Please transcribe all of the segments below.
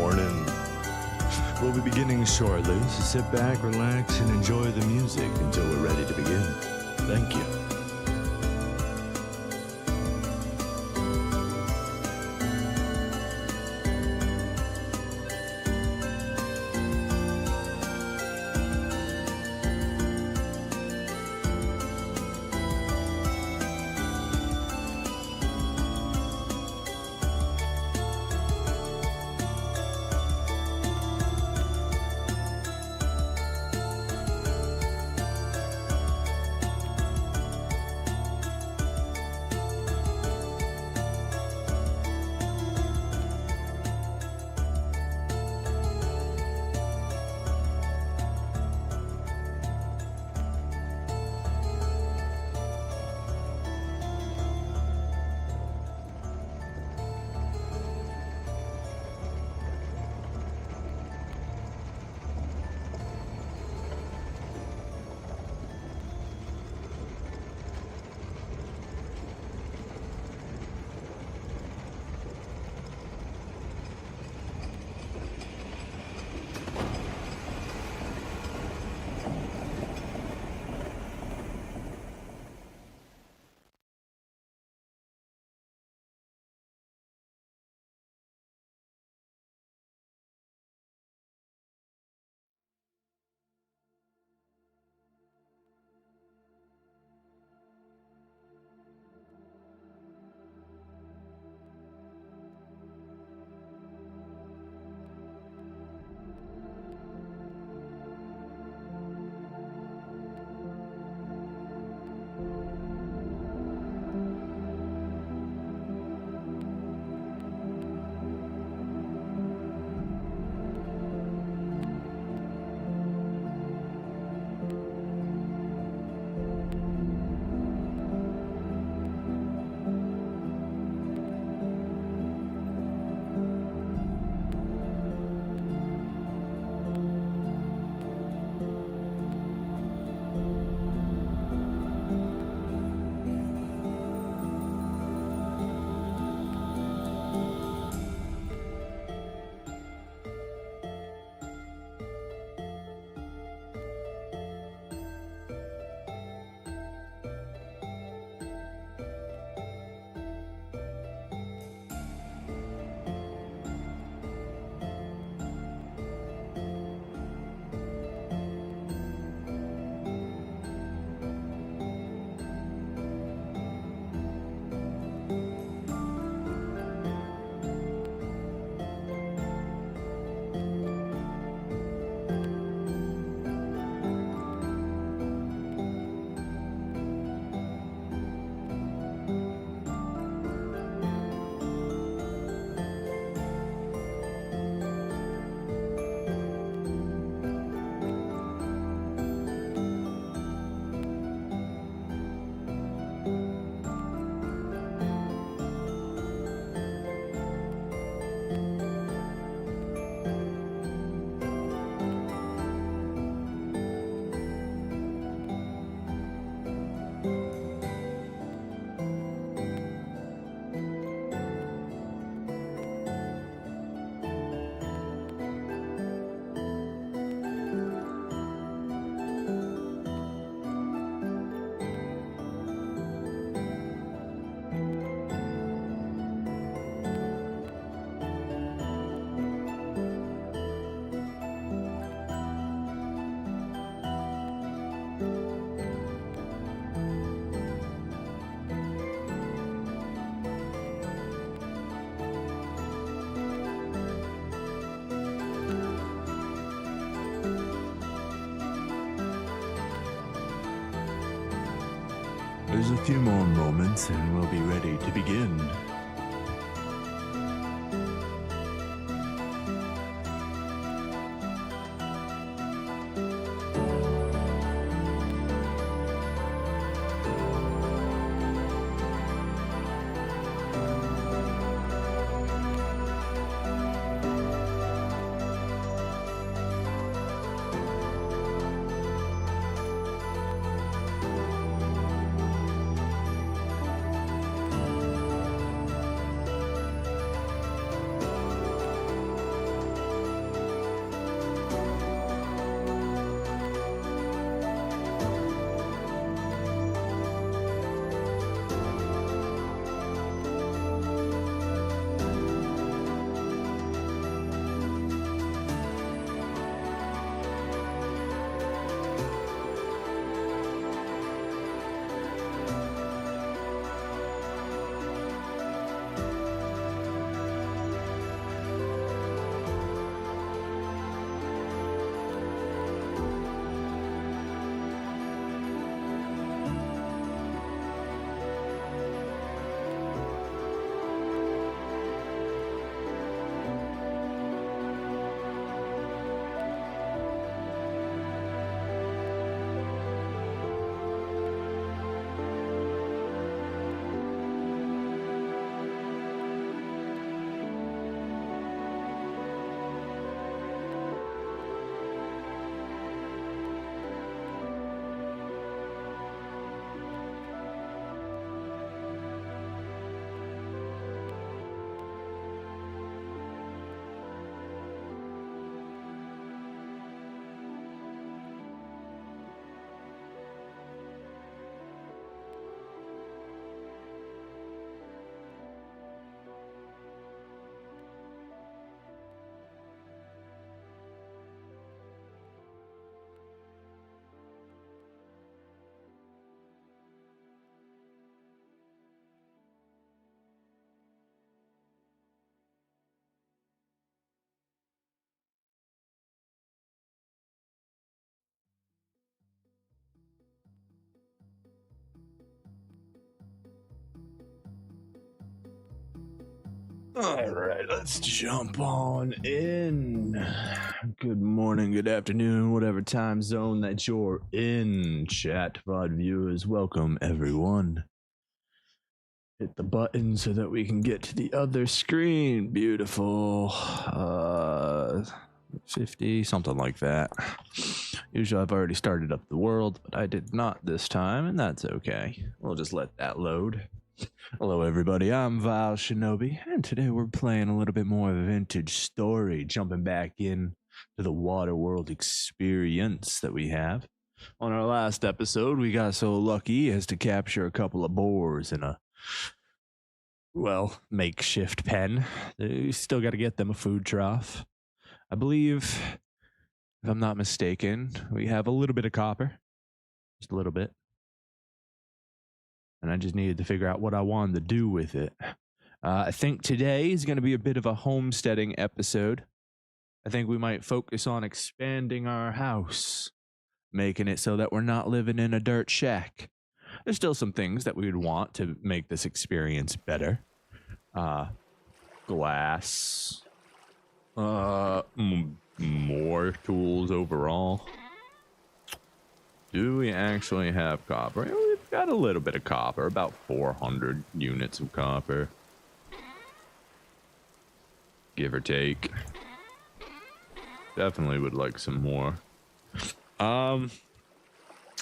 morning. We'll be beginning shortly, so sit back, relax, and enjoy the music until we're ready to begin. Thank you. There's a few more moments and we'll be ready to begin. All right, let's jump on in. Good morning, good afternoon, whatever time zone that you're in. Chat VOD viewers, welcome everyone. Hit the button so that we can get to the other screen. Beautiful. 50, something like that. Usually I've already started up the world, but I did not this time, and that's okay. We'll just let that load. Hello everybody, I'm Val Shinobi, and today we're playing a little bit more vintage story, jumping back in to the WaterWorld experience that we have. On our last episode, we got so lucky as to capture a couple of boars in a, well, makeshift pen. You still got to get them a food trough. I believe, if I'm not mistaken, we have a little bit of copper. Just a little bit. And I just needed to figure out what I wanted to do with it. I think today is going to be a bit of a homesteading episode. I think we might focus on expanding our house, making it so that we're not living in a dirt shack. There's still some things that we would want to make this experience better. Glass. More tools overall. Do we actually have copper? We've got a little bit of copper, about 400 units of copper. Give or take. Definitely would like some more. So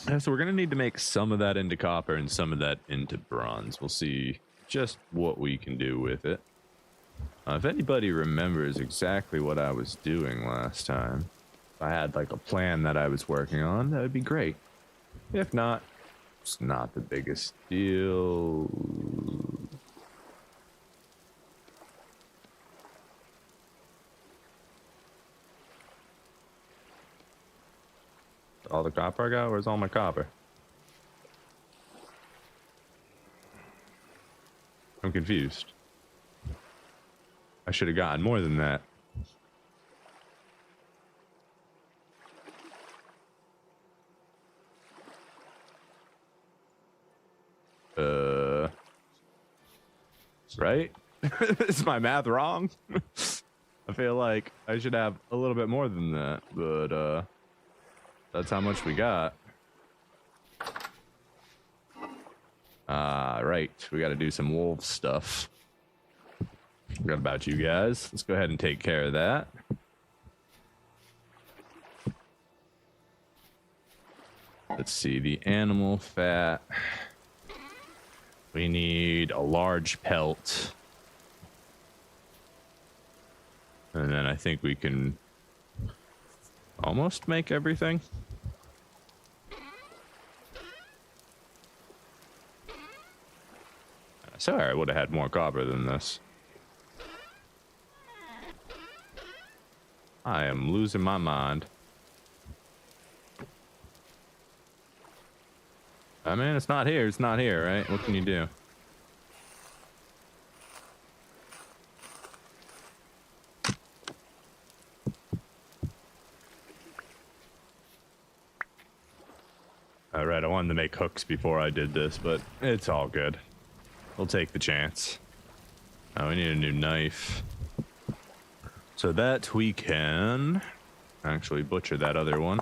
we're going to need to make some of that into copper and some of that into bronze. We'll see just what we can do with it. If anybody remembers exactly what I was doing last time, if I had like a plan that I was working on, that would be great. If not, it's not the biggest deal. All the copper I got? Where's all my copper? I'm confused. I should have gotten more than that. Right? Is my math wrong? I feel like I should have a little bit more than that, but that's how much we got. Right. We got to do some wolf stuff. Forgot about you guys. Let's go ahead and take care of that. Let's see, the animal fat. We need a large pelt. And then I think we can almost make everything. Sorry, I would have had more copper than this. I am losing my mind. I mean, it's not here. It's not here, right? What can you do? All right, I wanted to make hooks before I did this, but it's all good. We'll take the chance. Oh, we need a new knife. So that we can actually butcher that other one.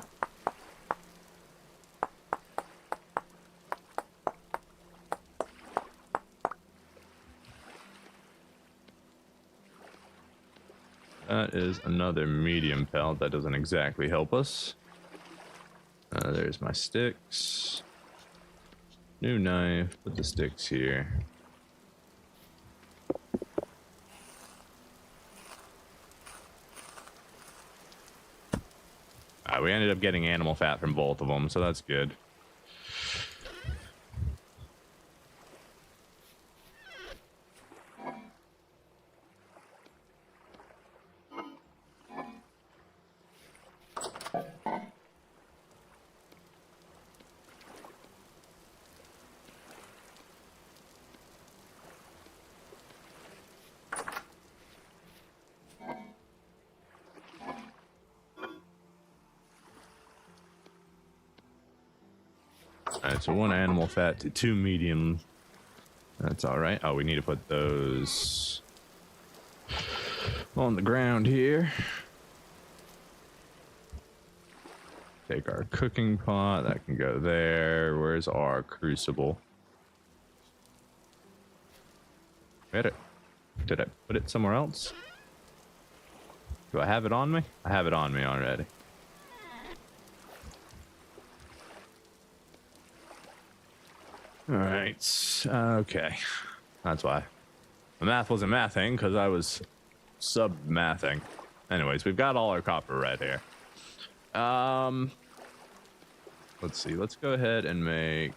That is another medium pelt. That doesn't exactly help us. There's my sticks. New knife. Put the sticks here. We ended up getting animal fat from both of them, so that's good. Alright, so 1 animal fat to 2 medium. That's alright. Oh, we need to put those on the ground here. Take our cooking pot. That can go there. Where's our crucible? Did I put it somewhere else? Do I have it on me? I have it on me already. All right. Okay. That's why. The math wasn't mathing because I was sub-mathing. Anyways, we've got all our copper right here. Let's see. Let's go ahead and make...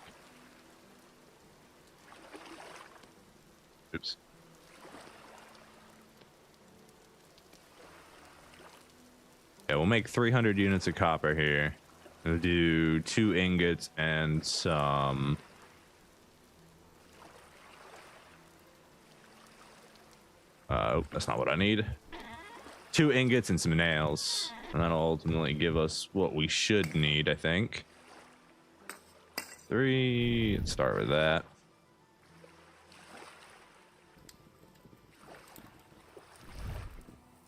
Oops. Yeah, we'll make 300 units of copper here. We'll do 2 ingots and some... Oh, that's not what I need. 2 ingots and some nails. And that'll ultimately give us what we should need, I think. 3. Let's start with that.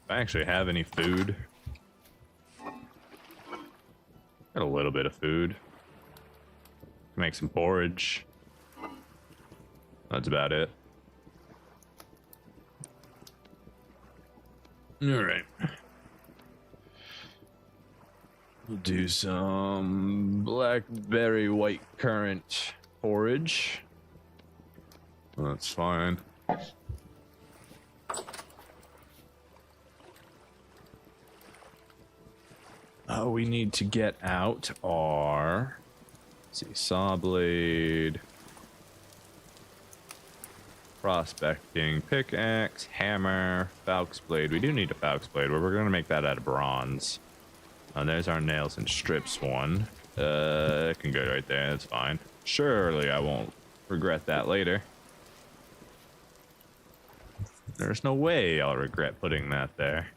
Do I actually have any food? Got a little bit of food. Make some porridge. That's about it. All right. We'll do some blackberry white currant porridge. That's fine. We need to get out our, let's see, saw blade, prospecting pickaxe, hammer, falx blade. We do need a falx blade, but we're going to make that out of bronze. There's our nails and strips one. It can go right there. That's fine. Surely I won't regret that later. There's no way I'll regret putting that there.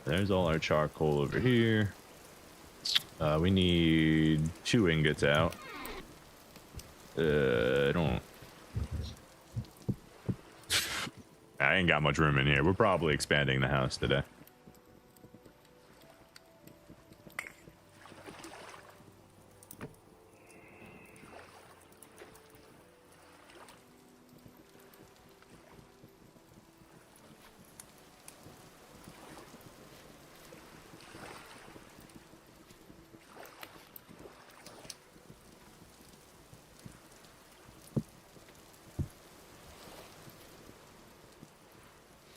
There's all our charcoal over here. We need 2 ingots out. I ain't got much room in here. We're probably expanding the house today.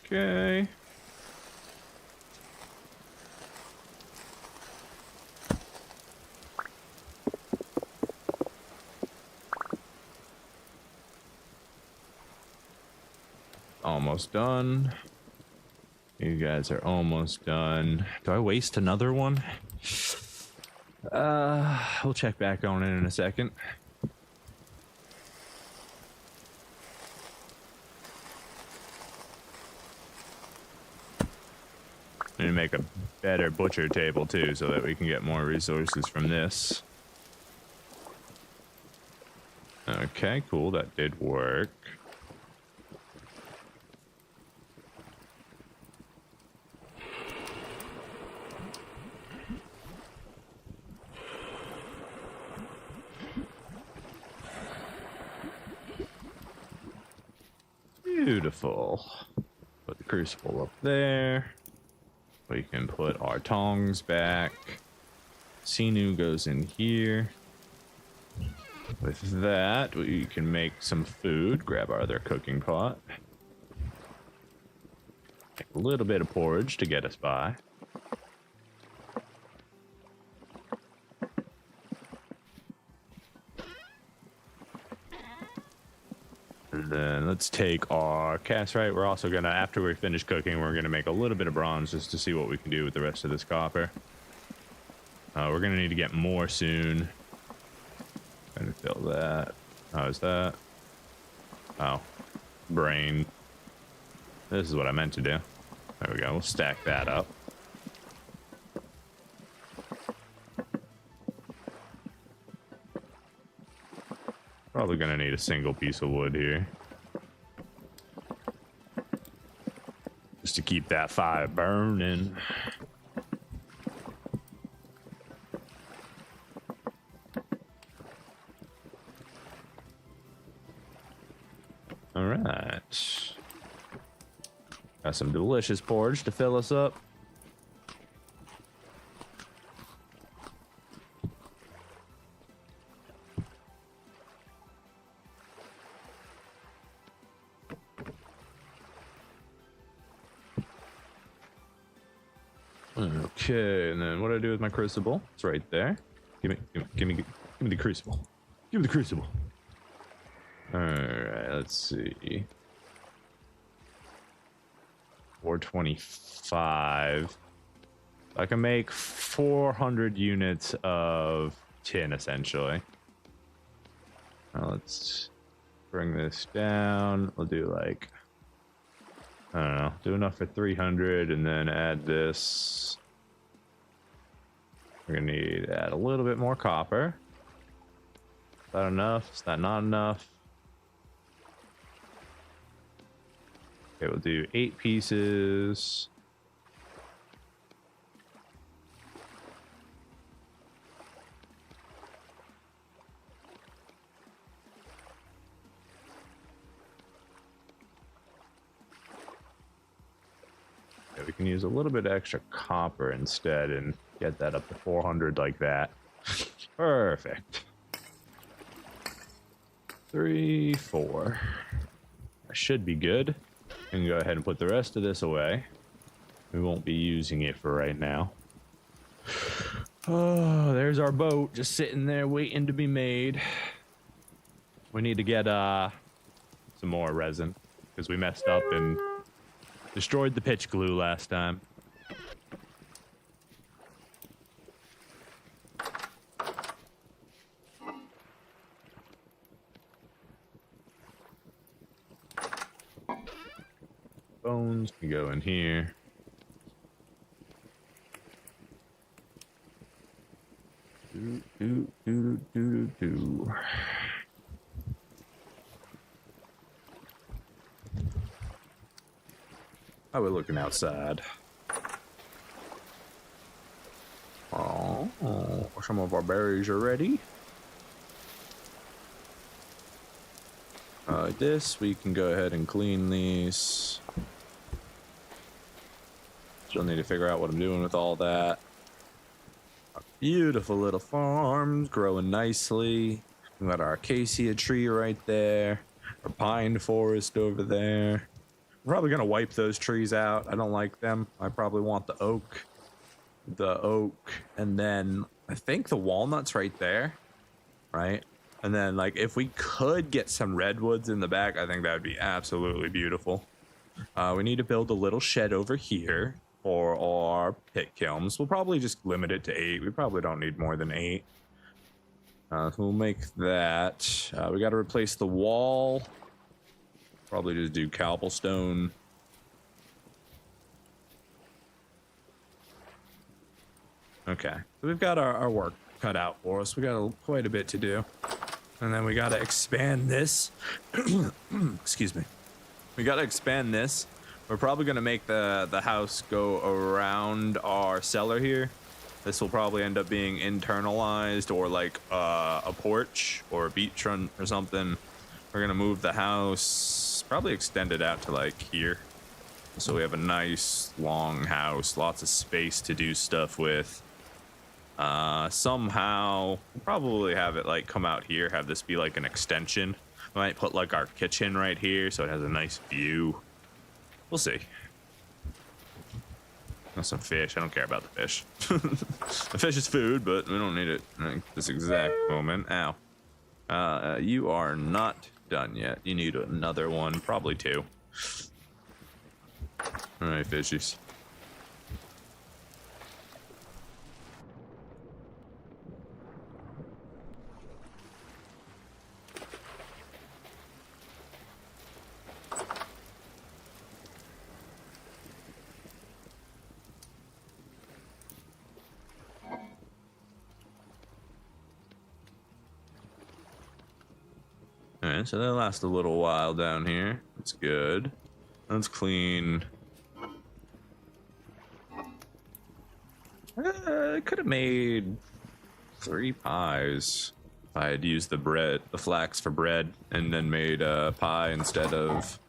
Okay. Almost done. You guys are almost done. Do I waste another one? We'll check back on it in a second. Need to make a better butcher table too, so that we can get more resources from this. Okay, cool. That did work. Beautiful. Put the crucible up there. We can put our tongs back. Sinew goes in here. With that, we can make some food. Grab our other cooking pot. Make a little bit of porridge to get us by. And then let's take our cast right. We're also gonna, after we finish cooking, we're gonna make a little bit of bronze just to see what we can do with the rest of this copper. We're gonna need to get more soon. Trying to fill that. How's that? Oh, brain. This is what I meant to do. There we go. We'll stack that up. Probably gonna need a single piece of wood here. just to keep that fire burning. All right. Got some delicious porridge to fill us up. Okay, and then what do I do with my crucible? It's right there. Give me the crucible. Give me the crucible. All right, let's see. 425. I can make 400 units of tin, essentially. Now let's bring this down. We'll do like, I don't know, do enough for 300 and then add this. We're gonna need to add a little bit more copper. Is that enough? Is that not enough? Okay, we'll do 8 pieces. Okay, we can use a little bit extra copper instead and get that up to 400 like that. Perfect. 3, 4. That should be good. We can go ahead and put the rest of this away. We won't be using it for right now. Oh, there's our boat just sitting there waiting to be made. We need to get some more resin because we messed up and destroyed the pitch glue last time. Bones can go in here. Do. How are we looking outside? Oh, some of our berries are ready. Like this, we can go ahead and clean these. Still need to figure out what I'm doing with all that. Our beautiful little farms growing nicely. We got our acacia tree right there. Our pine forest over there. I'm probably gonna wipe those trees out. I don't like them. I probably want the oak. And then I think the walnuts right there. Right? And then like if we could get some redwoods in the back, I think that would be absolutely beautiful. We need to build a little shed over here for our pit kilns. We'll probably just limit it to 8. We probably don't need more than 8. So we'll make that. We got to replace the wall. Probably just do cobblestone. Okay, so we've got our work cut out for us. We got quite a bit to do. And then we got to expand this. Excuse me. We got to expand this. We're probably going to make the house go around our cellar here. This will probably end up being internalized or like a porch or a beach front or something. We're going to move the house, probably extend it out to like here. So we have a nice long house, lots of space to do stuff with. Somehow probably have it like come out here, have this be like an extension. We might put like our kitchen right here so it has a nice view. We'll see. Got some fish. I don't care about the fish. The fish is food, but we don't need it at this exact moment. Ow. You are not done yet. You need another one, probably 2. All right, fishies. All right, so that lasts a little while down here. That's good. Let's clean I could have made 3 pies if I had used the flax for bread, and then made a pie instead of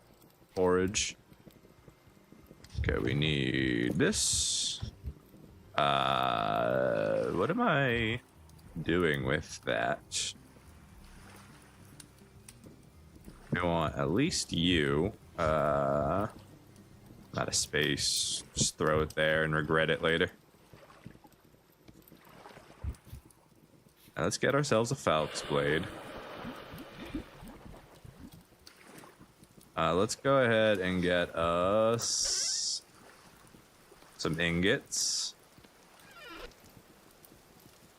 porridge. Okay, we need this. What am I doing with that? I want at least you. Not a space. Just throw it there and regret it later. Now let's get ourselves a Falx blade. Let's go ahead and get us some ingots.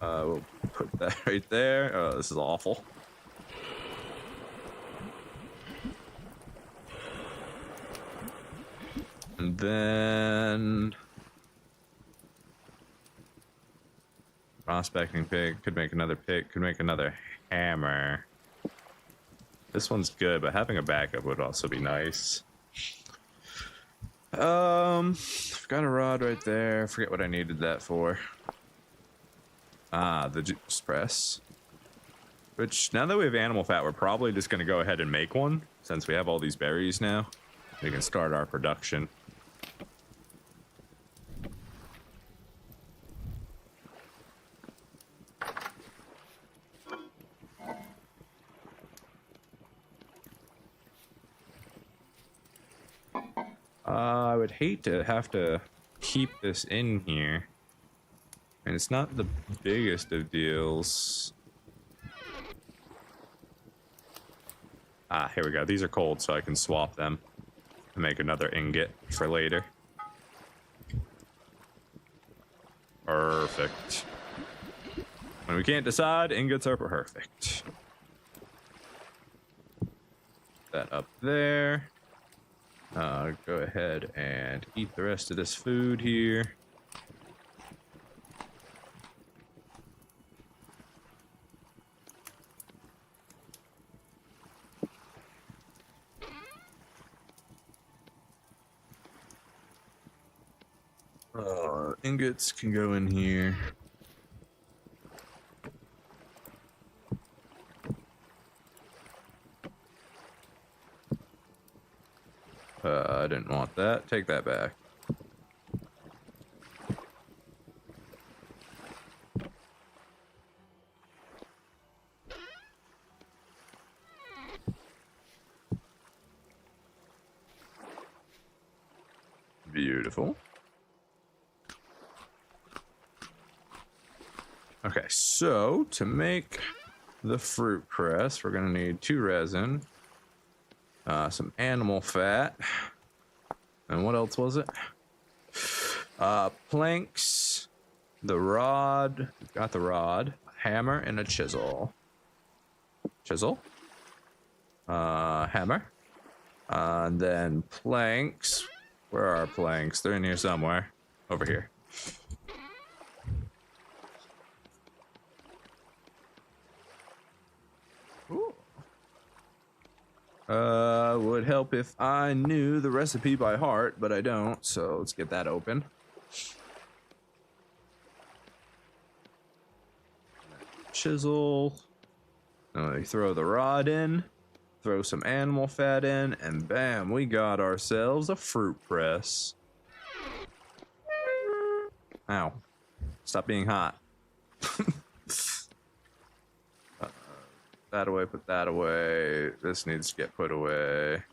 We'll put that right there. Oh, this is awful. And then prospecting pick, could make another pick, could make another hammer. This one's good, but having a backup would also be nice. I've got a rod right there. I forget what I needed that for. The juice press. Which, now that we have animal fat, we're probably just going to go ahead and make one, since we have all these berries now. We can start our production. I would hate to have to keep this in here. And it's not the biggest of deals. Here we go. These are cold, so I can swap them and make another ingot for later. Perfect. When we can't decide, ingots are perfect. That up there. Go ahead and eat the rest of this food here. Ingots can go in here. I didn't want that. Take that back. Beautiful. Okay, so to make the fruit press, we're gonna need 2 resin, some animal fat, and what else was it? Planks, the rod, got the rod, a hammer, and a chisel. Chisel, hammer, and then planks. Where are our planks? They're in here somewhere. Over here. Ooh. Would help if I knew the recipe by heart, but I don't, so let's get that open. Chisel. We throw the rod in, throw some animal fat in, and bam, we got ourselves a fruit press. Ow. Stop being hot. That away, put that away. This needs to get put away.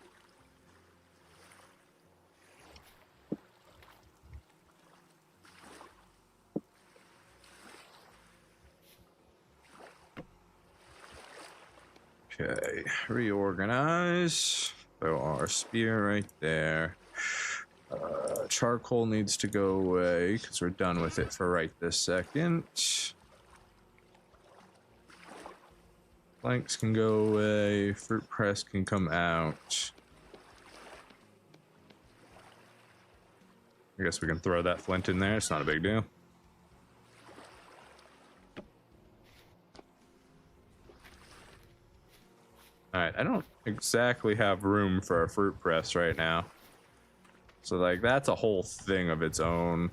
Okay, reorganize. Throw our spear right there. Charcoal needs to go away because we're done with it for right this second. Planks can go away. Fruit press can come out. I guess we can throw that flint in there. It's not a big deal. Alright, I don't exactly have room for a fruit press right now. So, like, that's a whole thing of its own.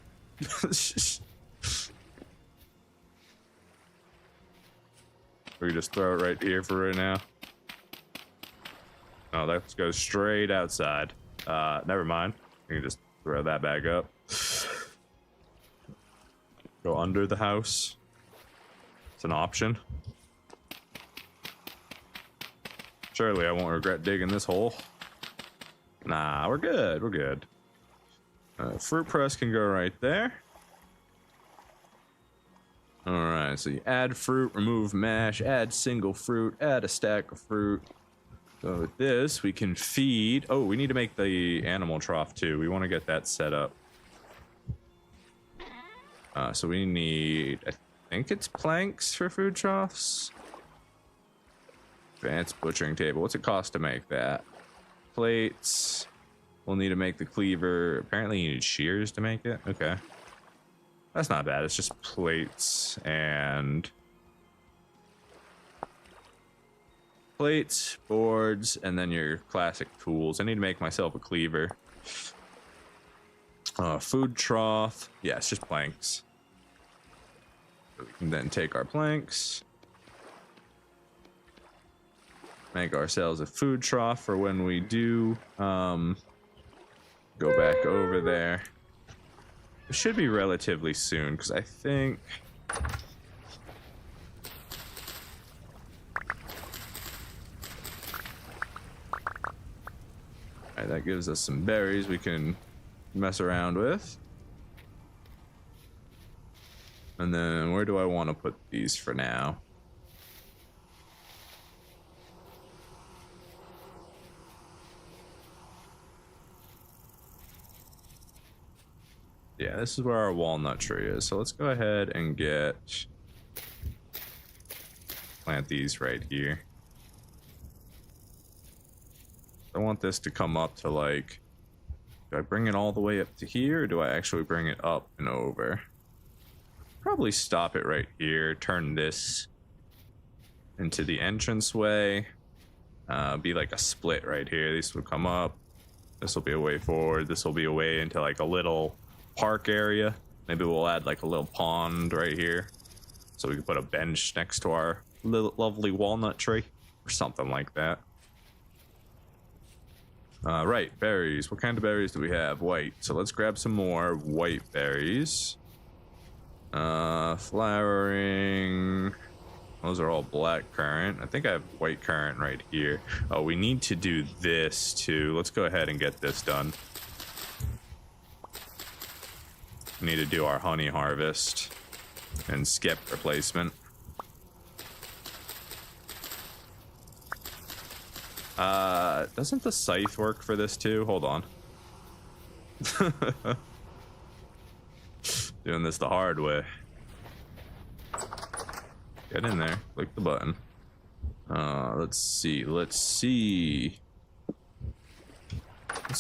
We just throw it right here for right now. Oh, that goes straight outside. Never mind. You can just throw that back up. Go under the house. It's an option. Surely I won't regret digging this hole. Nah, we're good. We're good. Fruit press can go right there. Alright, so you add fruit, remove mash, add single fruit, add a stack of fruit. So with this, we can feed... Oh, we need to make the animal trough too. We want to get that set up. So we need... I think it's planks for food troughs. Advanced butchering table. What's it cost to make that? Plates. We'll need to make the cleaver. Apparently you need shears to make it. Okay. That's not bad. It's just plates and... plates, boards, and then your classic tools. I need to make myself a cleaver. Food trough. Yeah, it's just planks. So we can then take our planks. Make ourselves a food trough for when we do go back over there. It should be relatively soon, because I think... Alright, that gives us some berries we can mess around with. And then where do I want to put these for now? Yeah, this is where our walnut tree is. So let's go ahead and plant these right here. I want this to come up to like, do I bring it all the way up to here, or do I actually bring it up and over? Probably stop it right here, turn this into the entranceway. Be like a split right here. These will come up. This will be a way forward. This will be a way into like a little park area. Maybe we'll add like a little pond right here, so we can put a bench next to our little lovely walnut tree or something like that. Right, berries. What kind of berries do we have? White. So let's grab some more white berries. Flowering. Those are all black currant. I think I have white currant right here. Oh, we need to do this too. Let's go ahead and get this done. We need to do our honey harvest and skip replacement. Doesn't the scythe work for this too? Hold on. Doing this the hard way. Get in there. Click the button. Let's see. Let's see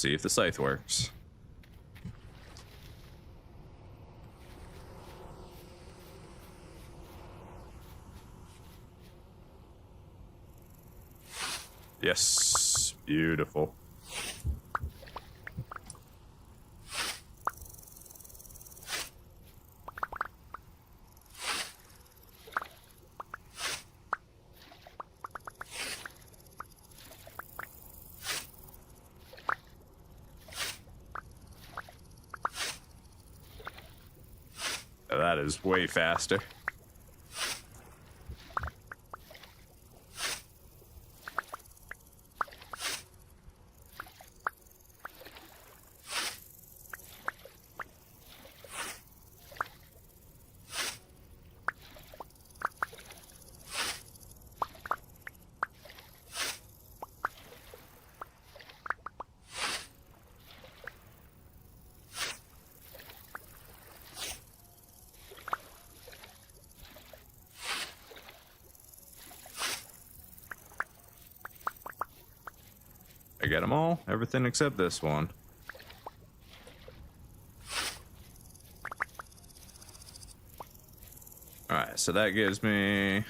if the scythe works. Yes, beautiful. That is way faster. I get them all, everything except this one. Alright, so that gives me,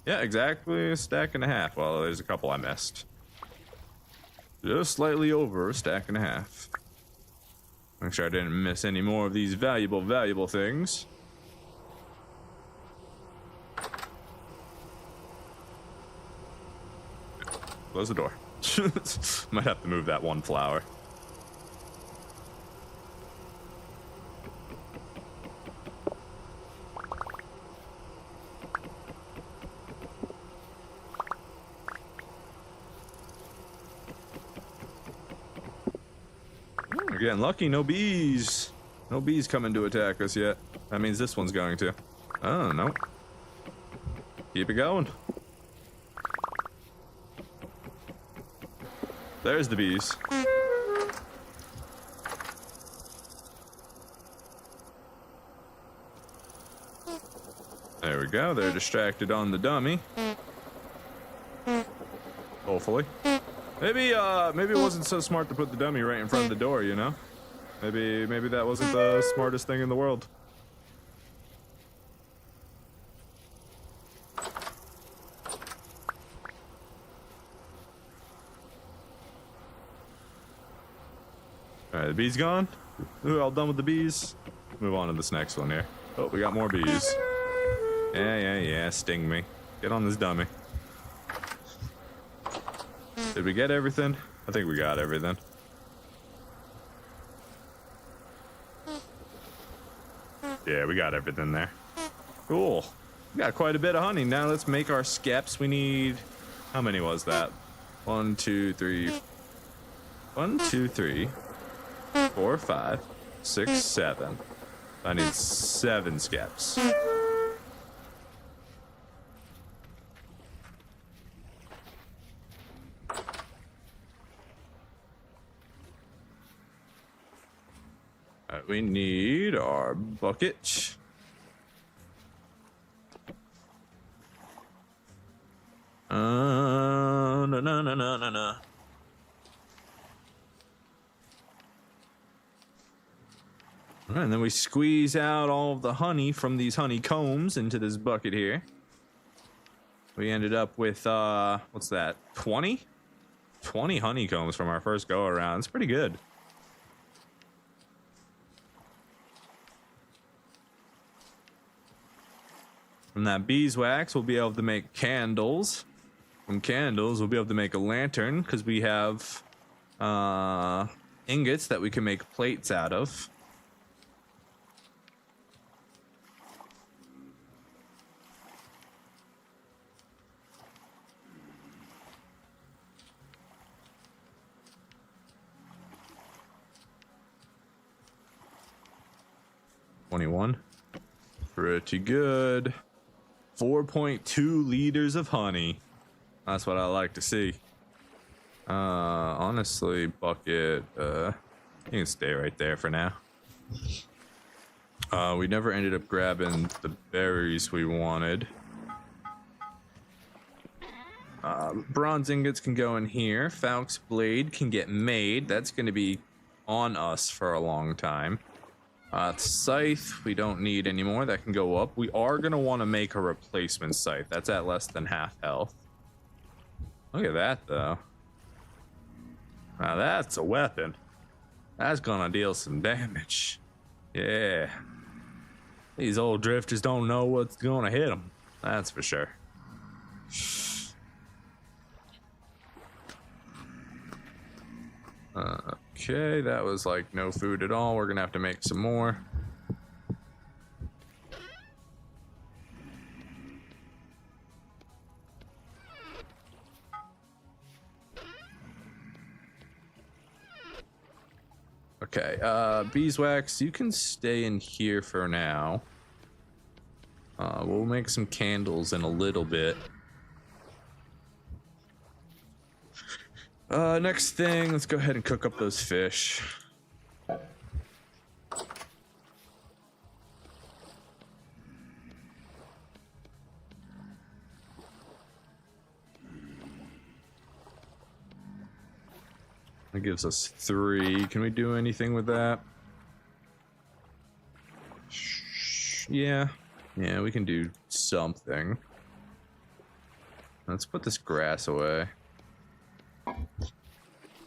yeah, exactly a stack and a half. Well, there's a couple I missed. Just slightly over a stack and a half. Make sure I didn't miss any more of these valuable things. Close the door. Might have to move that one flower. We're getting lucky. No bees. No bees coming to attack us yet. That means this one's going to. Oh, no. Keep it going. There's the bees. There we go. They're distracted on the dummy. Hopefully. Maybe it wasn't so smart to put the dummy right in front of the door, you know? Maybe that wasn't the smartest thing in the world. Alright, the bees gone. We're all done with the bees. Move on to this next one here. Oh, we got more bees. Yeah, sting me. Get on this dummy. Did we get everything? I think we got everything. Yeah, we got everything there. Cool. We got quite a bit of honey. Now let's make our skeps. We need... How many was that? 1, 2, 3... 1, 2, 3... 4, 5, 6, 7. I need 7 skeps. Alright, we need our bucket. No. All right, and then we squeeze out all of the honey from these honeycombs into this bucket here. We ended up with, what's that, 20? 20 honeycombs from our first go around. It's pretty good. From that beeswax, we'll be able to make candles. From candles, we'll be able to make a lantern because we have ingots that we can make plates out of. Pretty good. 4.2 liters of honey. That's what I like to see. Honestly, bucket, you can stay right there for now. We never ended up grabbing the berries we wanted. Bronze ingots can go in here. Falx blade can get made. That's going to be on us for a long time. Scythe, we don't need anymore. That can go up. We are going to want to make a replacement scythe. That's at less than half health. Look at that, though. Now that's a weapon. That's going to deal some damage. Yeah. These old drifters don't know what's going to hit them. That's for sure. Okay, that was like no food at all. We're gonna have to make some more. Okay, beeswax, you can stay in here for now. We'll make some candles in a little bit. Next thing, let's go ahead and cook up those fish. That gives us 3. Can we do anything with that? Yeah, we can do something. Let's put this grass away.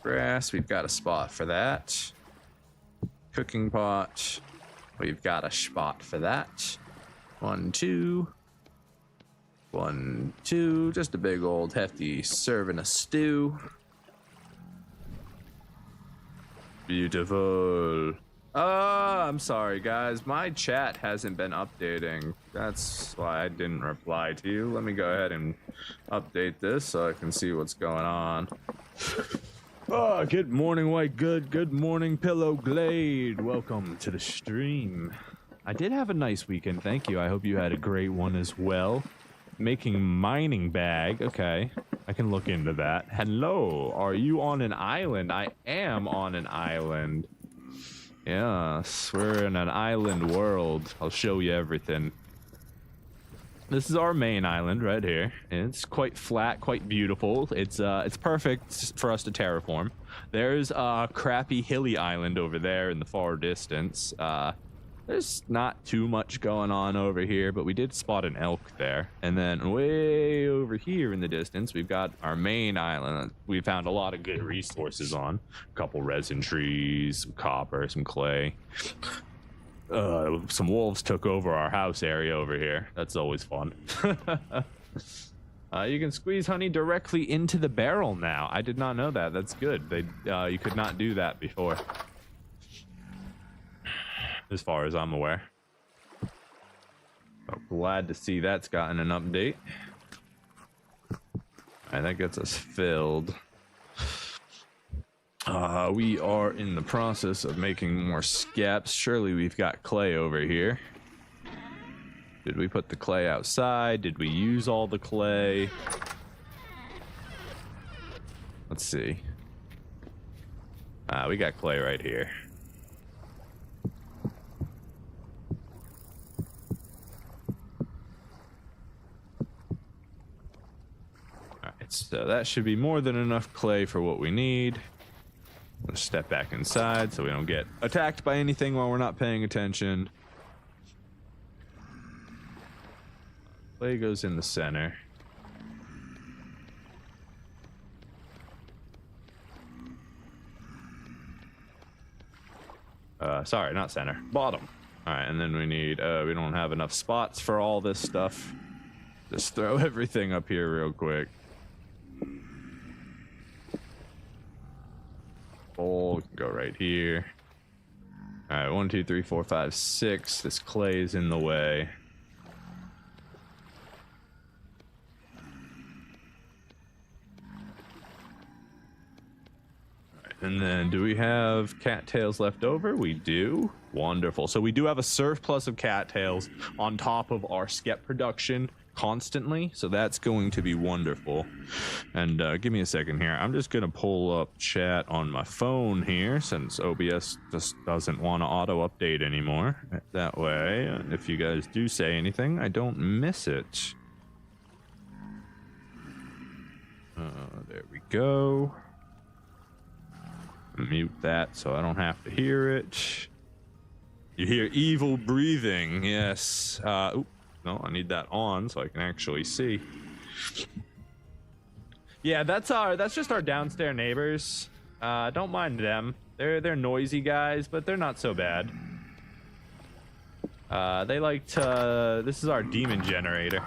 Grass, we've got a spot for that. Cooking pot, we've got a spot for that. 1, 2. 1, 2, just a big old hefty serving of stew. Beautiful. I'm sorry, guys. My chat hasn't been updating. That's why I didn't reply to you. Let me go ahead and update this so I can see what's going on. Oh, good morning, White Good. Good morning, Pillow Glade. Welcome to the stream. I did have a nice weekend, thank you. I hope you had a great one as well. Making mining bag. Okay, I can look into that. Hello, are you on an island? I am on an island. Yes, we're in an island world. I'll show you everything. This is our main island right here. It's quite flat, quite beautiful. It's perfect for us to terraform. There's a crappy hilly island over there in the far distance. There's not too much going on over here, but we did spot an elk there. And then way over here in the distance, we've got our main island. We found a lot of good resources on. A couple resin trees, some copper, some clay. Some wolves took over our house area over here. That's always fun. You can squeeze honey directly into the barrel now. I did not know that. That's good. You could not do that before, as far as I'm aware. So glad to see that's gotten an update. And that gets us filled. We are in the process of making more scaps. Surely we've got clay over here. Did we put the clay outside? Did we use all the clay? Let's see. We got clay right here. So that should be more than enough clay for what we need. Let's step back inside so we don't get attacked by anything while we're not paying attention. Clay goes in the center. Sorry, not center. Bottom. Alright, and then we need, we don't have enough spots for all this stuff. Just throw everything up here real quick. Can go right here. All right, 1, 2, 3, 4, 5, 6. This clay is in the way. All right, and then do we have cattails left over? We do. Wonderful. So we do have a surplus of cattails on top of our skep production constantly, so that's going to be wonderful. And give me a second here. I'm just gonna pull up chat on my phone here, since OBS just doesn't want to auto update anymore. That way, if you guys do say anything, I don't miss it. There we go. Mute that so I don't have to hear it. You hear evil breathing. Yes. Oop. No, I need that on so I can actually see. Yeah, that's just our downstairs neighbors. Don't mind them. They're noisy guys, but they're not so bad. They like to. This is our demon generator.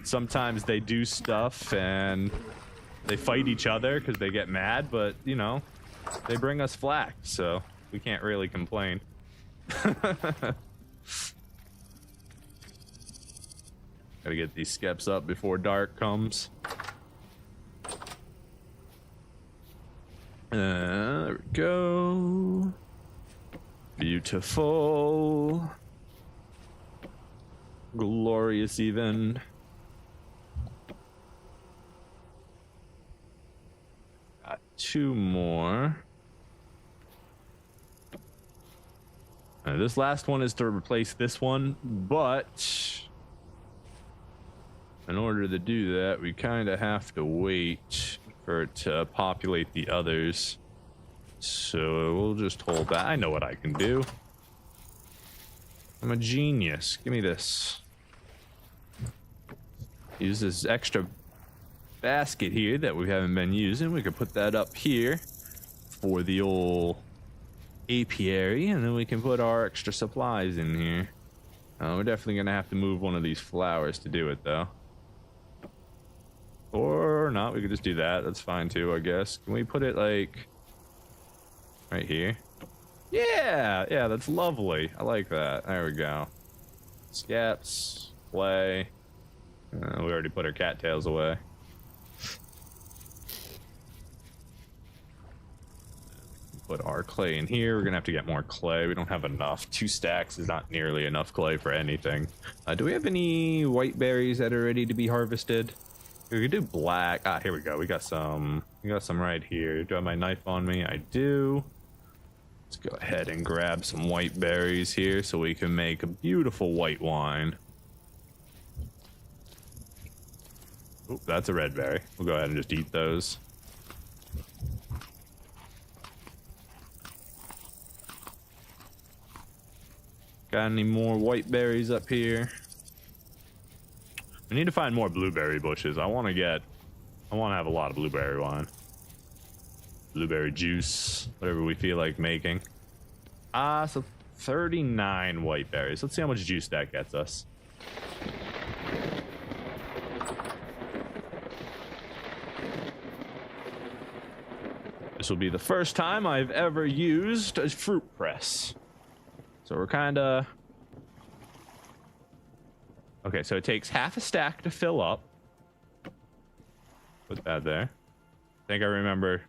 Sometimes they do stuff and they fight each other because they get mad, but you know, they bring us flack, so we can't really complain. Gotta get these skeps up before dark comes. There we go. Beautiful. Glorious even. Got 2 more. This last one is to replace this one, but in order to do that, we kind of have to wait for it to populate the others. So we'll just hold that. I know what I can do. I'm a genius. Give me this. Use this extra basket here that we haven't been using. We could put that up here for the old apiary, and then we can put our extra supplies in here. We're definitely gonna have to move one of these flowers to do it, though. Or not, we could just do that. That's fine too, I guess. Can we put it like right here? Yeah, yeah, that's lovely. I like that. There we go. Scaps, clay. We already put our cattails away. Put our clay in here. We're gonna have to get more clay. We don't have enough. 2 stacks is not nearly enough clay for anything. Do we have any white berries that are ready to be harvested? We could do black. Ah, here we go. We got some. We got some right here. Do I have my knife on me? I do. Let's go ahead and grab some white berries here so we can make a beautiful white wine. Oop, that's a red berry. We'll go ahead and just eat those. Got any more white berries up here? We need to find more blueberry bushes. I want to have a lot of blueberry wine. Blueberry juice, whatever we feel like making. So 39 white berries. Let's see how much juice that gets us. This will be the first time I've ever used a fruit press. So we're kind of... Okay, so it takes half a stack to fill up. Put that there. I think I remember.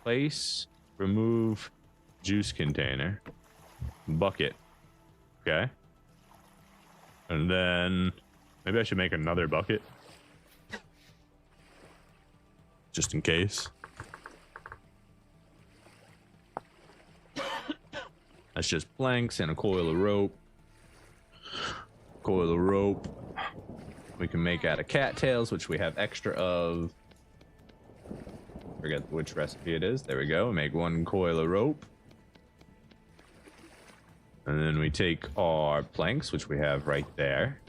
Place, remove, juice container, bucket. Okay. And then maybe I should make another bucket. Just in case. That's just planks and a coil of rope. Coil of rope. We can make out of cattails, which we have extra of. Forget which recipe it is. There we go. Make 1 coil of rope. And then we take our planks, which we have right there.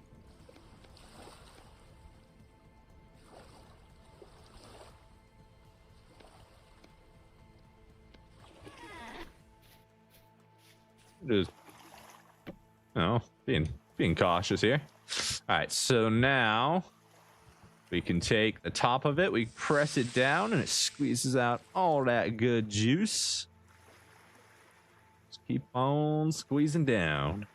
Just, you know, being cautious here. All right, so now we can take the top of it, we press it down, and it squeezes out all that good juice. Just keep on squeezing down.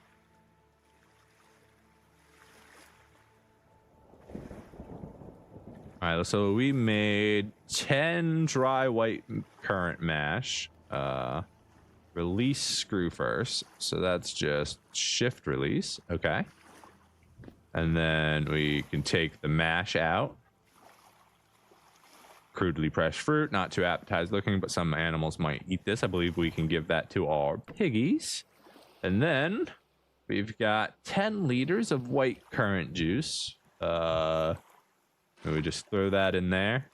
All right, so we made 10 dry white currant mash. Release screw first, so that's just shift release. Okay, and then we can take the mash out. Crudely pressed fruit, not too appetizing looking, but some animals might eat this. I believe we can give that to our piggies. And then we've got 10 liters of white currant juice. We just throw that in there.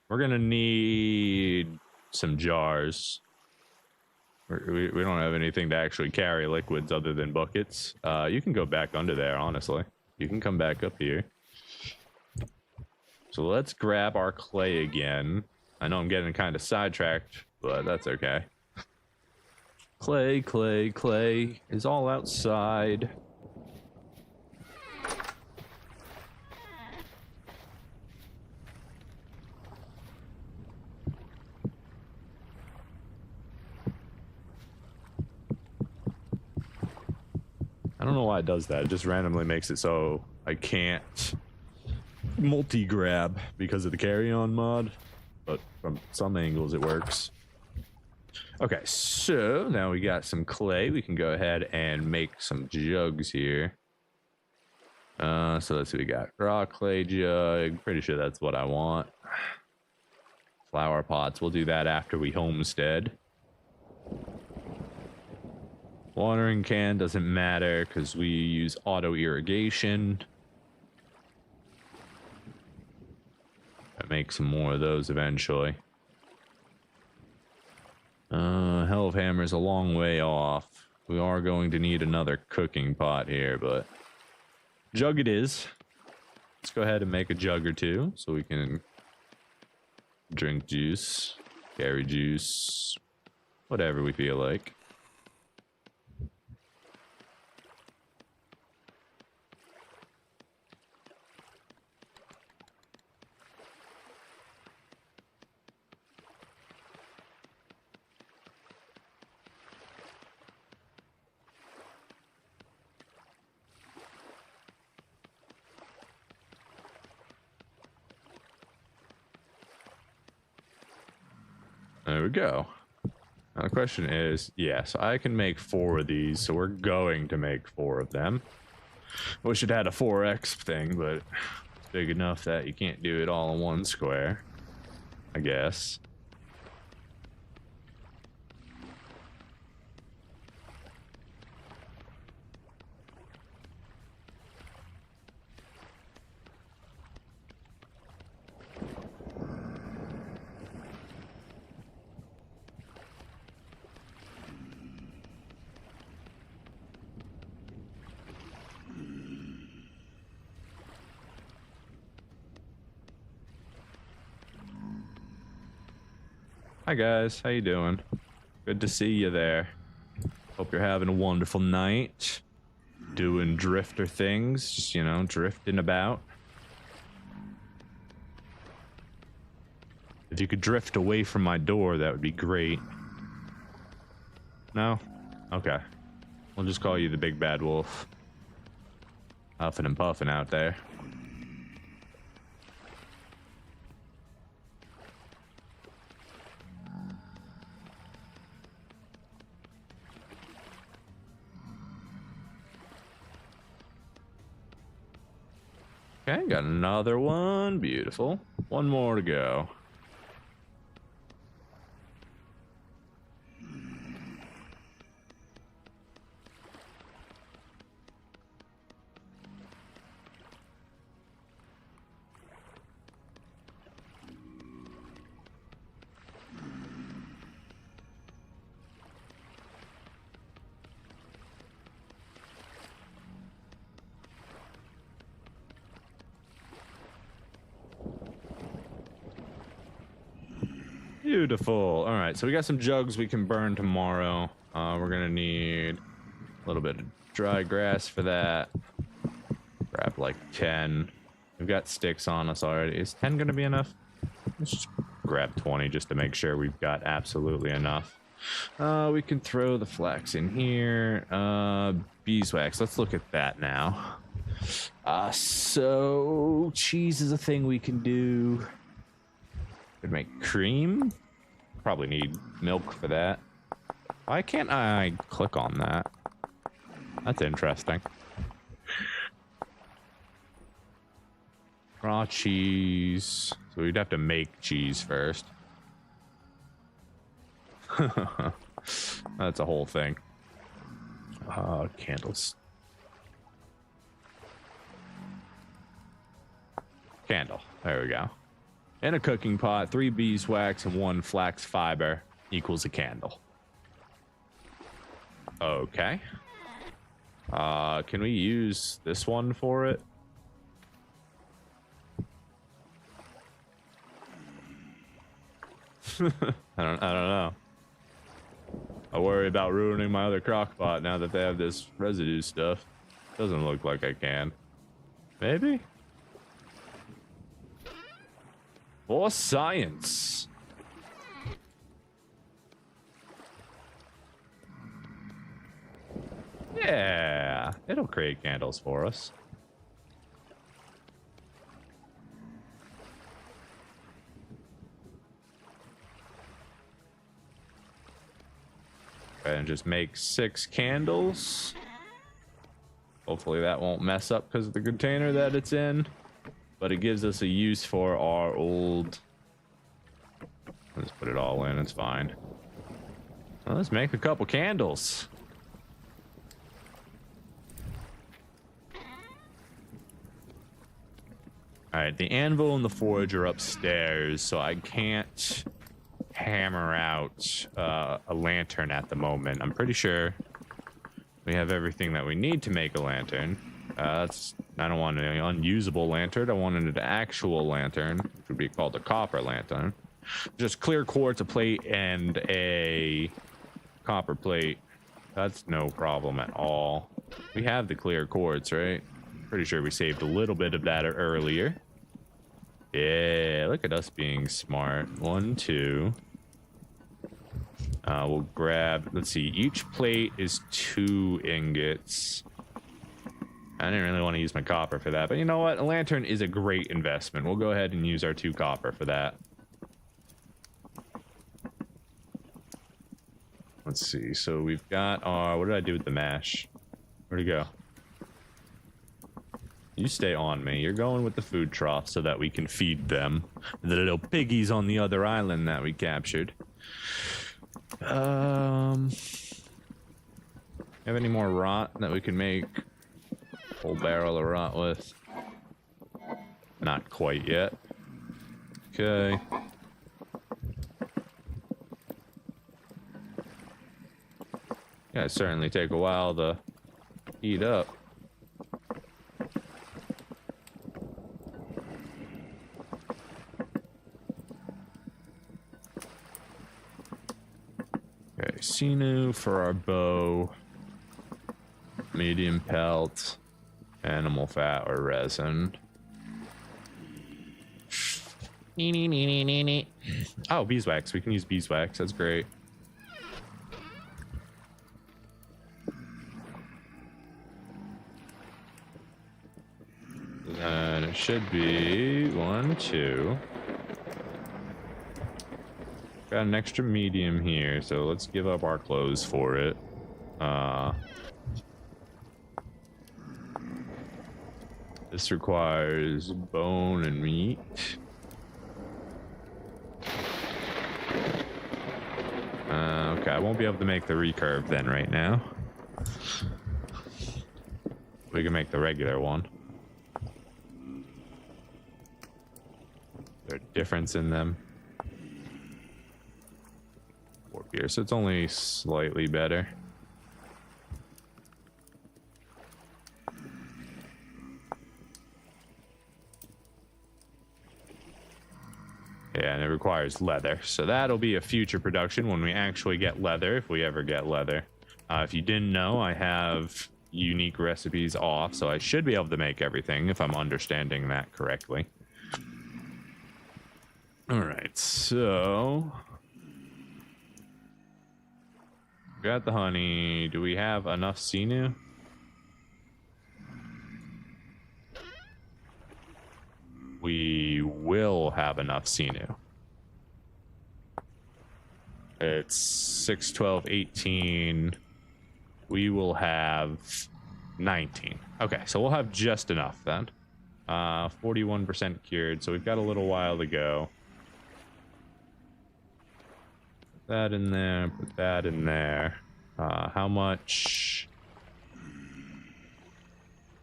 We're gonna need some jars. We don't have anything to actually carry liquids other than buckets. You can go back under there, honestly. You can come back up here. So let's grab our clay again. I know I'm getting kind of sidetracked, but that's okay. Clay, clay, clay is all outside. I don't know why it does that. It just randomly makes it so I can't multi-grab because of the carry-on mod, but from some angles it works. Okay, so now we got some clay. We can go ahead and make some jugs here. So let's see, we got raw clay jug. Pretty sure that's what I want. Flower pots, we'll do that after we homestead. Watering can doesn't matter because we use auto irrigation. I make some more of those eventually. Hell of Hammer's a long way off. We are going to need another cooking pot here, but jug it is. Let's go ahead and make a jug or two so we can drink juice, carry juice, whatever we feel like. There we go. Now the question is, yes, I can make 4 of these, so we're going to make 4 of them. Wish it had a 4x thing, but it's big enough that you can't do it all in one square, I guess. Hi guys, how you doing? Good to see you there. Hope you're having a wonderful night. Doing drifter things, just, you know, drifting about. If you could drift away from my door, that would be great. No? Okay. We'll just call you the big bad wolf. Huffing and puffing out there. Okay, got another one. Beautiful. One more to go. Beautiful. All right, so we got some jugs we can burn tomorrow. We're gonna need a little bit of dry grass for that. Grab like 10. We've got sticks on us already. Is 10 gonna be enough? Let's just grab 20 just to make sure we've got absolutely enough. We can throw the flax in here. Beeswax. Let's look at that now. So cheese is a thing we can do. Could make cream. Probably need milk for that. Why can't I click on that? That's interesting. Raw cheese. So we'd have to make cheese first. That's a whole thing. Candles. Candle. There we go. In a cooking pot, 3 beeswax and 1 flax fiber equals a candle. Okay. Can we use this one for it? I don't know. I worry about ruining my other crock pot now that they have this residue stuff. Doesn't look like I can. Maybe? For science. Yeah, it'll create candles for us. And just make 6 candles. Hopefully that won't mess up because of the container that it's in. But it gives us a use for our old... Let's put it all in, it's fine. Well, let's make a couple candles. Alright, the anvil and the forge are upstairs, so I can't hammer out a lantern at the moment. I'm pretty sure we have everything that we need to make a lantern. I don't want an unusable lantern. I wanted an actual lantern, which would be called a copper lantern. Just clear quartz, a plate, and a copper plate. That's no problem at all. We have the clear quartz, right? Pretty sure we saved a little bit of that earlier. Yeah, look at us being smart. 1, 2. We'll grab, let's see, each plate is 2 ingots. I didn't really want to use my copper for that, but you know what? A lantern is a great investment. We'll go ahead and use our 2 copper for that. Let's see. So we've got our... What did I do with the mash? Where'd it go? You stay on me. You're going with the food trough so that we can feed them. The little piggies on the other island that we captured. Have any more rot that we can make a whole barrel of rot with? Not quite yet. Okay. Yeah, it certainly take a while to heat up. Okay, sinew for our bow, medium pelt, animal fat or resin. Oh, beeswax. We can use beeswax. That's great. And it should be 1, 2. Got an extra medium here, so let's give up our clothes for it. This requires bone and meat. Okay, I won't be able to make the recurve then right now. We can make the regular one. There's a difference in them. 4 beer, so it's only slightly better. Yeah, and it requires leather, so that'll be a future production when we actually get leather, if we ever get leather. If you didn't know, I have unique recipes off, so I should be able to make everything if I'm understanding that correctly. Alright, so... got the honey. Do we have enough sinew? We will have enough sinew. It's 6, 12, 18. We will have 19. Okay, so we'll have just enough then. 41% cured, so we've got a little while to go. Put that in there, put that in there. How much?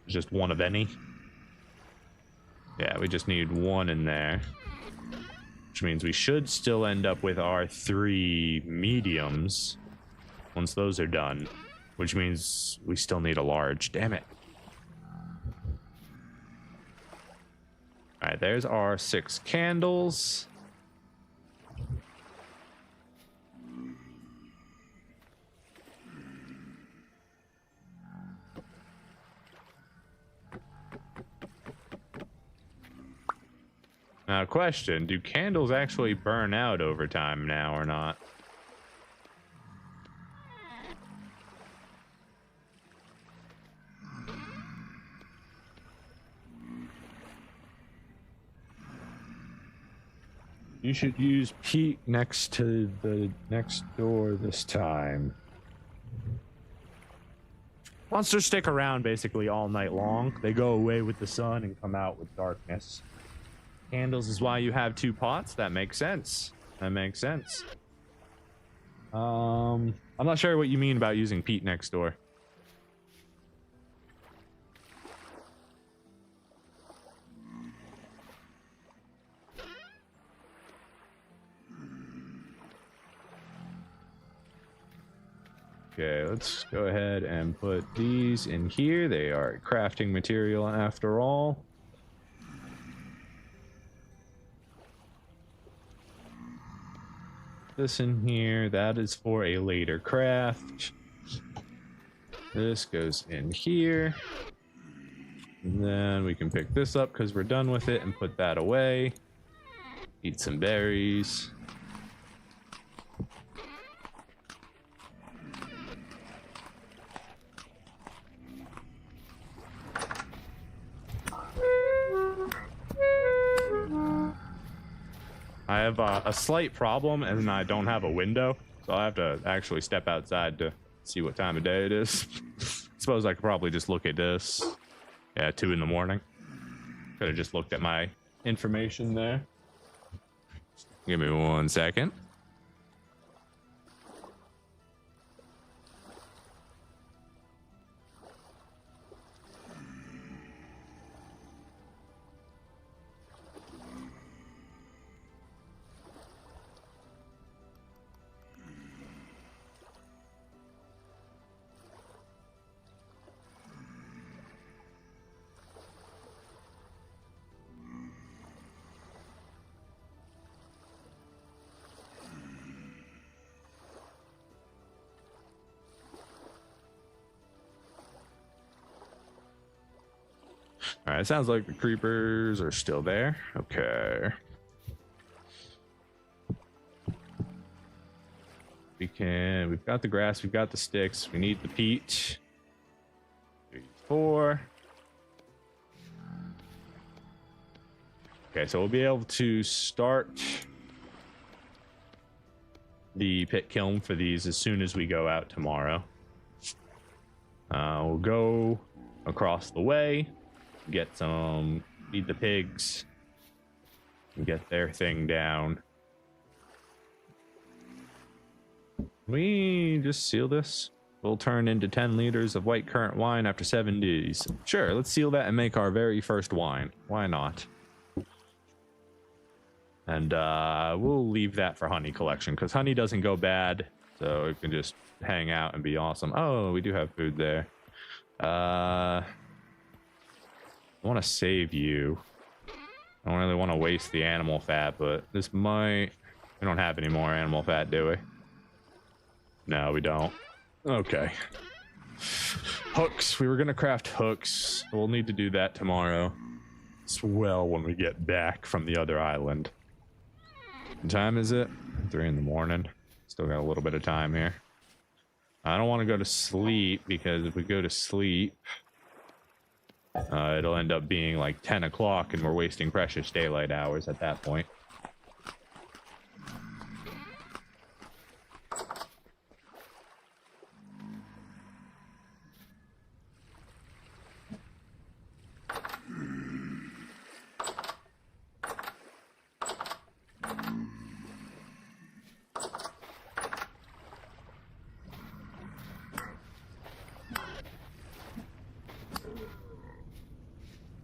Just one of any? Yeah, we just need one in there. Which means we should still end up with our 3 mediums once those are done. Which means we still need a large. Damn it. Alright, there's our 6 candles. Now, question, do candles actually burn out over time now or not? You should use peat next to the next door this time. Monsters stick around basically all night long. They go away with the sun and come out with darkness. Candles is why you have 2 pots. That makes sense. That makes sense. I'm not sure what you mean about using peat next door. Okay, let's go ahead and put these in here. They are crafting material after all. This in here, that is for a later craft. This goes in here. And then we can pick this up because we're done with it and put that away. Eat some berries. I have a slight problem and I don't have a window. So I'll have to actually step outside to see what time of day it is. Suppose I could probably just look at this. Yeah, 2 in the morning. Could have just looked at my information there. Give me 1 second. All right, sounds like the creepers are still there. Okay. We've got the grass, we've got the sticks, we need the peat. 3, 4. Okay, so we'll be able to start the pit kiln for these as soon as we go out tomorrow. We'll go across the way, get some, feed the pigs, and get their thing down. We just seal this. We'll turn into 10 liters of white currant wine after 7 days. Sure, let's seal that and make our very first wine. Why not? And we'll leave that for honey collection, because honey doesn't go bad, so it can just hang out and be awesome. Oh, we do have food there. I want to save you. I don't really want to waste the animal fat, but this might... We don't have any more animal fat, do we? No, we don't. Okay. Hooks. We were going to craft hooks. We'll need to do that tomorrow as well when we get back from the other island. What time is it? 3 in the morning. Still got a little bit of time here. I don't want to go to sleep, because if we go to sleep, it'll end up being like 10 o'clock and we're wasting precious daylight hours at that point.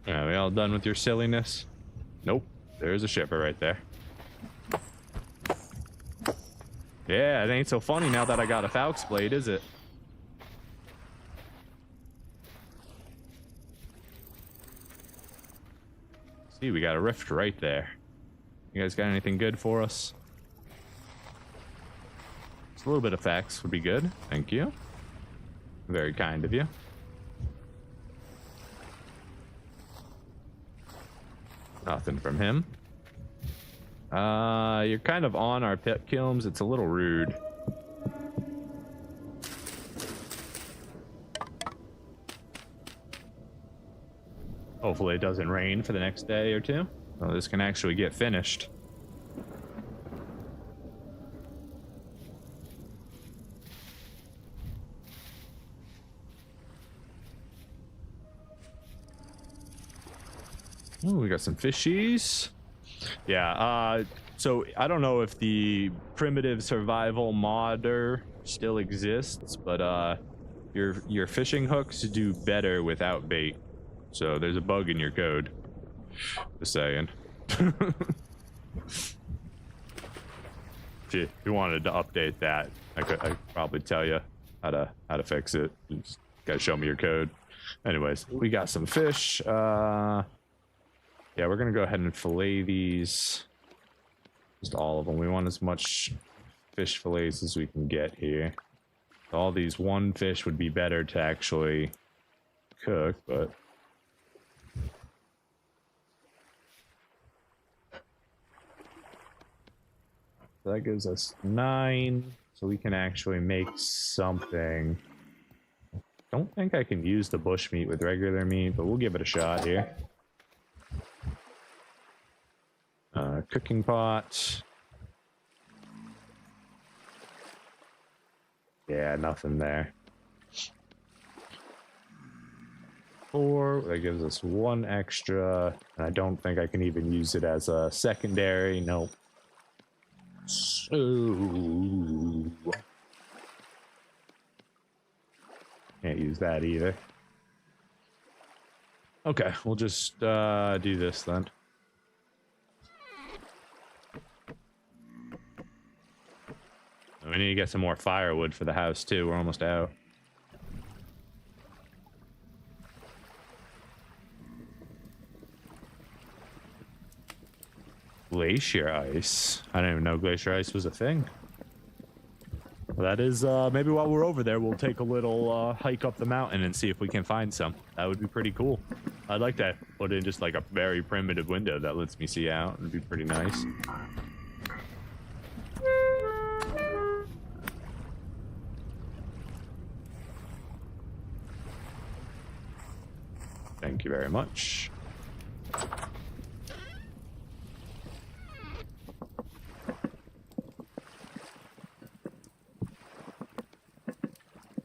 Are we all done with your silliness? Nope. There's a shipper right there. Yeah, it ain't so funny now that I got a Falx blade, is it? See, we got a rift right there. You guys got anything good for us? Just a little bit of Falx would be good. Thank you. Very kind of you. Nothing from him. You're kind of on our pit kilns. It's a little rude. Hopefully it doesn't rain for the next day or 2. So this can actually get finished. Ooh, we got some fishies. Yeah, so I don't know if the primitive survival modder still exists, but your fishing hooks do better without bait. So there's a bug in your code. Just saying. If you wanted to update that, I could probably tell you how to fix it. You just gotta show me your code. Anyways, we got some fish. Yeah, we're gonna go ahead and fillet these. Just all of them. We want as much fish fillets as we can get here. All these one fish would be better to actually cook, but that gives us 9, so we can actually make something. Don't think I can use the bush meat with regular meat, but we'll give it a shot here. Cooking pot. Yeah, nothing there. 4, that gives us 1 extra. And I don't think I can even use it as a secondary. Nope. So can't use that either. Okay, we'll just do this then. We need to get some more firewood for the house too. We're almost out. Glacier ice. I didn't even know glacier ice was a thing. Well, that is, maybe while we're over there, we'll take a little hike up the mountain and see if we can find some. That would be pretty cool. I'd like to put in just like a very primitive window that lets me see out. It'd be pretty nice. Thank you very much.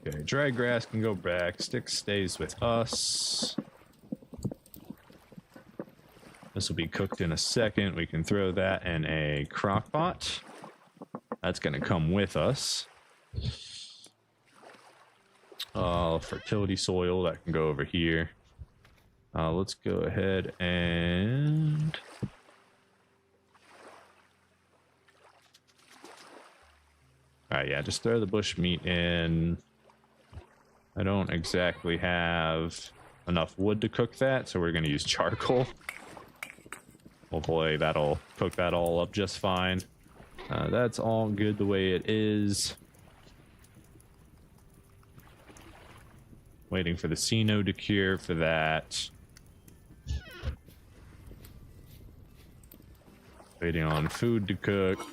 Okay, dry grass can go back. Stick stays with us. This will be cooked in a second. We can throw that in a crock pot. That's going to come with us. Fertility soil, that can go over here. Let's go ahead and... Alright, yeah, just throw the bush meat in. I don't exactly have enough wood to cook that, so we're going to use charcoal. Hopefully that'll cook that all up just fine. That's all good the way it is. Waiting for the Canoe to cure for that. Waiting on food to cook.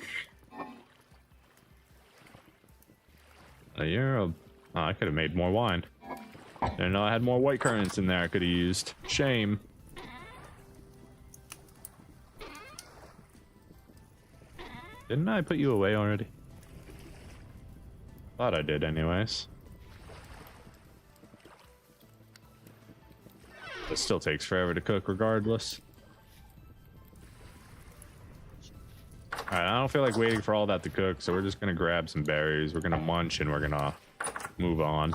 I could have made more wine. Didn't know I had more white currants in there I could have used. Shame. Didn't I put you away already? Thought I did anyways. It still takes forever to cook regardless. Alright, I don't feel like waiting for all that to cook, so we're just gonna grab some berries, we're gonna munch, and we're gonna move on.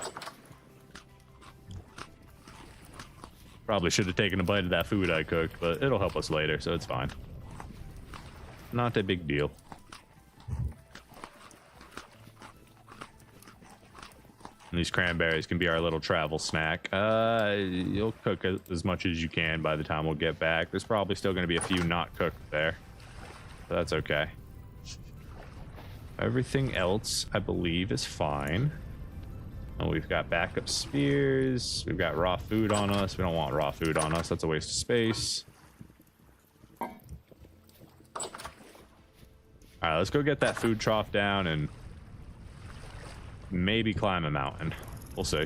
Probably should have taken a bite of that food I cooked, but it'll help us later, so it's fine. Not a big deal. And these cranberries can be our little travel snack. You'll cook as much as you can by the time we'll get back. There's probably still going to be a few not cooked there. But that's okay. Everything else, I believe, is fine. Oh, we've got backup spears. We've got raw food on us. We don't want raw food on us. That's a waste of space. Alright, let's go get that food trough down and maybe climb a mountain. We'll see.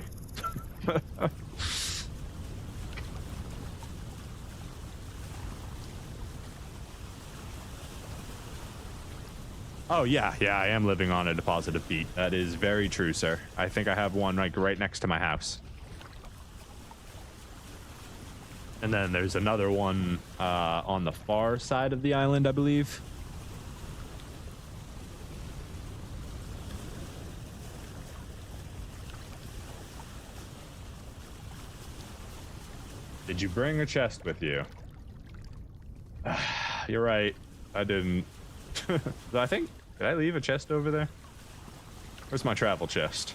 Oh, yeah, I am living on a deposit of peat. That is very true, sir. I think I have one like right next to my house. And then there's another one on the far side of the island, I believe. Did you bring a chest with you? You're right. I didn't. Did I leave a chest over there? Where's my travel chest?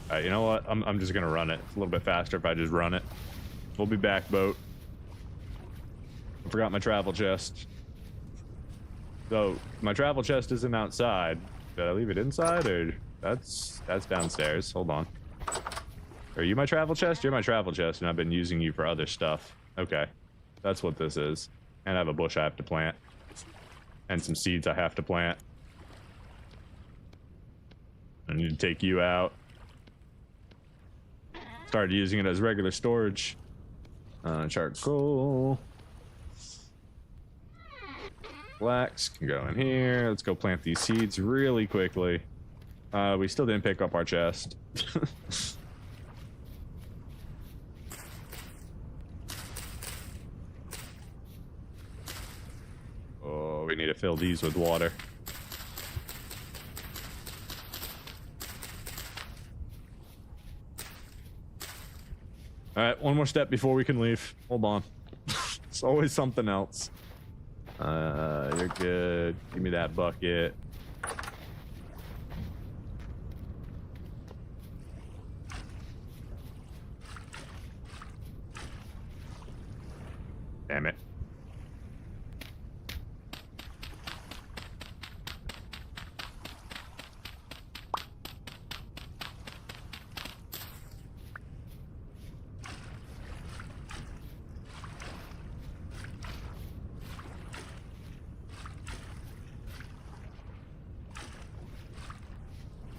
Alright, you know what? I'm just gonna run it. It's a little bit faster if I just run it. We'll be back, boat. I forgot my travel chest. So, my travel chest isn't outside. Did I leave it inside, or that's downstairs? Hold on. Are you my travel chest? You're my travel chest, and I've been using you for other stuff. Okay. That's what this is. And I have a bush I have to plant. And some seeds I have to plant. I need to take you out. Started using it as regular storage. Charcoal. Flax can go in here. Let's go plant these seeds really quickly. We still didn't pick up our chest. Oh, we need to fill these with water. All right, one more step before we can leave. Hold on. It's always something else. You're good. Give me that bucket. Damn it.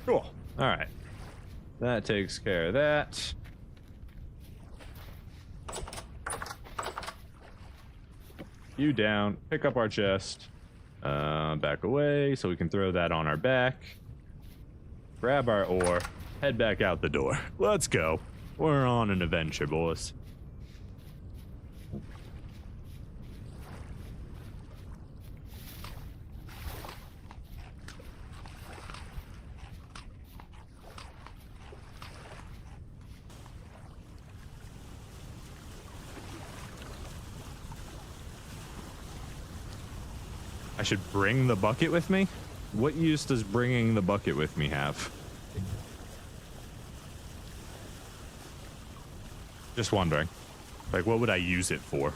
Cool. All right. That takes care of that. You down. Pick up our chest. Back away so we can throw that on our back. Grab our ore. Head back out the door. Let's go. We're on an adventure, boys. I should bring the bucket with me? What use does bringing the bucket with me have? Just wondering. Like, what would I use it for?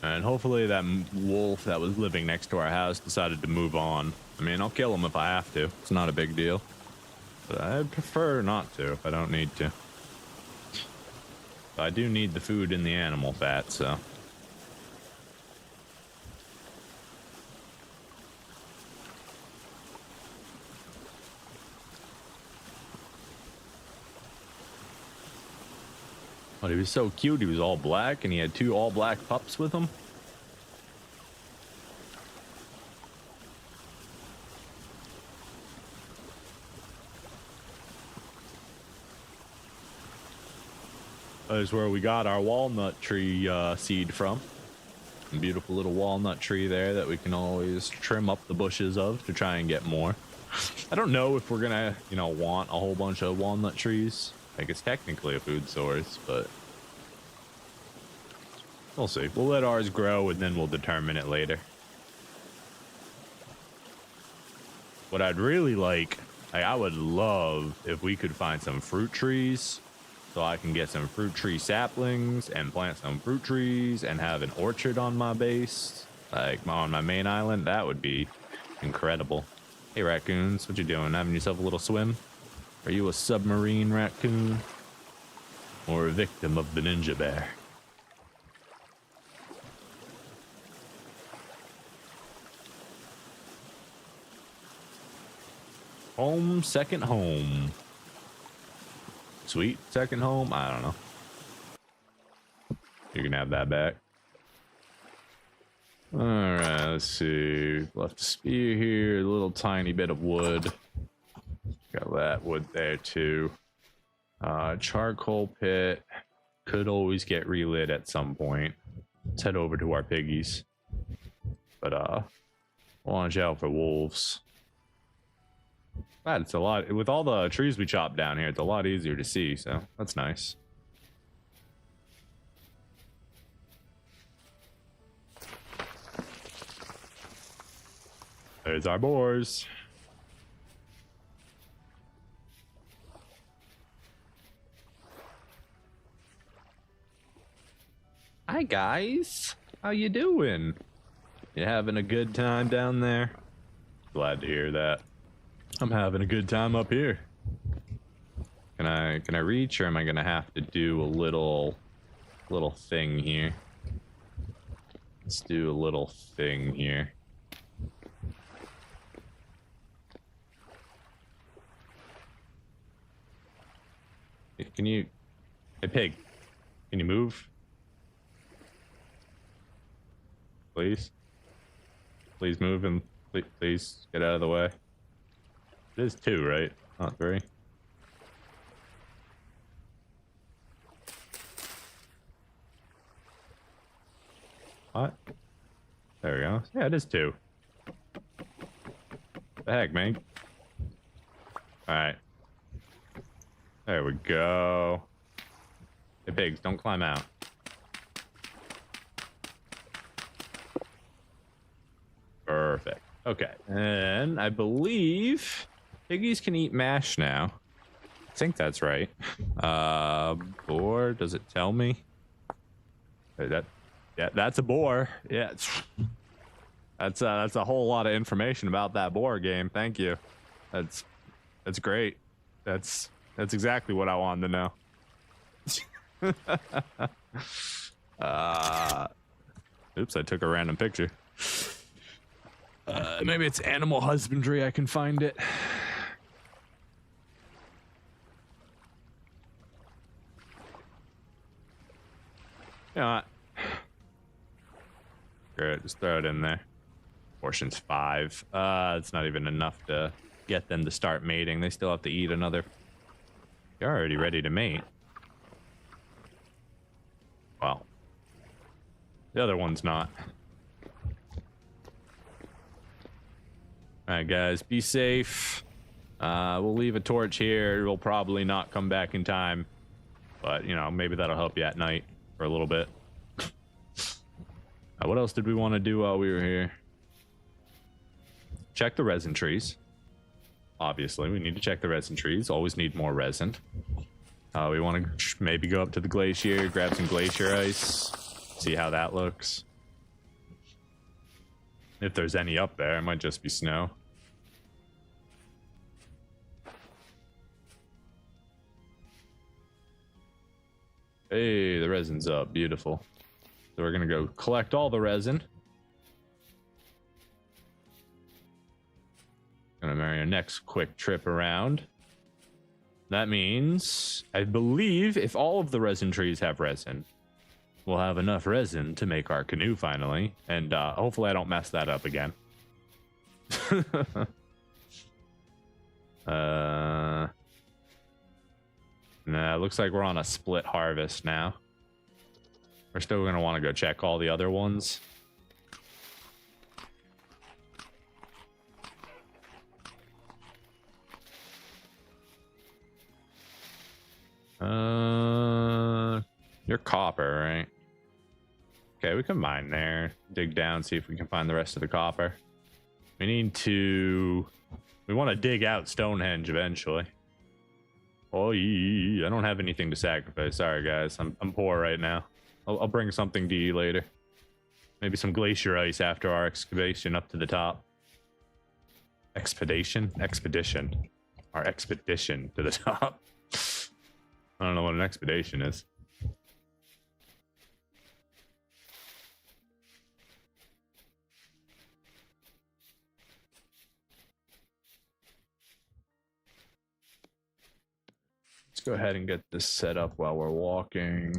And hopefully that wolf that was living next to our house decided to move on. I mean, I'll kill him if I have to. It's not a big deal. But I'd prefer not to if I don't need to. But I do need the food and the animal fat, so. But he was so cute. He was all black, and he had 2 all black pups with him. That is where we got our walnut tree seed from. A beautiful little walnut tree there that we can always trim up the bushes of to try and get more. I don't know if we're gonna, want a whole bunch of walnut trees. Like, it's technically a food source, but we'll see. We'll let ours grow and then we'll determine it later. What I'd really like, I would love if we could find some fruit trees so I can get some fruit tree saplings and plant some fruit trees and have an orchard on my base, like on my main island. That would be incredible. Hey, raccoons, what you doing? Having yourself a little swim? Are you a submarine raccoon or a victim of the ninja bear? Home, second home. Sweet second home? I don't know. You can have that back. All right, let's see. Left a spear here, a little tiny bit of wood. Got that wood there too. Charcoal pit could always get relit at some point. Let's head over to our piggies. But watch out for wolves. God, it's a lot with all the trees we chopped down here. It's a lot easier to see, so that's nice. There's our boars. Hi guys, how you doing? You having a good time down there? Glad to hear that. I'm having a good time up here. Can I reach, or am I gonna have to do a little thing here? Let's do a little thing here. Can you, hey pig, can you move? Please? Please move and please get out of the way. It is 2, right? Not 3. What? There we go. Yeah, it is 2. The heck, man? Alright. There we go. Hey, pigs, don't climb out. Perfect. Okay. And I believe piggies can eat mash now. I think that's right. Boar, does it tell me? Yeah, that's a boar. Yeah, that's a whole lot of information about that boar game. Thank you. That's great. That's exactly what I wanted to know. Oops, I took a random picture. Maybe it's animal husbandry. I can find it. You know what? Great, just throw it in there. Portion's 5. It's not even enough to get them to start mating. They still have to eat another. You're already ready to mate. Well, the other one's not. Alright guys, be safe. We'll leave a torch here. It'll probably not come back in time. But, you know, maybe that'll help you at night for a little bit. What else did we want to do while we were here? Check the resin trees. Obviously, we need to check the resin trees. Always need more resin. We want to maybe go up to the glacier, grab some glacier ice, see how that looks. If there's any up there, it might just be snow. Hey, the resin's up. Beautiful. So we're going to go collect all the resin. Gonna marry our next quick trip around. That means, I believe, if all of the resin trees have resin, we'll have enough resin to make our canoe finally. And hopefully I don't mess that up again. Nah, looks like we're on a split harvest now. We're still gonna want to go check all the other ones. You're copper, right? Okay, we can mine there. Dig down, see if we can find the rest of the copper. We want to dig out Stonehenge eventually. Oh, I don't have anything to sacrifice. Sorry, guys. I'm poor right now. I'll bring something to you later. Maybe some glacier ice after our excavation up to the top. Expedition? Our expedition to the top. I don't know what an expedition is. Let's go ahead and get this set up while we're walking.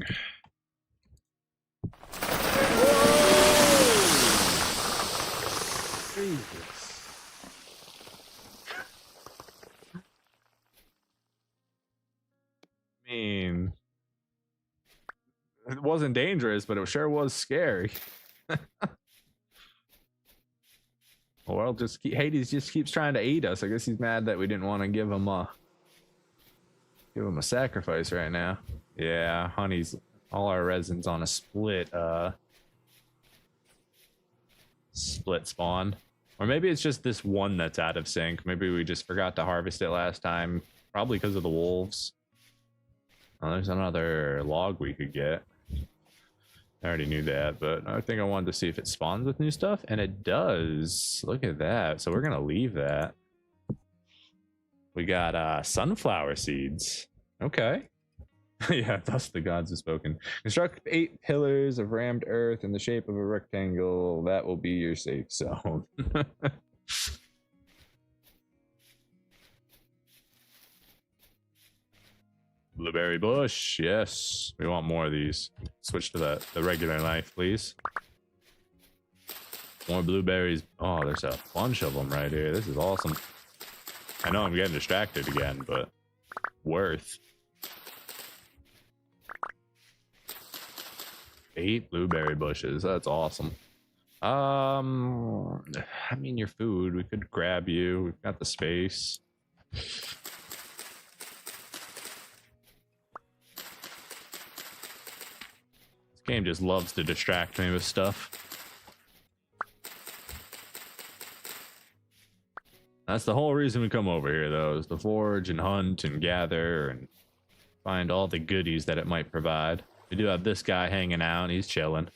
Jesus. I mean, it wasn't dangerous, but it sure was scary. Well, Hades just keeps trying to eat us. I guess he's mad that we didn't want to give him a sacrifice right now. Yeah, honey's all our resin's on a split spawn. Or maybe it's just this one that's out of sync. Maybe we just forgot to harvest it last time. Probably because of the wolves. Oh, there's another log we could get. I already knew that, but I think I wanted to see if it spawns with new stuff, and it does. Look at that. So we're gonna leave that. We got sunflower seeds. Okay. Yeah, thus the gods have spoken. Construct 8 pillars of rammed earth in the shape of a rectangle. That will be your safe zone. Blueberry bush, yes. We want more of these. Switch to the regular knife, please. More blueberries. Oh, there's a bunch of them right here. This is awesome. I know I'm getting distracted again, but worth. 8 blueberry bushes. That's awesome. I mean, your food. We could grab you. We've got the space. Game just loves to distract me with stuff. That's the whole reason we come over here, though, is to forge and hunt and gather and find all the goodies that it might provide. We do have this guy hanging out. He's chilling.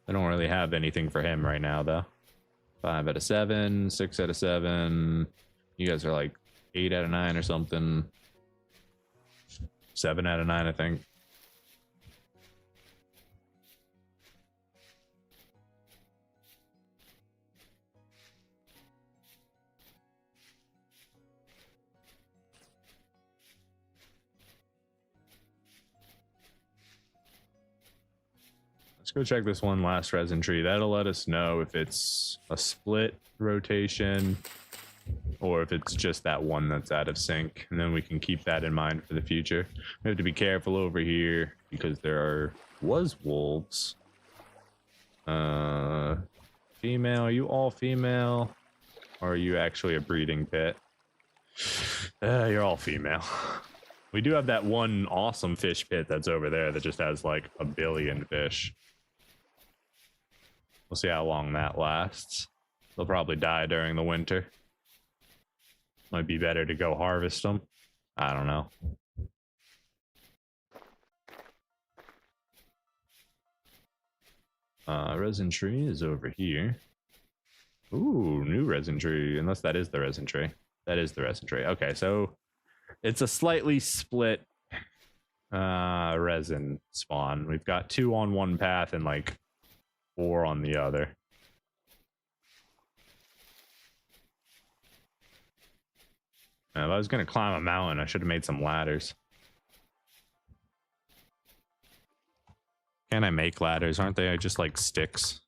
I don't really have anything for him right now, though. 5 out of 7, 6 out of 7. You guys are like 8 out of 9 or something. 7 out of 9, I think. Let's go check this one last resin tree. That'll let us know if it's a split rotation or if it's just that one that's out of sync, and then we can keep that in mind for the future. We have to be careful over here because there was wolves. Female, are you all female? Or are you actually a breeding pit? You're all female. We do have that one awesome fish pit that's over there that just has like a billion fish. We'll see how long that lasts. They'll probably die during the winter. Might be better to go harvest them. I don't know. Resin tree is over here. Ooh, new resin tree. Unless that is the resin tree. That is the resin tree. Okay, so it's a slightly split resin spawn. We've got 2 on one path and like 4 on the other. If I was going to climb a mountain, I should have made some ladders. Can I make ladders? Aren't they just like sticks?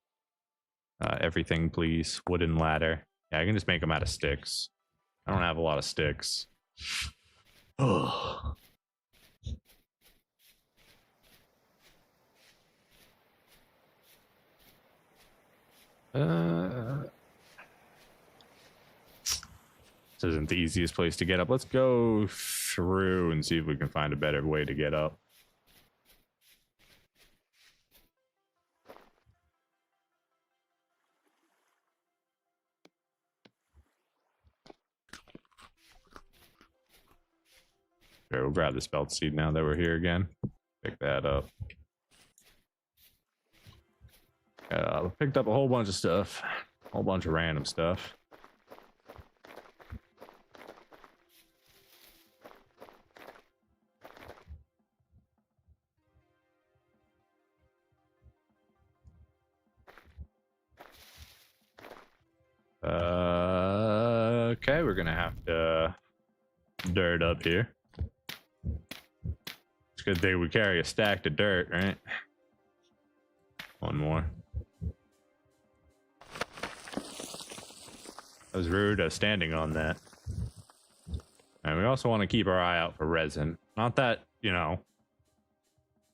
Everything, please. Wooden ladder. Yeah, I can just make them out of sticks. I don't have a lot of sticks. Oh. This isn't the easiest place to get up. Let's go through and see if we can find a better way to get up. Okay, we'll grab this belt seed now that we're here again. Pick that up. Picked up a whole bunch of stuff. A whole bunch of random stuff. Okay, we're gonna have to dirt up here. It's a good thing we carry a stack of dirt, right? One more. That was rude standing on that. And we also want to keep our eye out for resin. Not that you know,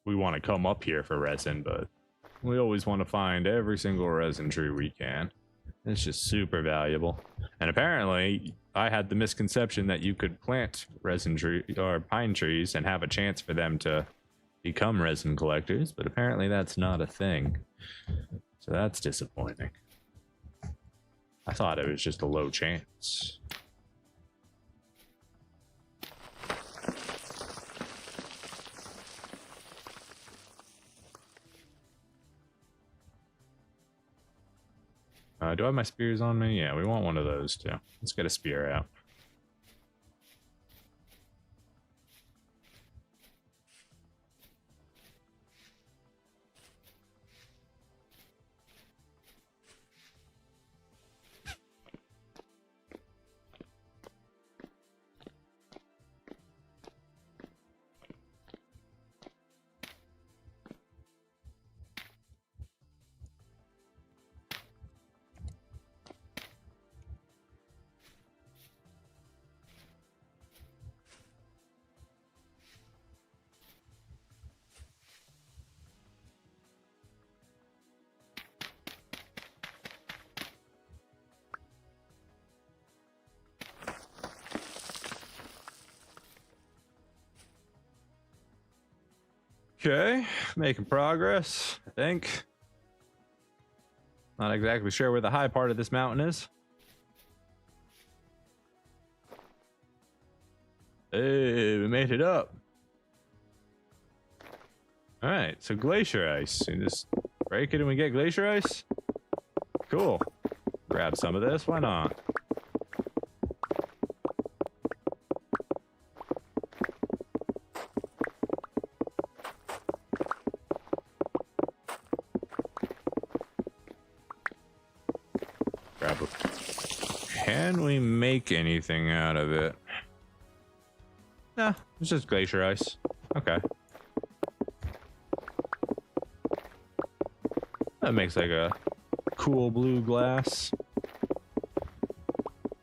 we want to come up here for resin, but we always want to find every single resin tree we can. It's just super valuable. And apparently, I had the misconception that you could plant resin tree or pine trees and have a chance for them to become resin collectors, but apparently that's not a thing. So that's disappointing. I thought it was just a low chance. Do I have my spears on me? Yeah, we want one of those too. Let's get a spear out. Okay, making progress, I think. Not exactly sure where the high part of this mountain is. Hey, we made it up. All right, so glacier ice. You just break it and we get glacier ice? Cool. Grab some of this, why not? Can we make anything out of it? Nah, it's just glacier ice. Okay. That makes like a cool blue glass.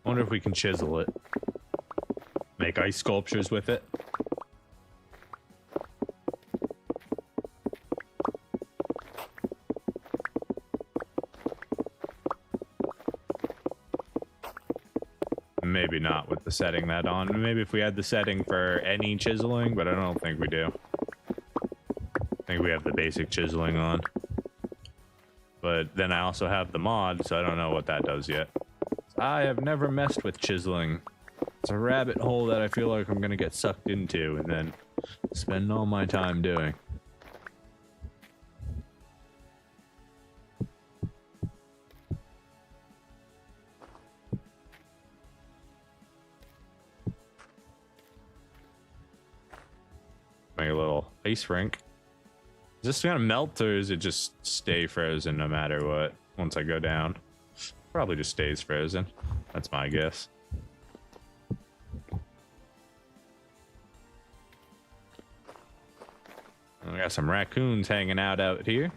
Wonder if we can chisel it. Make ice sculptures with it. Maybe not with the setting that on. Maybe if we had the setting for any chiseling, but I don't think we do. I think we have the basic chiseling on. But then I also have the mod, so I don't know what that does yet. I have never messed with chiseling. It's a rabbit hole that I feel like I'm gonna get sucked into and then spend all my time doing. Make a little ice rink. Is this gonna melt or is it just stay frozen no matter what once I go down? Probably just stays frozen. That's my guess. And we got some raccoons hanging out here.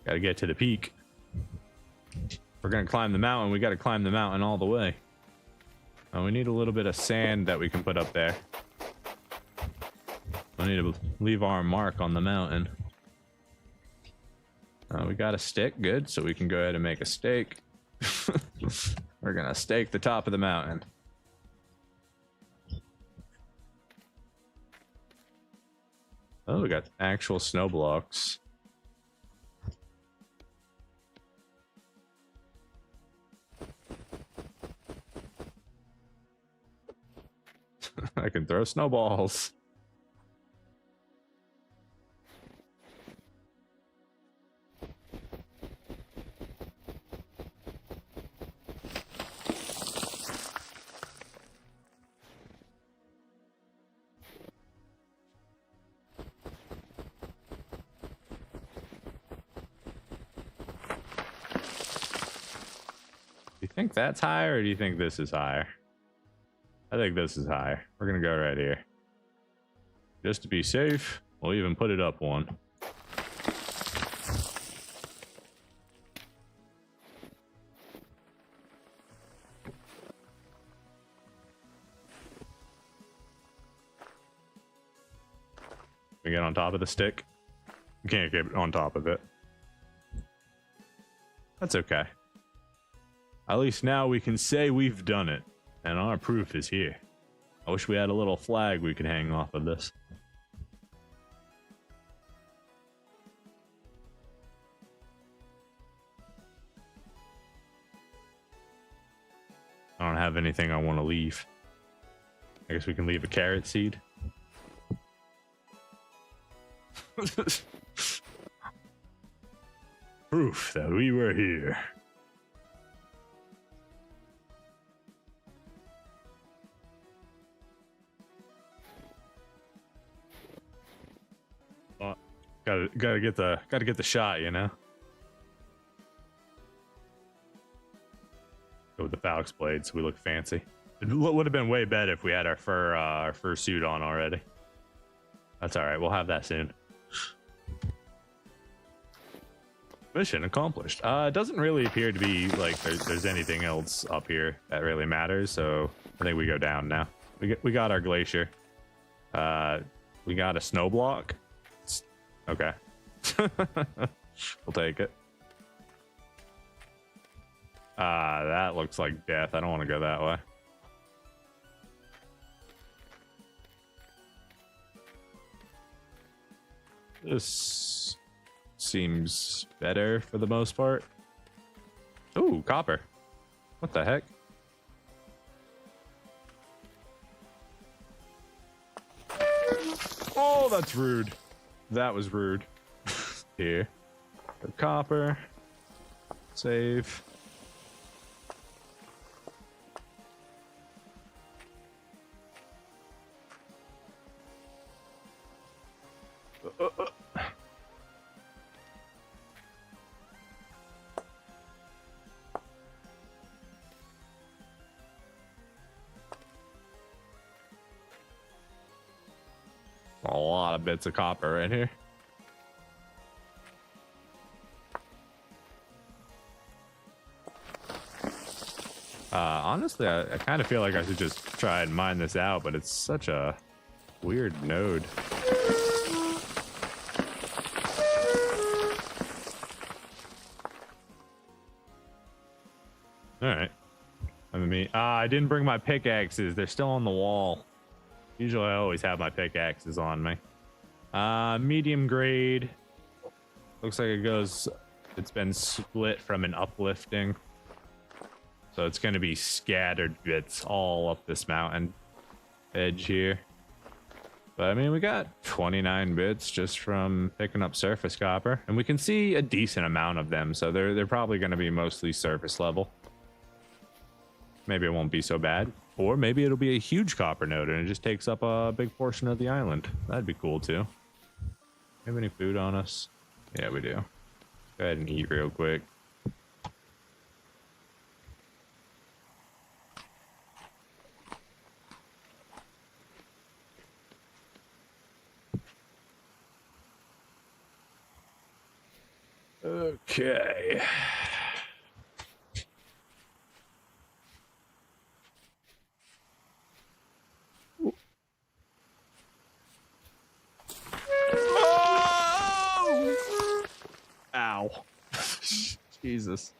Gotta get to the peak. If we're gonna climb the mountain, we gotta climb the mountain all the way. Oh, we need a little bit of sand that we can put up there. We need to leave our mark on the mountain. We got a stick, good, so we can go ahead and make a stake. We're gonna stake the top of the mountain. Oh, we got actual snow blocks. I can throw snowballs. Do you think that's higher or do you think this is higher? I think this is higher. We're gonna go right here. Just to be safe, we'll even put it up one. We get on top of the stick. We can't get on top of it. That's okay. At least now we can say we've done it, and our proof is here. I wish we had a little flag we could hang off of this. I don't have anything I want to leave. I guess we can leave a carrot seed. Proof that we were here. Gotta get the shot, you know. Go with the Falx blade so we look fancy. It would have been way better if we had our fur suit on already. That's all right. We'll have that soon. Mission accomplished. It doesn't really appear to be like there's anything else up here that really matters. So I think we go down now. We got our glacier. We got a snow block. Okay. We'll take it. That looks like death. I don't want to go that way. This seems better for the most part. Ooh, copper. What the heck? Oh, that's rude. That was rude. Here. The copper. Save. A lot of bits of copper right here. Honestly, I kind of feel like I should just try and mine this out, but it's such a weird node. All right. I didn't bring my pickaxes. They're still on the wall. Usually I always have my pickaxes on me. Medium grade. Looks like it's been split from an uplifting. So it's going to be scattered bits all up this mountain edge here. But I mean, we got 29 bits just from picking up surface copper. And we can see a decent amount of them. So they're probably going to be mostly surface level. Maybe it won't be so bad. Or maybe it'll be a huge copper node and it just takes up a big portion of the island. That'd be cool too. Have any food on us? Yeah, we do. Go ahead and eat real quick. Okay. Ow. Jesus.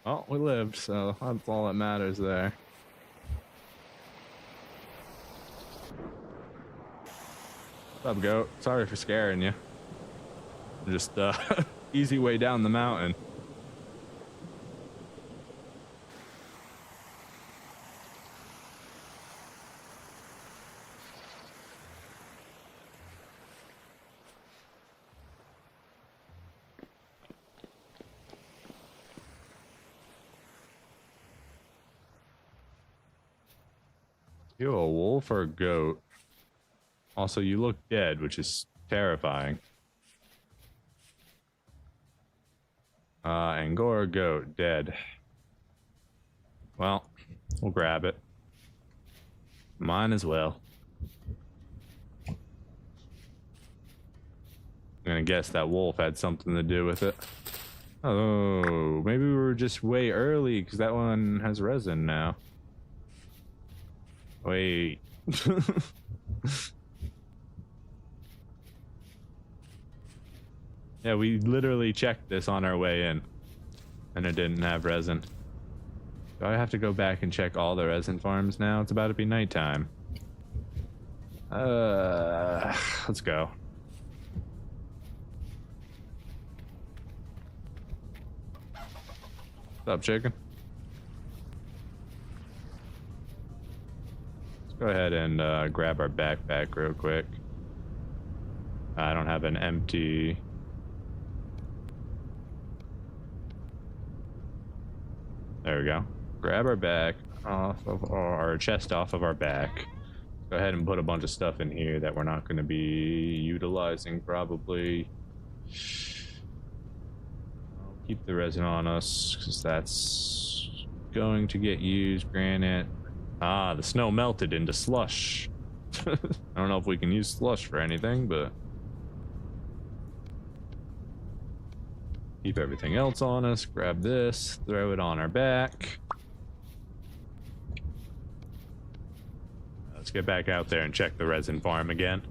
Well, we lived, so that's all that matters there. What's up, goat? Sorry for scaring you. Just easy way down the mountain. You a wolf or a goat? Also, you look dead, which is terrifying. Angora goat, dead. Well, we'll grab it. Mine as well. I'm gonna guess that wolf had something to do with it. Oh, maybe we were just way early because that one has resin now. Wait. Yeah, we literally checked this on our way in, and it didn't have resin. Do I have to go back and check all the resin farms now? It's about to be nighttime. Let's go. What's up, chicken? Let's go ahead and grab our backpack real quick. I don't have an empty... There we go. Grab our back off of our chest off of our back. Go ahead and put a bunch of stuff in here that we're not going to be utilizing probably. I'll keep the resin on us because that's going to get used. Granite. Ah, the snow melted into slush. I don't know if we can use slush for anything, but keep everything else on us. Grab this, throw it on our back. Let's get back out there and check the resin farm again.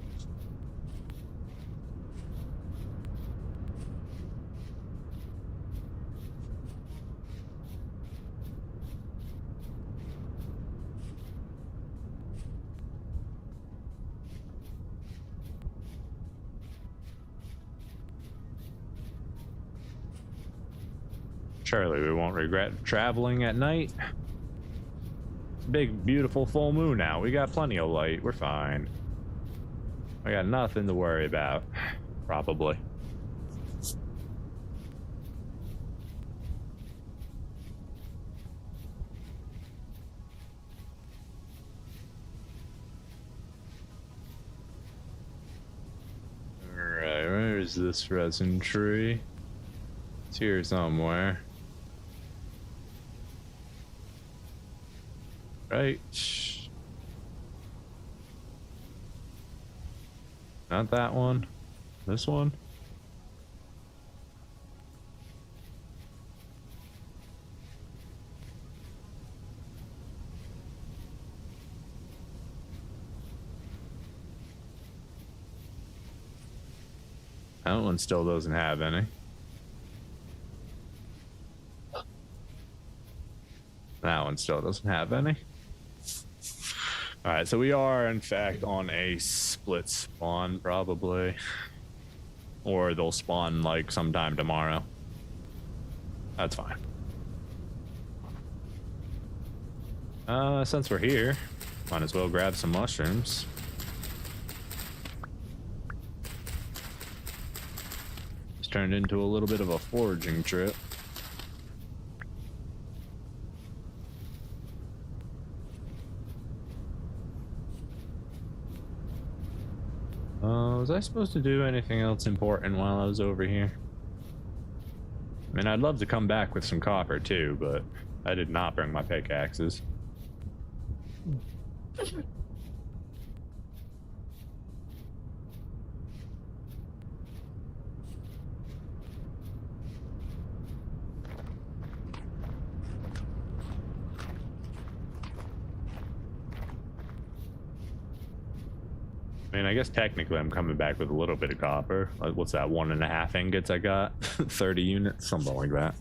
Surely we won't regret traveling at night. It's a big, beautiful full moon now. We got plenty of light. We're fine. We got nothing to worry about. Probably. Alright, where is this resin tree? It's here somewhere. Right. Not that one. This one. That one still doesn't have any. That one still doesn't have any. Alright, so we are in fact on a split spawn probably. Or they'll spawn like sometime tomorrow. That's fine. Since we're here, might as well grab some mushrooms. It's turned into a little bit of a foraging trip. Was I supposed to do anything else important while I was over here? I mean, I'd love to come back with some copper too, but I did not bring my pickaxes. I mean, I guess technically I'm coming back with a little bit of copper. Like, what's that, 1.5 ingots I got? 30 units, something like that.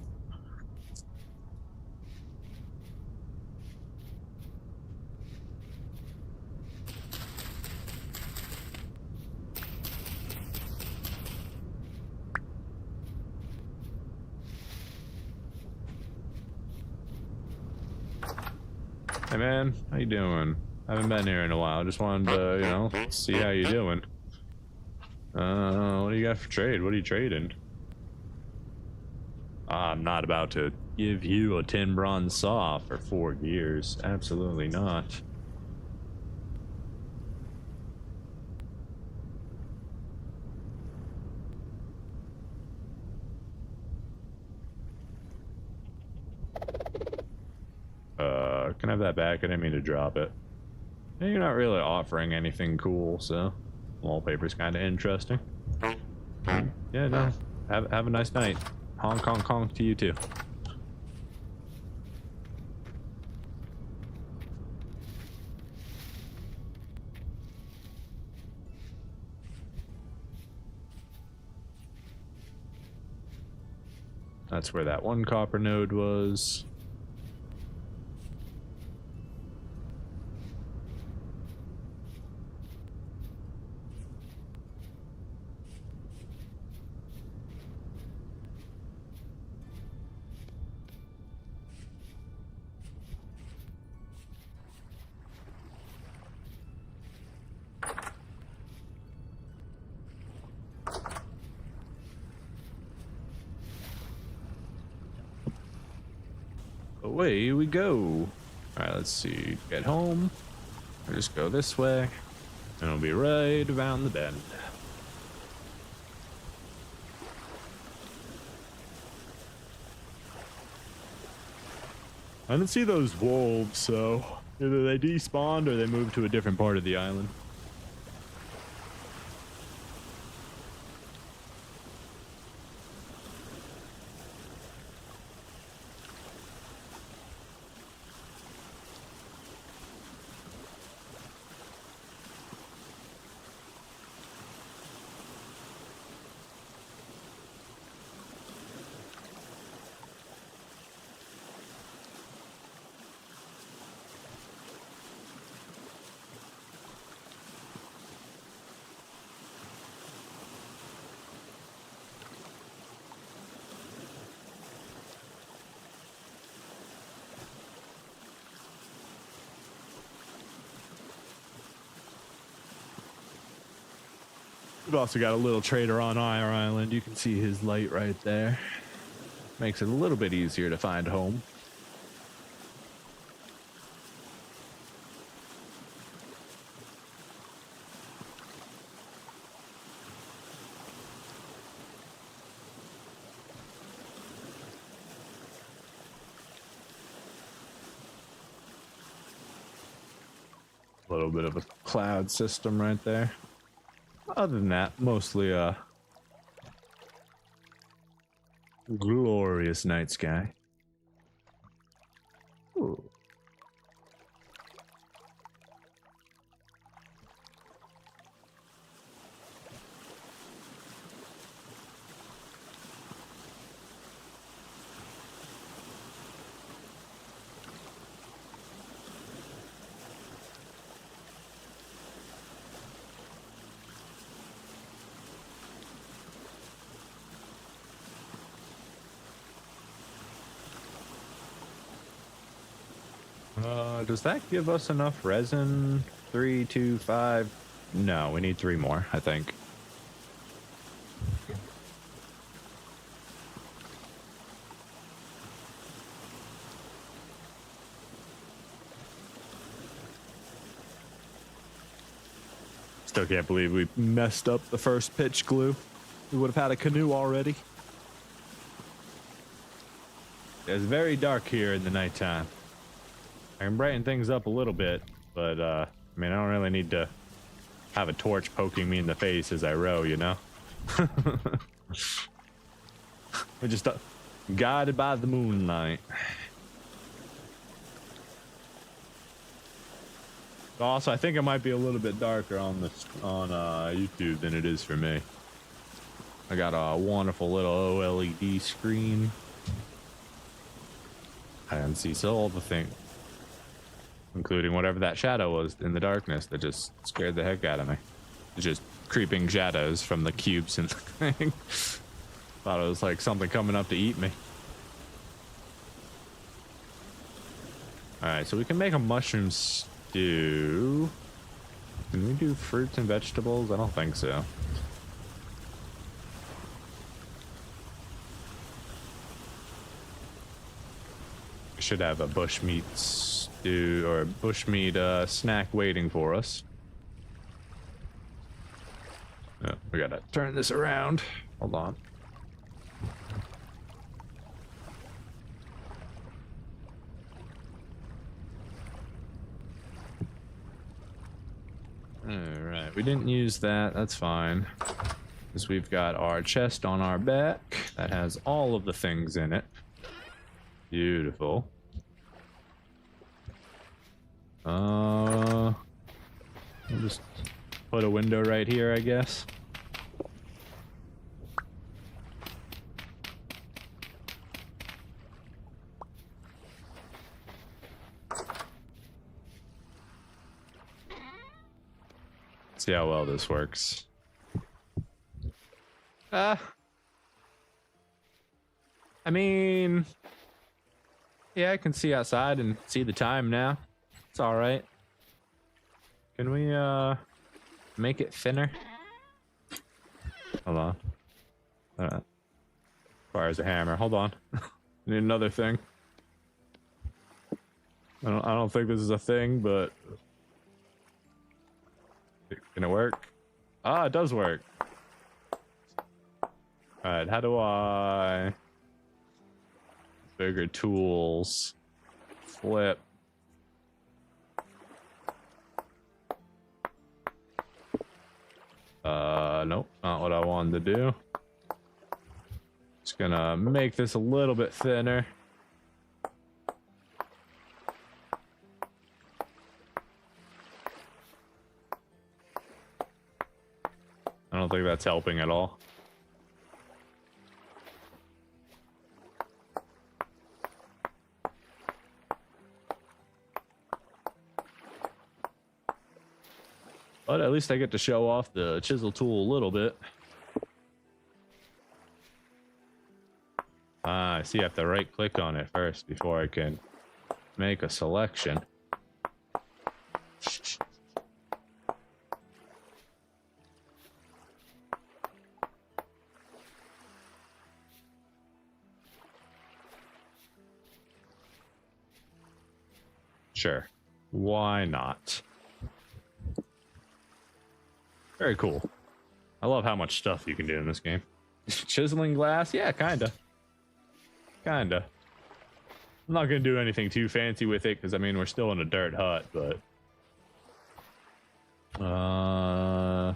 Hey man, how you doing? I haven't been here in a while. Just wanted to, you know, see how you doing. What do you got for trade? What are you trading? I'm not about to give you a 10 bronze saw for 4 gears. Absolutely not. Can I have that back? I didn't mean to drop it. You're not really offering anything cool, so wallpaper's kind of interesting. Yeah, no. Have a nice night. Honk, honk, honk to you too. That's where that one copper node was. Away we go. Alright, let's see. Get home. Or just go this way. And it'll be right around the bend. I didn't see those wolves, so either they despawned or they moved to a different part of the island. We've also got a little trader on our island. You can see his light right there. Makes it a little bit easier to find home. A little bit of a cloud system right there. Other than that, mostly a glorious night sky. Ooh. Does that give us enough resin? 3, 2, 5? No, we need 3 more, I think. Still can't believe we messed up the first pitch glue. We would have had a canoe already. It's very dark here in the nighttime. I can brighten things up a little bit, but I mean, I don't really need to have a torch poking me in the face as I row, you know? We're just guided by the moonlight. Also, I think it might be a little bit darker on YouTube than it is for me. I got a wonderful little OLED screen. I can see all the things, including whatever that shadow was in the darkness that just scared the heck out of me. It's just creeping shadows from the cubes and the thing. Thought it was like something coming up to eat me. Alright, so we can make a mushroom stew. Can we do fruits and vegetables? I don't think so. We should have a bushmeat stew or bushmeat snack waiting for us. Oh, we gotta turn this around. Hold on. we didn't use that. That's fine. Because we've got our chest on our back that has all of the things in it. Beautiful. I'll just put a window right here, I guess. See how well this works. I mean, yeah, I can see outside and see the time now. It's all right. Can we make it thinner? Hold on. Requires a hammer. Hold on. Need another thing. I don't think this is a thing, but can it work? Ah, it does work. All right, how do I bigger tools flip? Nope, not what I wanted to do. Just gonna make this a little bit thinner. I don't think that's helping at all. But at least I get to show off the chisel tool a little bit. Ah, I see I have to right click on it first before I can make a selection. Sure, why not? Very cool. I love how much stuff you can do in this game. Chiseling glass? Yeah, kinda. Kinda. I'm not gonna do anything too fancy with it, because I mean, we're still in a dirt hut, but... I'll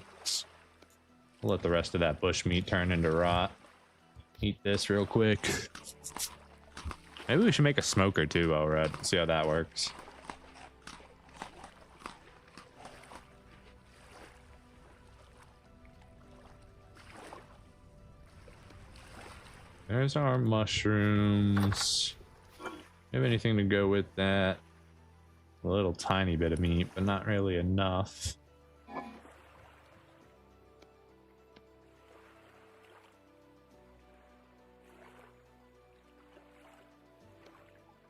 let the rest of that bush meat turn into rot. Eat this real quick. Maybe we should make a smoker too while we're at it. See how that works. There's our mushrooms. Do you have anything to go with that? A little tiny bit of meat, but not really enough.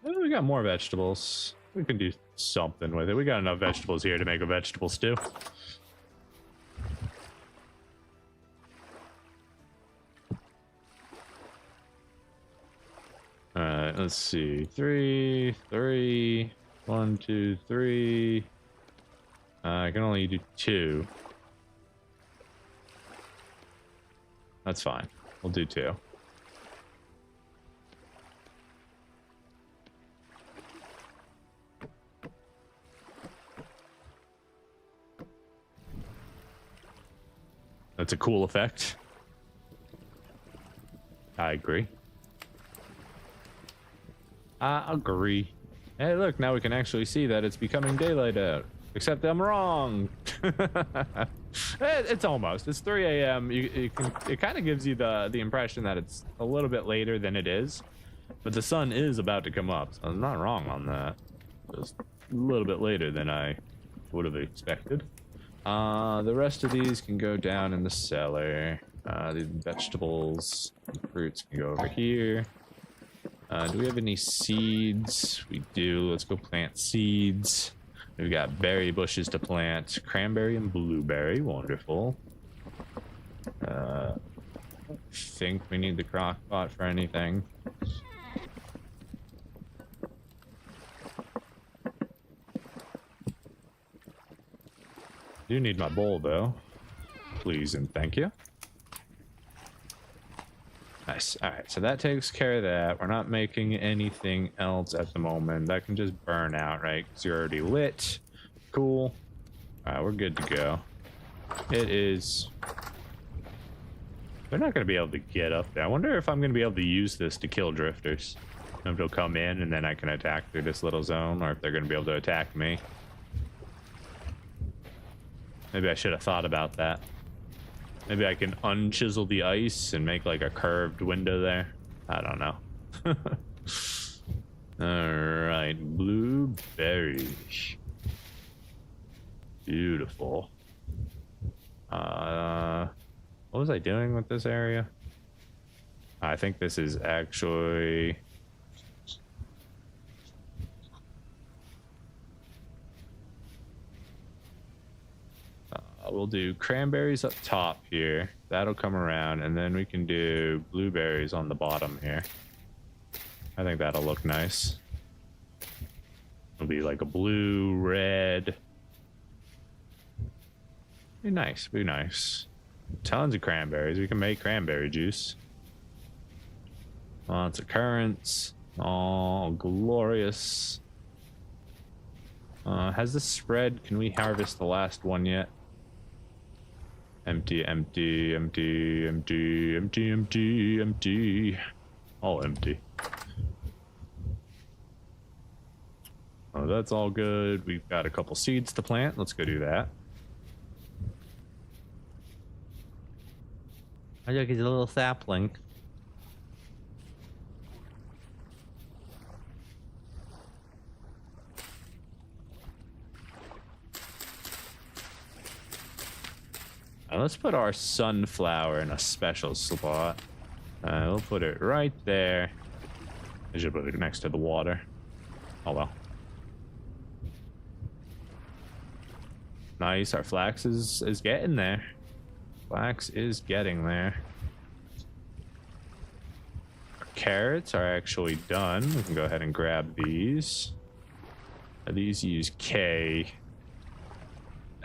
Oh, we got more vegetables. We can do something with it. We got enough vegetables here to make a vegetable stew. Alright, let's see. 3, 1, 2, 3. I can only do 2. That's fine. We'll do 2. That's a cool effect. I agree. I agree. Hey, look, now we can actually see that it's becoming daylight out. Except I'm wrong. It's almost. It's 3 a.m. It kind of gives you the impression that it's a little bit later than it is. But the sun is about to come up, so I'm not wrong on that. Just a little bit later than I would have expected. The rest of these can go down in the cellar. The vegetables, fruits can go over here. Do we have any seeds? We do. Let's go plant seeds. We've got berry bushes to plant. Cranberry and blueberry. Wonderful. I don't think we need the crock pot for anything. Do need my bowl, though. Please and thank you. Nice. All right, so that takes care of that. We're not making anything else at the moment. That can just burn out, right? Because you're already lit. Cool. All right, we're good to go. It is... They're not going to be able to get up there. I wonder if I'm going to be able to use this to kill drifters. If they'll come in and then I can attack through this little zone, or if they're going to be able to attack me. Maybe I should have thought about that. Maybe I can unchisel the ice and make like a curved window there. I don't know. Alright, blueberries. Beautiful. What was I doing with this area? I think this is actually... we'll do cranberries up top here. That'll come around, and then we can do blueberries on the bottom here. I think that'll look nice. It'll be like a blue, red. Be nice, be nice. Tons of cranberries. We can make cranberry juice. Lots of currants. Oh, glorious. Has this spread? Can we harvest the last one yet? Empty, empty, empty, empty, empty, empty, empty. All empty. Oh, that's all good. We've got a couple seeds to plant. Let's go do that. Oh, look, he's a little sapling. Now let's put our sunflower in a special spot. We'll put it right there. I should put it next to the water. Oh well. Nice, our flax is getting there. Flax is getting there. Our carrots are actually done. We can go ahead and grab these. These use K.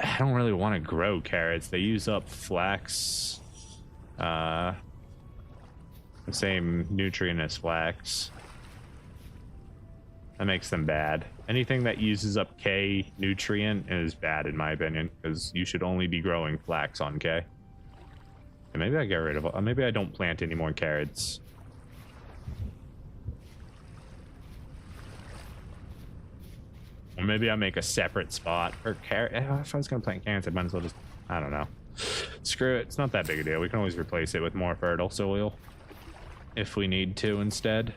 I don't really want to grow carrots. They use up flax. The same nutrient as flax. That makes them bad. Anything that uses up K nutrient is bad in my opinion, because you should only be growing flax on K. And maybe I get rid of... maybe I don't plant any more carrots. Or maybe I make a separate spot for carrot. If I was going to plant carrots, I might as well just... I don't know. Screw it. It's not that big a deal. We can always replace it with more fertile soil if we need to instead.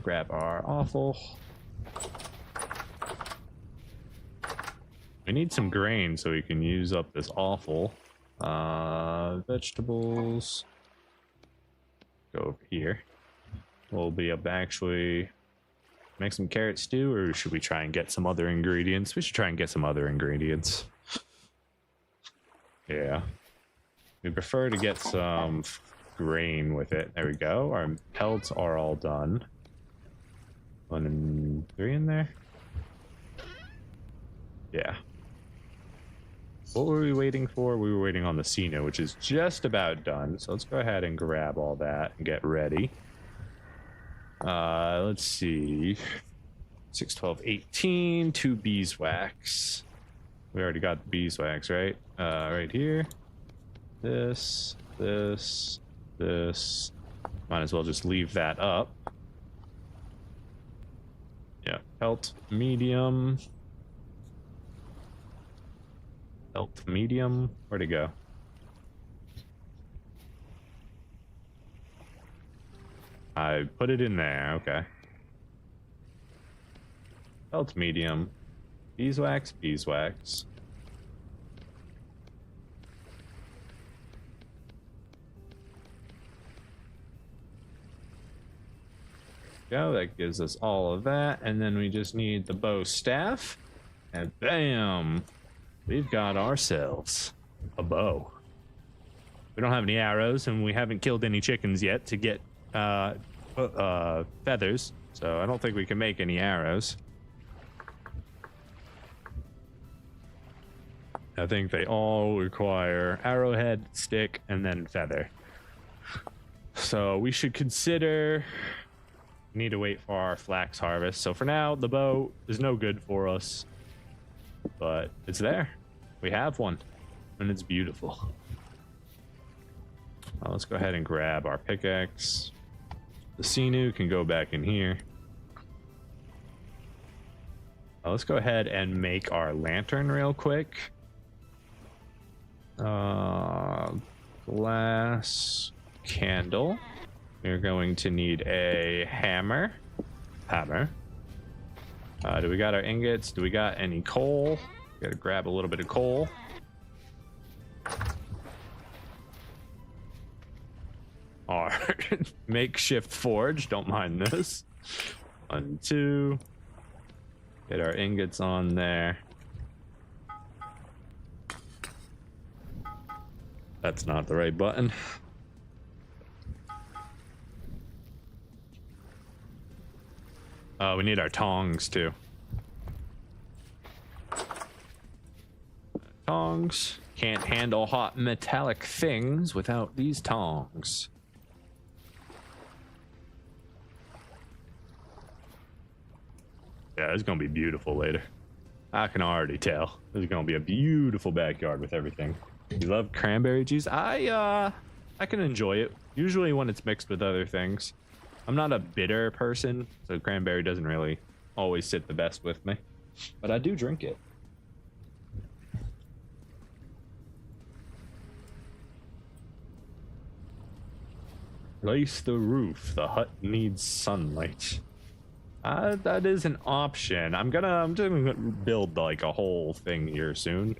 Grab our offal. We need some grain so we can use up this offal. Vegetables. Go over here. We'll be able to actually make some carrot stew, or should we try and get some other ingredients? We should try and get some other ingredients. Yeah. We prefer to get some grain with it. There we go. Our pellets are all done. 1 and 3 in there. Yeah. What were we waiting for? We were waiting on the Canoe, which is just about done. So let's go ahead and grab all that and get ready. Let's see. 6, 12, 18. 2 beeswax. We already got the beeswax, right? Right here. This. Might as well just leave that up. Yeah, pelt medium. Pelt medium. Where'd it go? I put it in there, okay. Pelt medium. Beeswax, beeswax. Go, that gives us all of that, and then we just need the bow staff, and bam, we've got ourselves a bow. We don't have any arrows, and we haven't killed any chickens yet to get feathers, so I don't think we can make any arrows. I think they all require arrowhead, stick, and then feather. So we should consider... need to wait for our flax harvest. So for now, the bow is no good for us, but it's there. We have one. and it's beautiful. Let's go ahead and grab our pickaxe. The Canoe can go back in here. Let's go ahead and make our lantern real quick. Glass candle. We're going to need a hammer. Do we got our ingots? Do we got any coal? Gotta grab a little bit of coal. Our makeshift forge. Don't mind this. 1, 2. Get our ingots on there. That's not the right button. We need our tongs too. Tongs. Can't handle hot metallic things without these tongs. Yeah, it's gonna be beautiful later. I can already tell. This is gonna be a beautiful backyard with everything. You love cranberry juice? I can enjoy it. Usually when it's mixed with other things. I'm not a bitter person, so cranberry doesn't really always sit the best with me. But I do drink it. Lace the roof. The hut needs sunlight. That is an option. I'm gonna build like a whole thing here soon.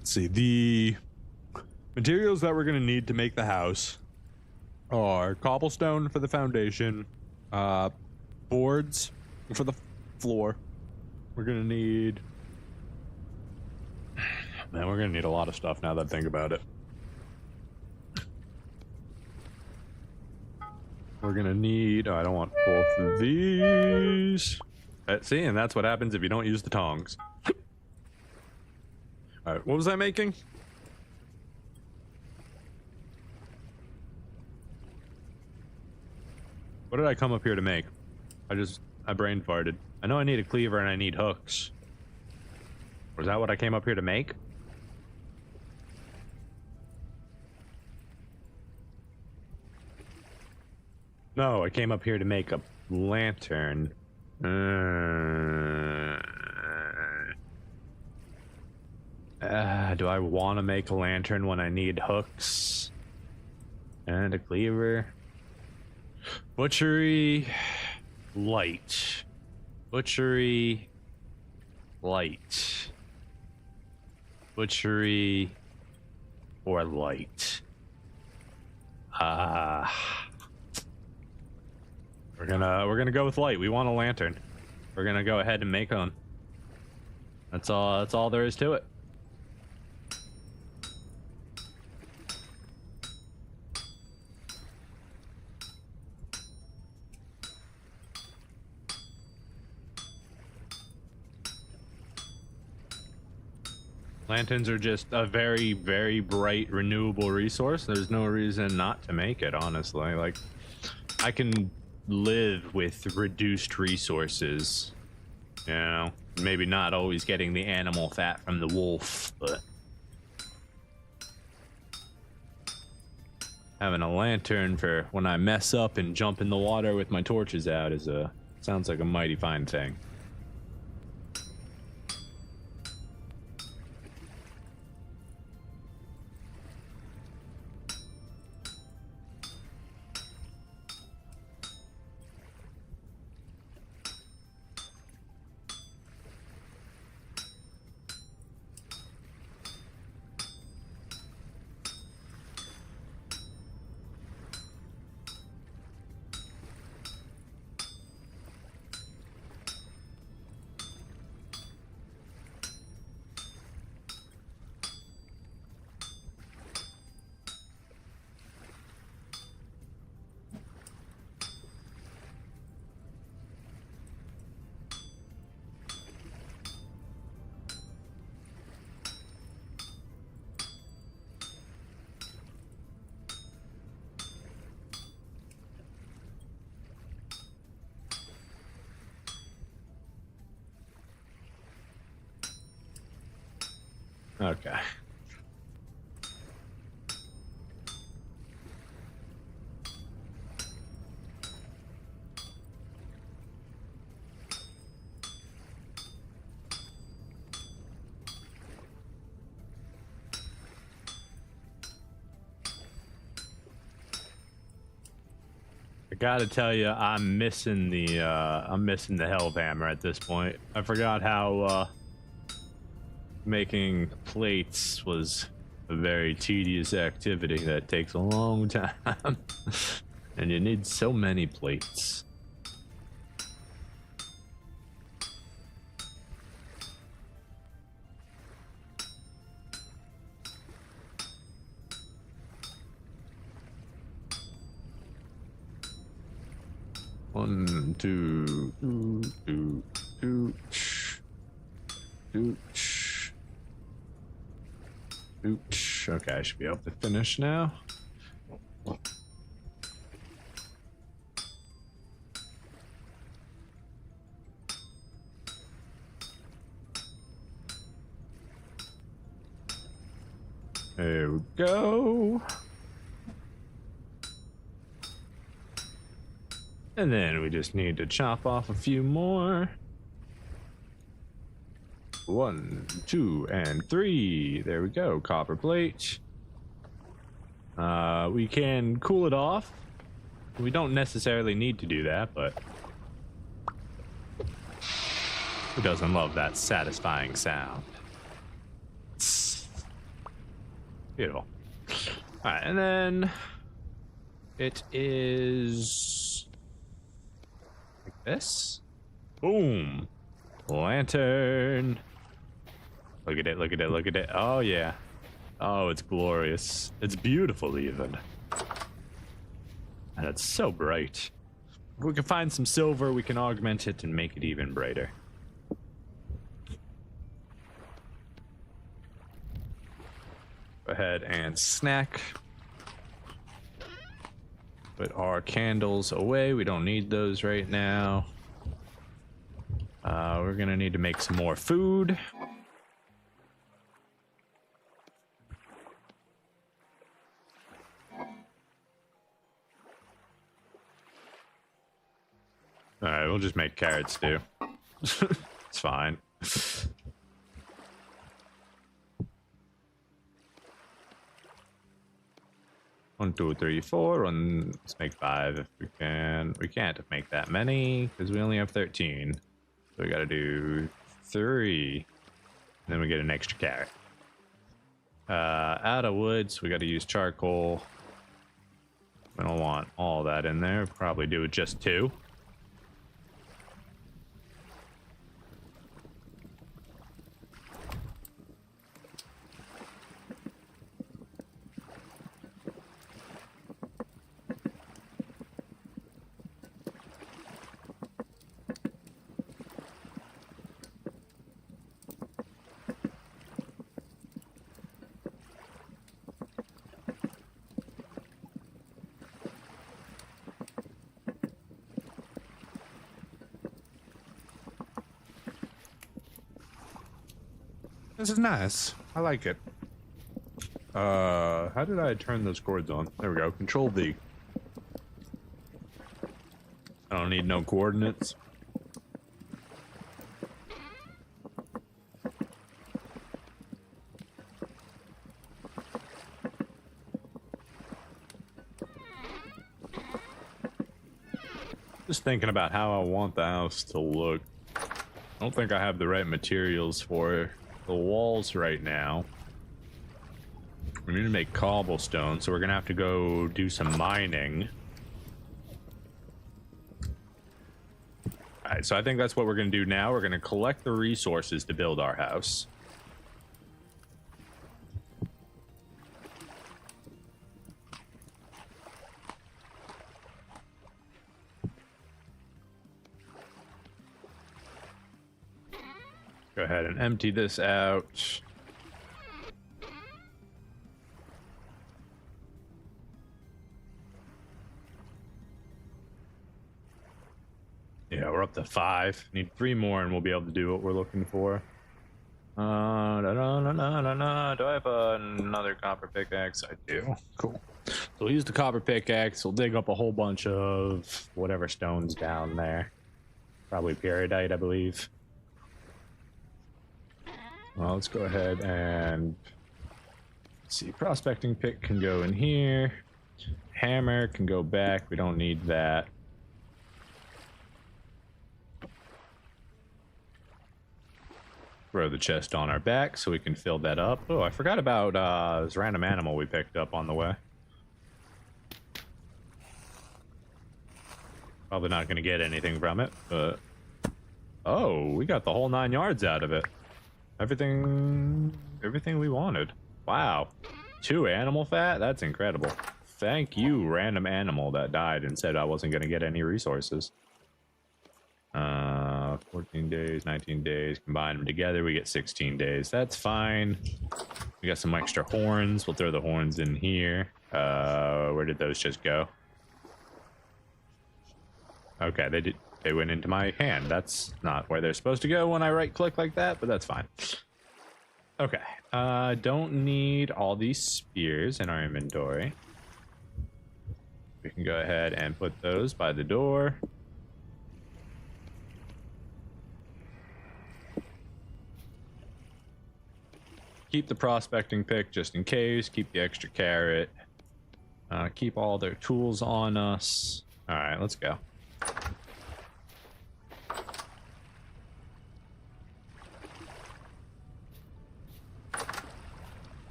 Let's see, the materials that we're going to need to make the house are cobblestone for the foundation, boards for the floor. We're going to need... Man, we're going to need a lot of stuff now that I think about it. We're going to need... Oh, I don't want both of these. See, and that's what happens if you don't use the tongs. All right, what was I making? What did I come up here to make? I brain farted. I know I need a cleaver and I need hooks. Was that what I came up here to make? No, I came up here to make a lantern. Do I want to make a lantern when I need hooks and a cleaver? Butchery, light. Butchery, light. Butchery, or light. We're gonna go with light. We want a lantern. We're gonna go ahead and make one. That's all there is to it. Lanterns are just a very, very bright, renewable resource. There's no reason not to make it, honestly. Like, I can live with reduced resources. You know, maybe not always getting the animal fat from the wolf, but having a lantern for when I mess up and jump in the water with my torches out sounds like a mighty fine thing. Okay. I gotta tell you, I'm missing the Hellhammer at this point. I forgot how making plates was a very tedious activity that takes a long time, and you need so many plates. One, two, okay, I should be able to finish now. There we go. And then we just need to chop off a few more. 1, 2, and 3. There we go. Copper plate. We can cool it off. We don't necessarily need to do that, but who doesn't love that satisfying sound? Beautiful. All right, and then it is like this. Boom. Lantern. Look at it, look at it, look at it. Oh, yeah. Oh, it's glorious. It's beautiful, even. And it's so bright. If we can find some silver, we can augment it and make it even brighter. Go ahead and snack. Put our candles away. We don't need those right now. We're gonna need to make some more food. All right, we'll just make carrot stew. It's fine. 1, 2, 3, 4. Let's make 5 if we can. We can't make that many because we only have 13. So we gotta do 3. And then we get an extra carrot. Out of wood, so we gotta use charcoal. We don't want all that in there. Probably do it just 2. This is nice. I like it. How did I turn those cords on? There we go. Control V. I don't need no coordinates. Just thinking about how I want the house to look. I don't think I have the right materials for the walls right now. We need to make cobblestone, so we're gonna have to go do some mining. Alright, so I think that's what we're gonna do now. We're gonna collect the resources to build our house. Go ahead and empty this out. Yeah, we're up to 5. Need 3 more and we'll be able to do what we're looking for. Do I have another copper pickaxe? I do. Cool. So we'll use the copper pickaxe. We'll dig up a whole bunch of whatever stones down there. Probably peridite, I believe. Well, let's go ahead and see. Prospecting pick can go in here. Hammer can go back. We don't need that. Throw the chest on our back so we can fill that up. Oh, I forgot about this random animal we picked up on the way. Probably not going to get anything from it, but... Oh, we got the whole 9 yards out of it. Everything we wanted. Wow. 2 animal fat? That's incredible. Thank you, random animal that died and said I wasn't going to get any resources. 14 days, 19 days. Combine them together, we get 16 days. That's fine. We got some extra horns. We'll throw the horns in here. Where did those just go? Okay, they went into my hand. That's not where they're supposed to go when I right click like that, but that's fine. Okay, don't need all these spears in our inventory. We can go ahead and put those by the door. Keep the prospecting pick just in case. Keep the extra carrot. Keep all their tools on us. All right, let's go.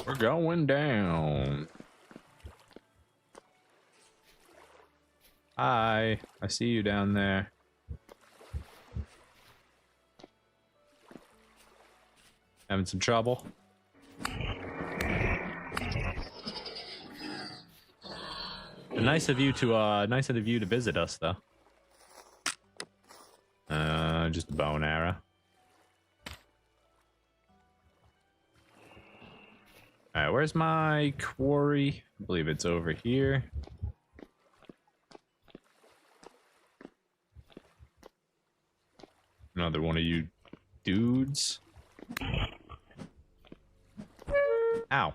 We're going down. Hi, I see you down there. Having some trouble? Nice of you to visit us, though. Just a bow and arrow. Alright, where's my quarry? I believe it's over here. Another one of you dudes. Ow.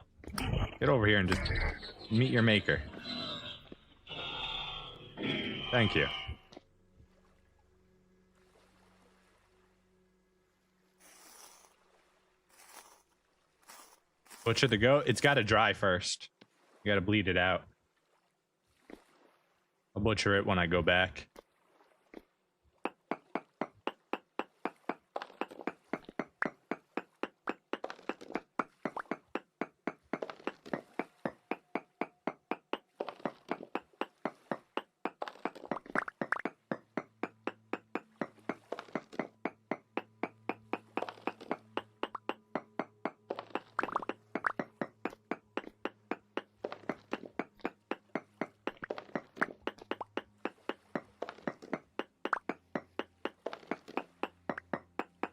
Get over here and just meet your maker. Thank you. Butcher the goat? It's got to dry first. You got to bleed it out. I'll butcher it when I go back.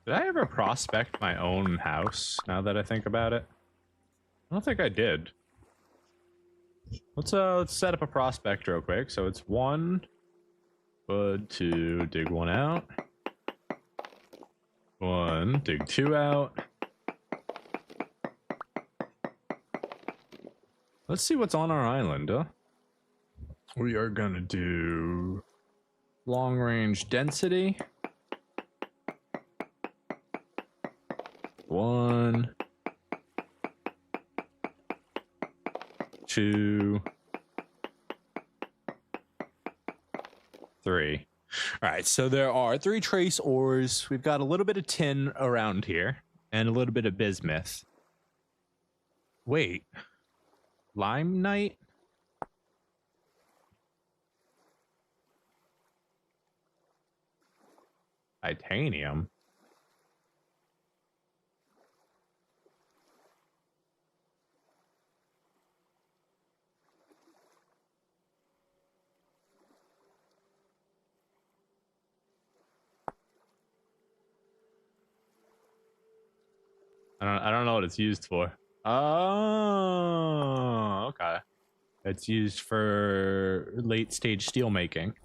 Did I ever prospect my own house, now that I think about it? I don't think I did. Let's set up a prospect real quick. So it's 1 wood to dig 1 out. 1, dig 2 out. Let's see what's on our island, huh? We are gonna do long range density. 1, 2, 3. All right, so there are 3 trace ores. We've got a little bit of tin around here and a little bit of bismuth. Wait, limonite? Titanium? I don't know what it's used for. Oh, okay. It's used for late stage steel making.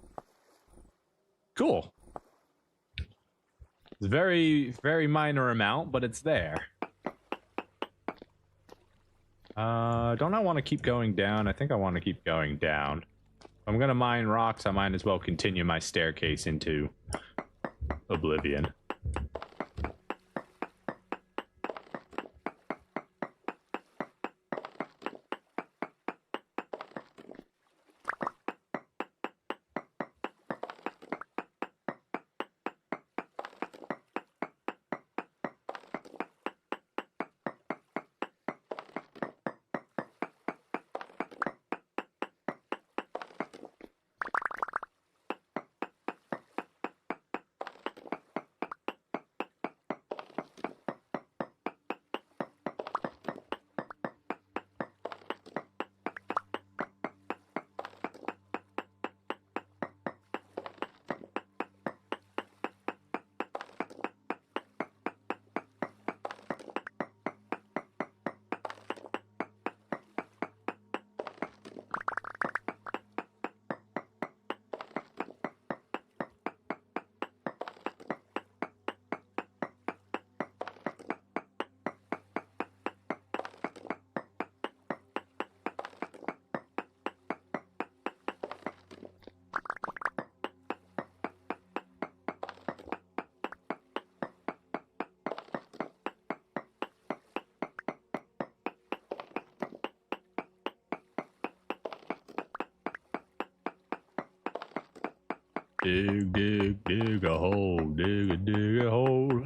Cool. It's very, very minor amount, but it's there. Don't I want to keep going down? I think I want to keep going down. If I'm gonna mine rocks, I might as well continue my staircase into oblivion. Dig, dig, dig a hole, dig a hole.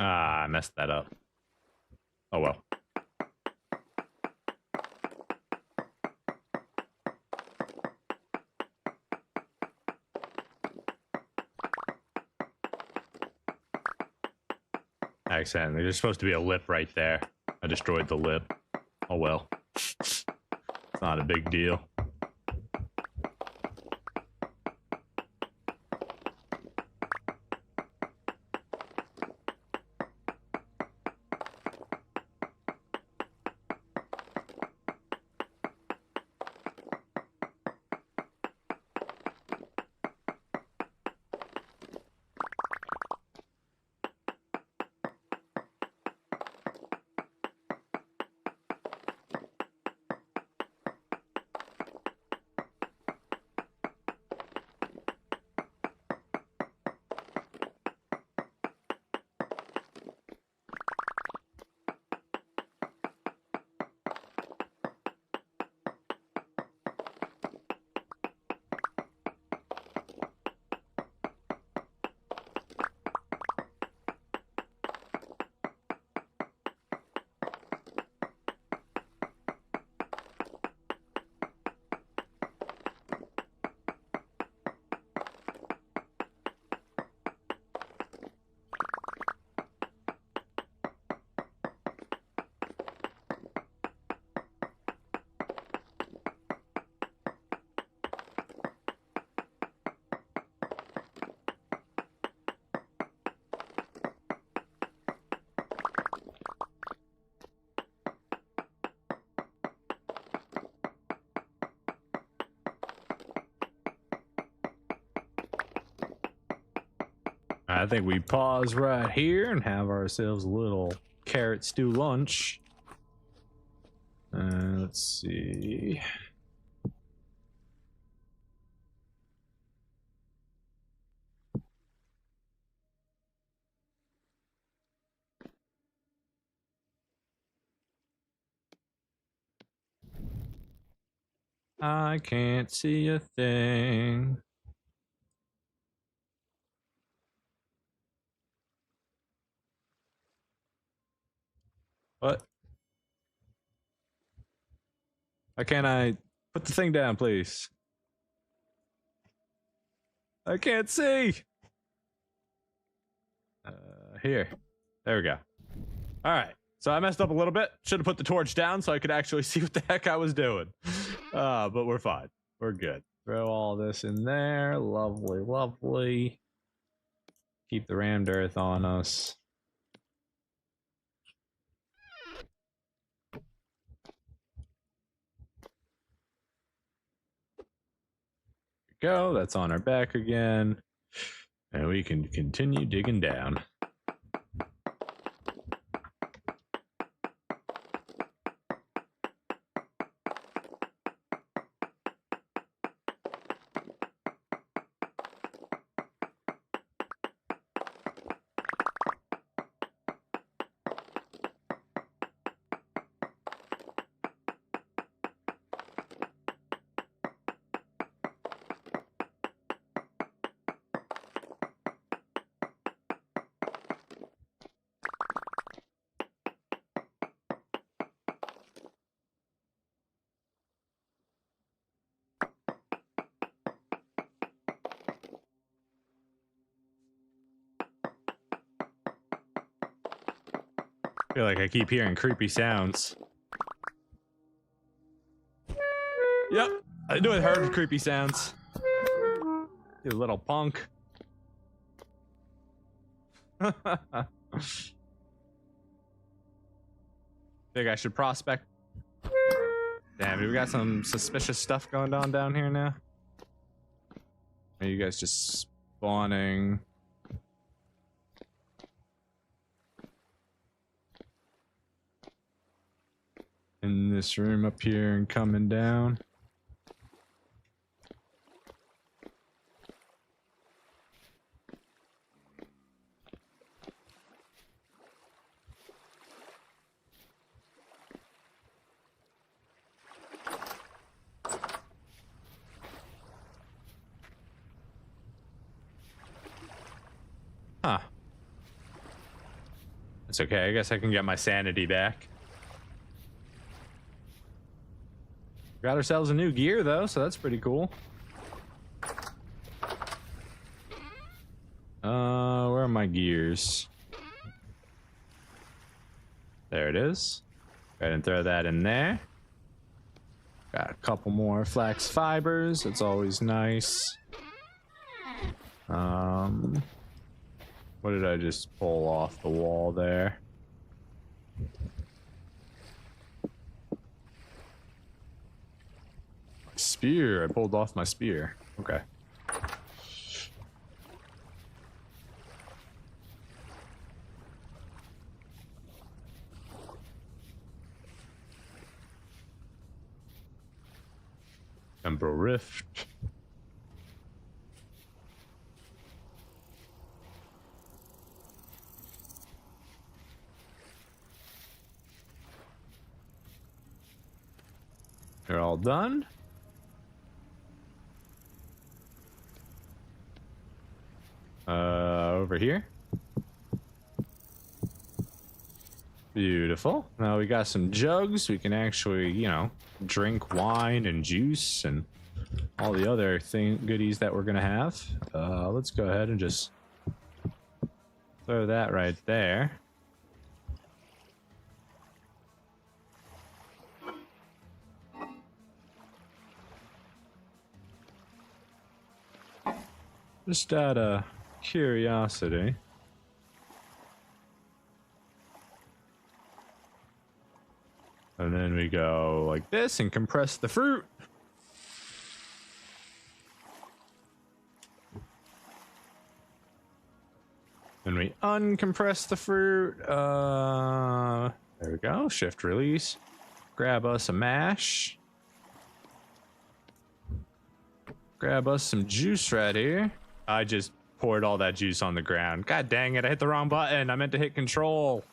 Ah, I messed that up. Oh well. Accidentally. There's supposed to be a lip right there. I destroyed the lip. Oh well. It's not a big deal. I think we pause right here and have ourselves a little carrot stew lunch. Let's see. I can't see a thing. What? Why can't I put the thing down, please? I can't see. Here. There we go. All right. So I messed up a little bit. Should have put the torch down so I could actually see what the heck I was doing. But we're fine. We're good. Throw all this in there. Lovely, lovely. Keep the rammed earth on us. Go. That's on our back again. And we can continue digging down. I feel like I keep hearing creepy sounds. Yep, I knew I heard creepy sounds. You little punk. Think I should prospect? Damn, we got some suspicious stuff going on down here now. Are you guys just spawning? In this room up here and coming down. Huh. That's okay. I guess I can get my sanity back. Got ourselves a new gear though, so that's pretty cool. Where are my gears? There it is. Go ahead and throw that in there. Got a couple more flax fibers. That's always nice. What did I just pull off the wall there? Spear. I pulled off my spear. Okay. Temporal Rift. They're all done. Over here. Beautiful. Now we got some jugs. We can actually, you know, drink wine and juice and all the other goodies that we're gonna have. Let's go ahead and just throw that right there. Just out of curiosity. And then we go like this and compress the fruit. uncompress the fruit. There we go. Shift release. Grab us a mash. Grab us some juice right here. I just poured all that juice on the ground. God dang it, I hit the wrong button. I meant to hit control.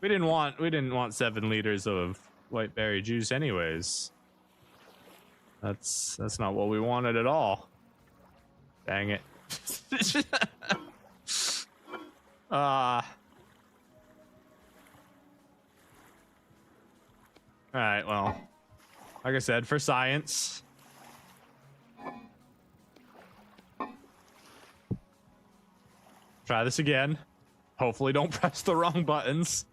We didn't want 7 liters of white berry juice anyways. That's not what we wanted at all. Dang it. Alright, well, like I said, for science. Try this again. Hopefully don't press the wrong buttons.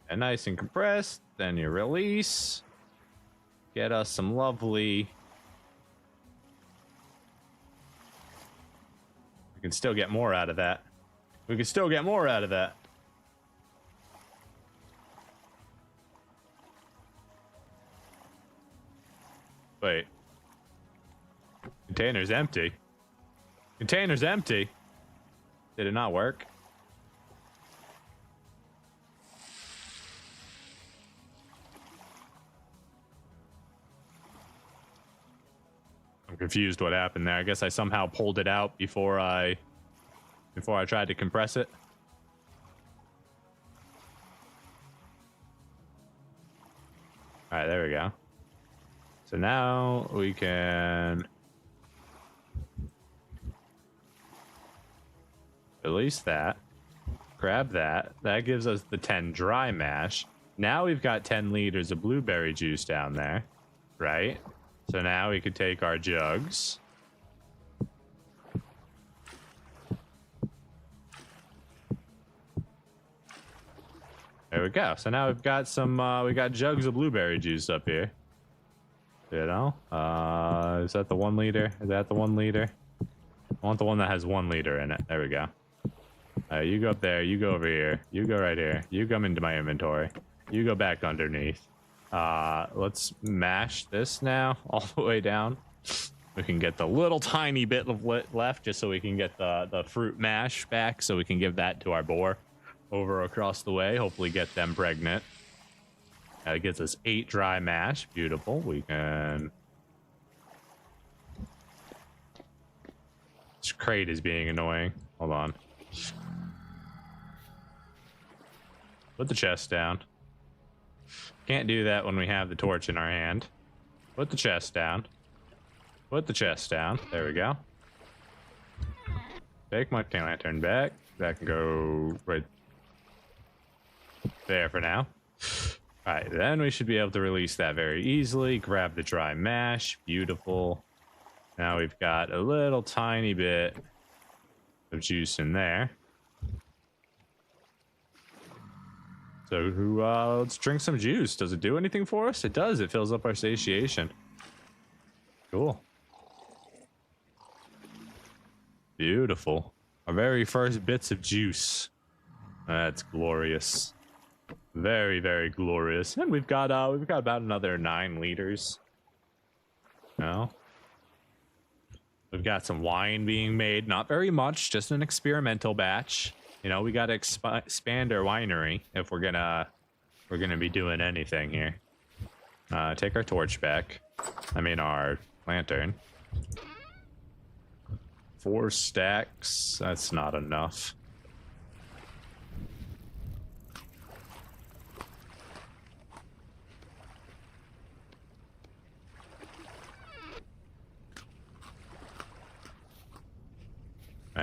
And nice and compressed. Then you release. Get us some lovely... We can still get more out of that. We can still get more out of that. Wait. Container's empty. Container's empty. Did it not work? I'm confused what happened there. I guess I somehow pulled it out before I tried to compress it. All right, there we go. So now we can release that, grab that. That gives us the 10 dry mash. Now we've got 10 liters of blueberry juice down there, right? So now we could take our jugs. There we go. So now we've got some, we got jugs of blueberry juice up here. You know, is that the 1 liter? Is that the 1 liter? I want the one that has 1 liter in it. There we go. You go up there. You go over here. You go right here. You come into my inventory. You go back underneath. Let's mash this now all the way down. We can get the little tiny bit of left just so we can get the fruit mash back so we can give that to our boar over across the way. Hopefully get them pregnant. That gets us 8 dry mash. Beautiful. We can... This crate is being annoying. Hold on. Put the chest down. Can't do that when we have the torch in our hand. Put the chest down. Put the chest down. There we go. Take my lantern back. That can go right there for now. Alright, then we should be able to release that very easily. Grab the dry mash. Beautiful. Now we've got a little tiny bit of juice in there. So let's drink some juice. Does it do anything for us? It does. It fills up our satiation. Cool. Beautiful. Our very first bits of juice. That's glorious. Very, very glorious. And we've got about another 9 liters. Now, we've got some wine being made. Not very much, just an experimental batch. You know, we got to expand our winery if we're gonna be doing anything here. Take our torch back. I mean, our lantern. 4 stacks. That's not enough.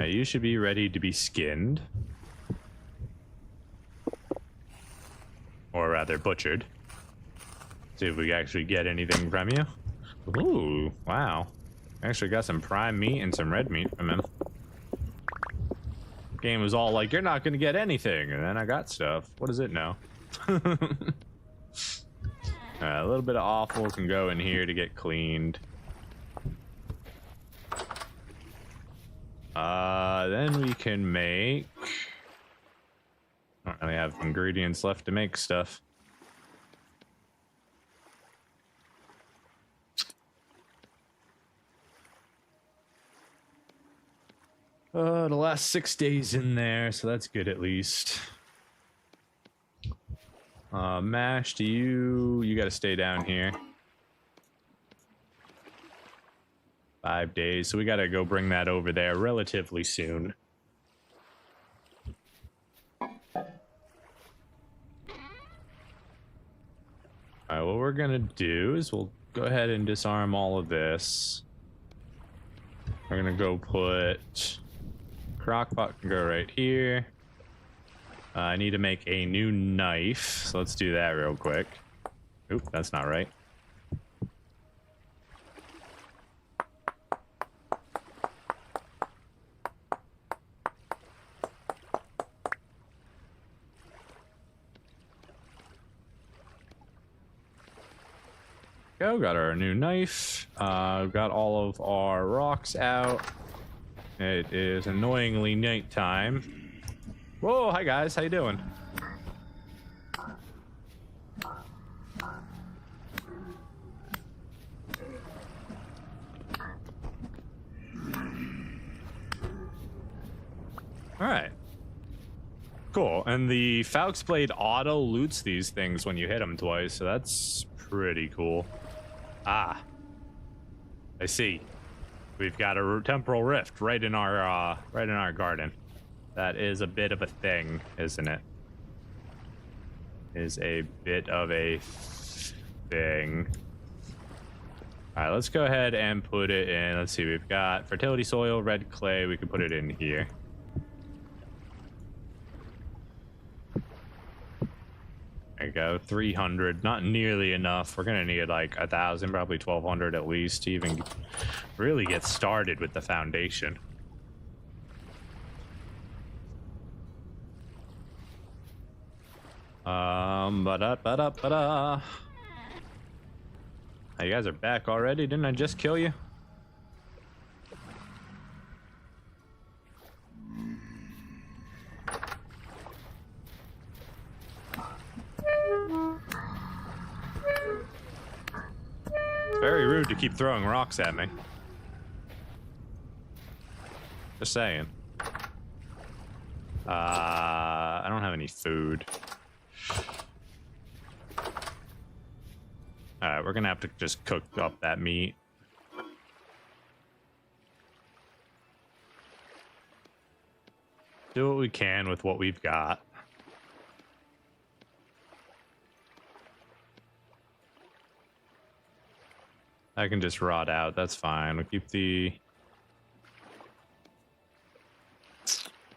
You should be ready to be skinned. Or rather, butchered. See if we actually get anything from you. Ooh, wow. Actually got some prime meat and some red meat from him. Game was all like, you're not going to get anything. And then I got stuff. What does it know? A little bit of offal can go in here to get cleaned. Then we can make... I don't really have ingredients left to make stuff. The last 6 days in there, so that's good at least. Mash, you gotta stay down here. 5 days, so we gotta go bring that over there relatively soon. Alright, what we're gonna do is we'll go ahead and disarm all of this. We're gonna go put crockpot can go right here. I need to make a new knife, so let's do that real quick. Oop, that's not right. Go, got our new knife. Got all of our rocks out. It is annoyingly nighttime. Whoa, hi guys, how you doing? All right. Cool, and the Falx Blade auto loots these things when you hit them twice, so that's pretty cool. Ah, I see. We've got a temporal rift right in our garden. That is a bit of a thing, isn't it? Is a bit of a thing. All right, let's go ahead and put it in. Let's see, we've got fertility soil, red clay. We can put it in here. There you go, 300, not nearly enough. We're gonna need like 1,000, probably 1,200 at least to even really get started with the foundation. Ba-da. Hey, you guys are back already? Didn't I just kill you? Very rude to keep throwing rocks at me. Just saying. I don't have any food. Alright, we're gonna have to just cook up that meat. Do what we can with what we've got. I can just rot out, that's fine. We'll keep the...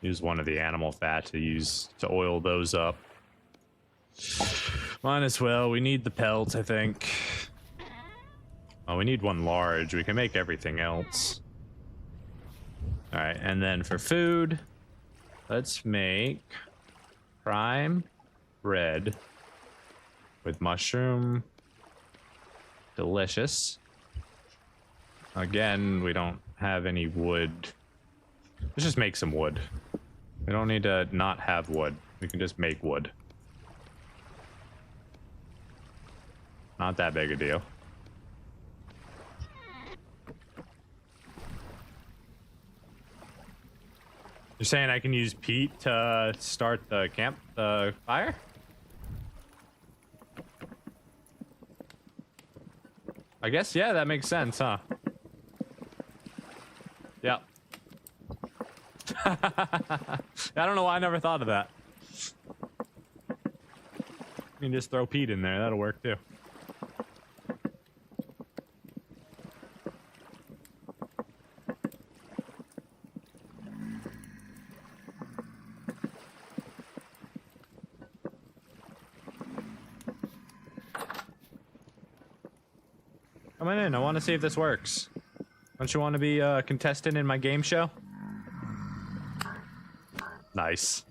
Use one of the animal fat to oil those up. Might as well, we need the pelt, I think. Oh, we need one large, we can make everything else. Alright, and then for food, let's make prime bread with mushroom. Delicious. Again, we don't have any wood. Let's just make some wood. We don't need to not have wood. We can just make wood. Not that big a deal. You're saying I can use peat to start the fire? I guess, yeah, that makes sense, huh? Yep. I don't know why I never thought of that. You can just throw peat in there, that'll work too. Come on in, I want to see if this works. Don't you want to be a contestant in my game show? Nice.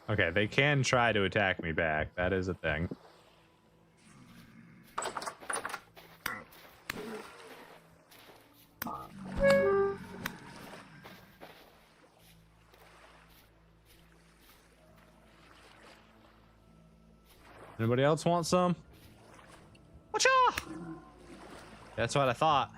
Okay, they can try to attack me back. That is a thing. Anybody else want some? Whatcha? That's what I thought.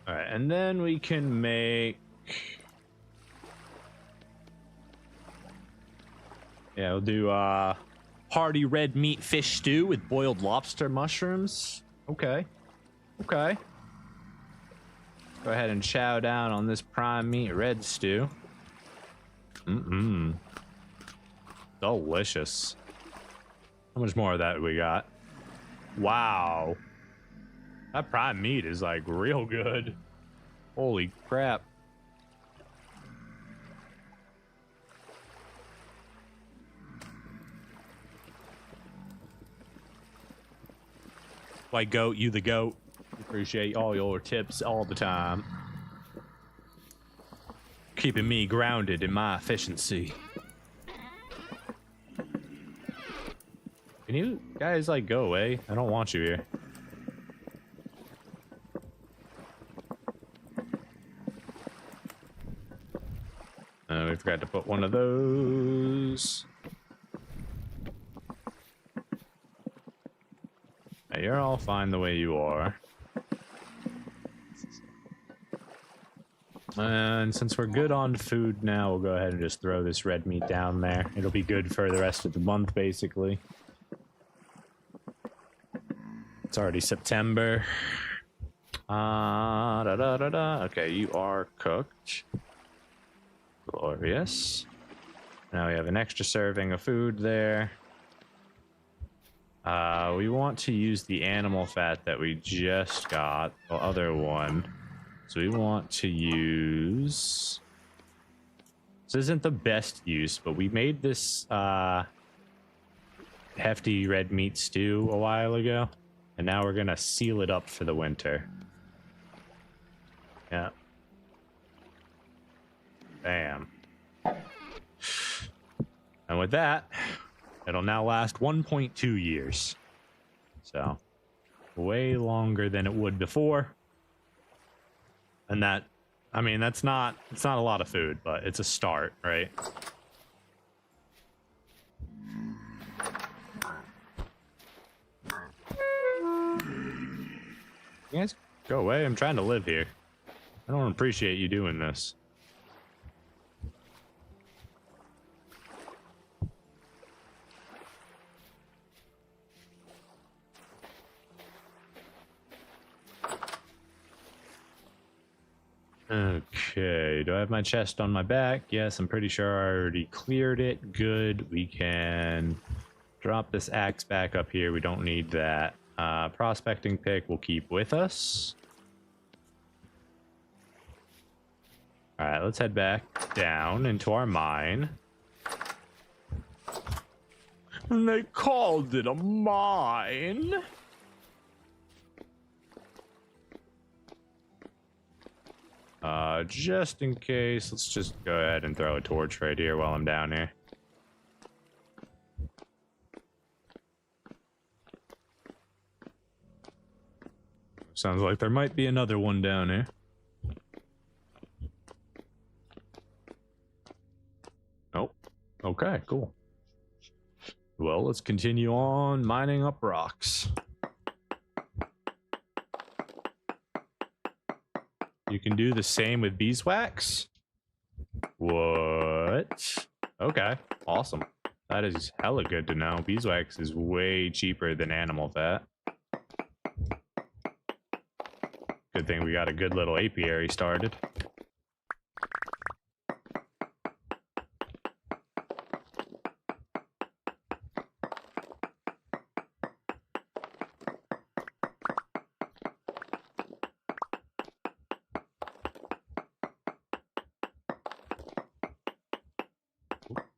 All right, and then we can make... Yeah, we'll do hearty red meat fish stew with boiled lobster mushrooms. Okay. Okay. Go ahead and chow down on this prime meat red stew. Mm-mm. Delicious. How much more of that we got? Wow. That prime meat is like real good. Holy crap. Like goat, you the goat. Appreciate all your tips all the time. Keeping me grounded in my efficiency. Can you guys like go away? I don't want you here. We forgot to put one of those. Now, you're all fine the way you are. And since we're good on food now, we'll go ahead and just throw this red meat down there. It'll be good for the rest of the month, basically. It's already September. Okay, you are cooked. Glorious. Now we have an extra serving of food there. We want to use the animal fat that we just got, the other one. So we want to use... This isn't the best use, but we made this hefty red meat stew a while ago. And now we're gonna seal it up for the winter. Yeah. Bam. And with that, it'll now last 1.2 years. So, way longer than it would before. And that, I mean, it's not a lot of food, but it's a start, right? You guys go away. I'm trying to live here. I don't appreciate you doing this. Okay, do I have my chest on my back? Yes, I'm pretty sure I already cleared it. Good, we can drop this axe back up here. We don't need that. Prospecting pick we'll keep with us. All right, let's head back down into our mine. And they called it a mine. Just in case, let's just go ahead and throw a torch right here while I'm down here. Sounds like there might be another one down here. Nope. Okay, cool. Well, let's continue on mining up rocks. You can do the same with beeswax? What? Okay, awesome. That is hella good to know. Beeswax is way cheaper than animal fat. Good thing we got a good little apiary started.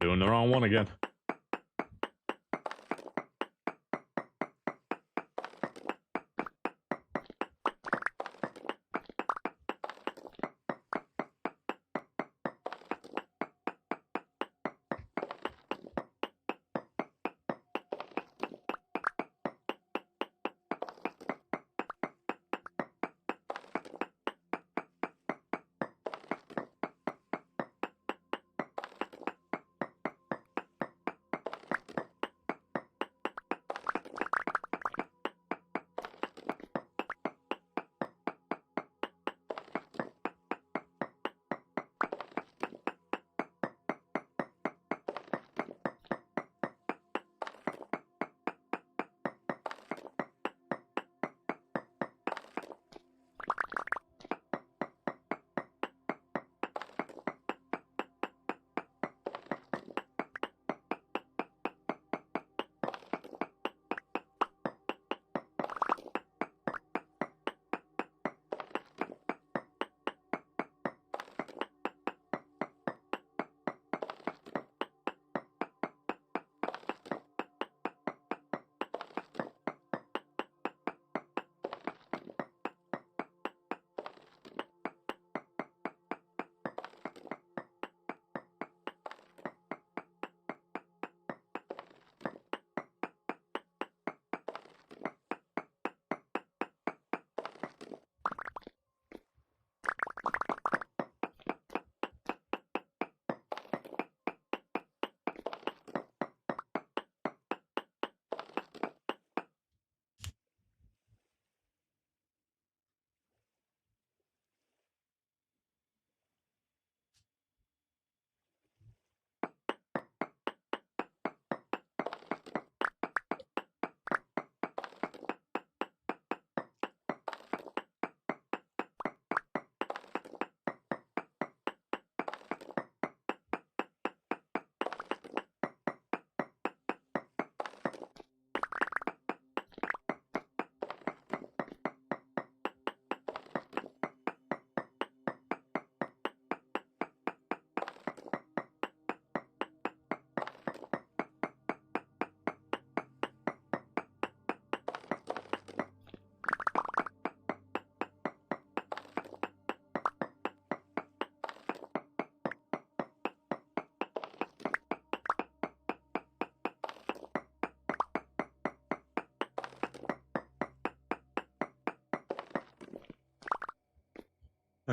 Doing the wrong one again.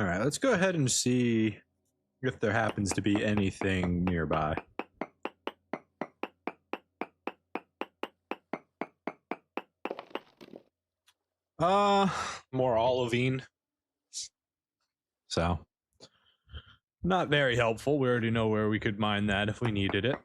All right, let's go ahead and see if there happens to be anything nearby. More olivine. So, not very helpful. We already know where we could mine that if we needed it.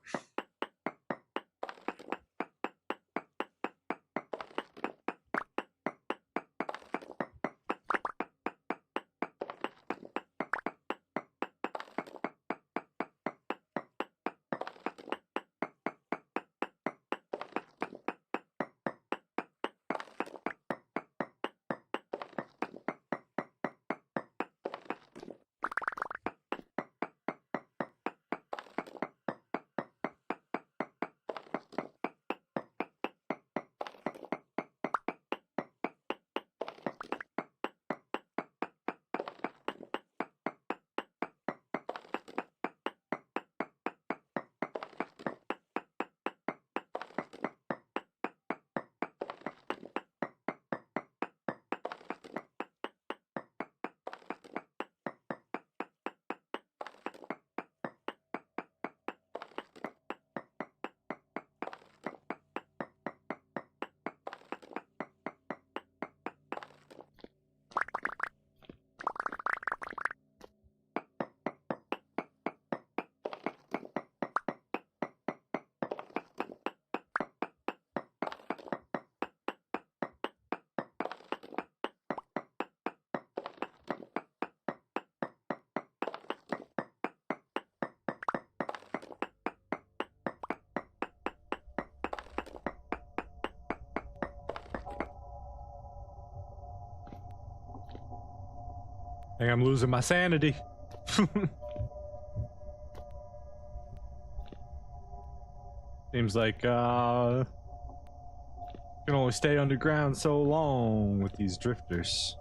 I think I'm losing my sanity. Seems like can only stay underground so long with these drifters.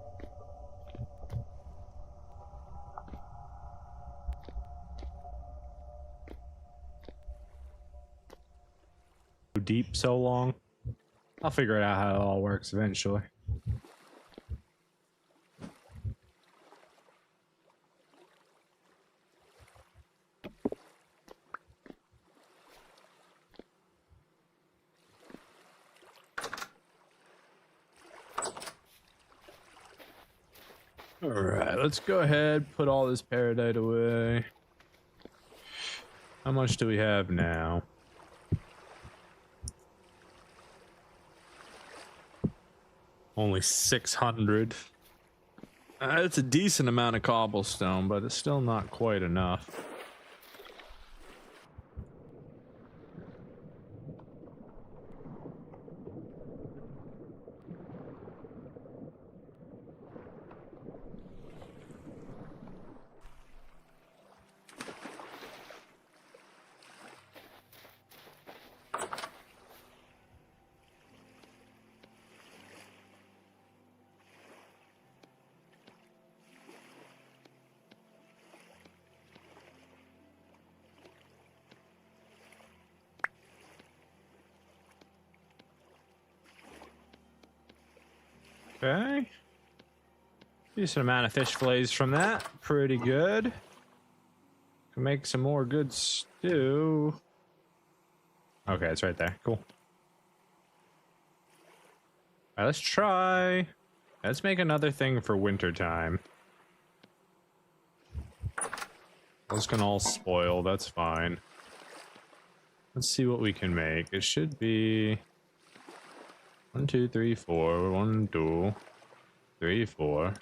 Deep so long. I'll figure it out how it all works eventually. All right, let's go ahead, put all this paradite away. How much do we have now? Only 600. It's a decent amount of cobblestone, but it's still not quite enough. Okay. Decent amount of fish fillets from that. Pretty good. Can make some more good stew. Okay, it's right there. Cool. Alright, let's try. Let's make another thing for winter time. Those can all spoil. That's fine. Let's see what we can make. It should be 1, 2, 3, 4. 1, 2, 3, 4.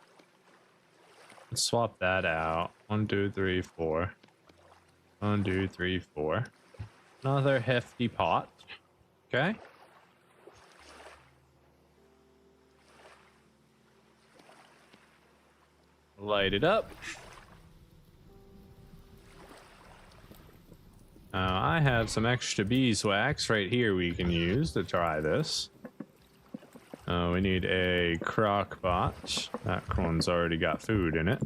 Let's swap that out. 1, 2, 3, 4. 1, 2, 3, 4. Another hefty pot. Okay. Light it up. I have some extra beeswax right here we can use to try this. We need a crock pot. That one's already got food in it.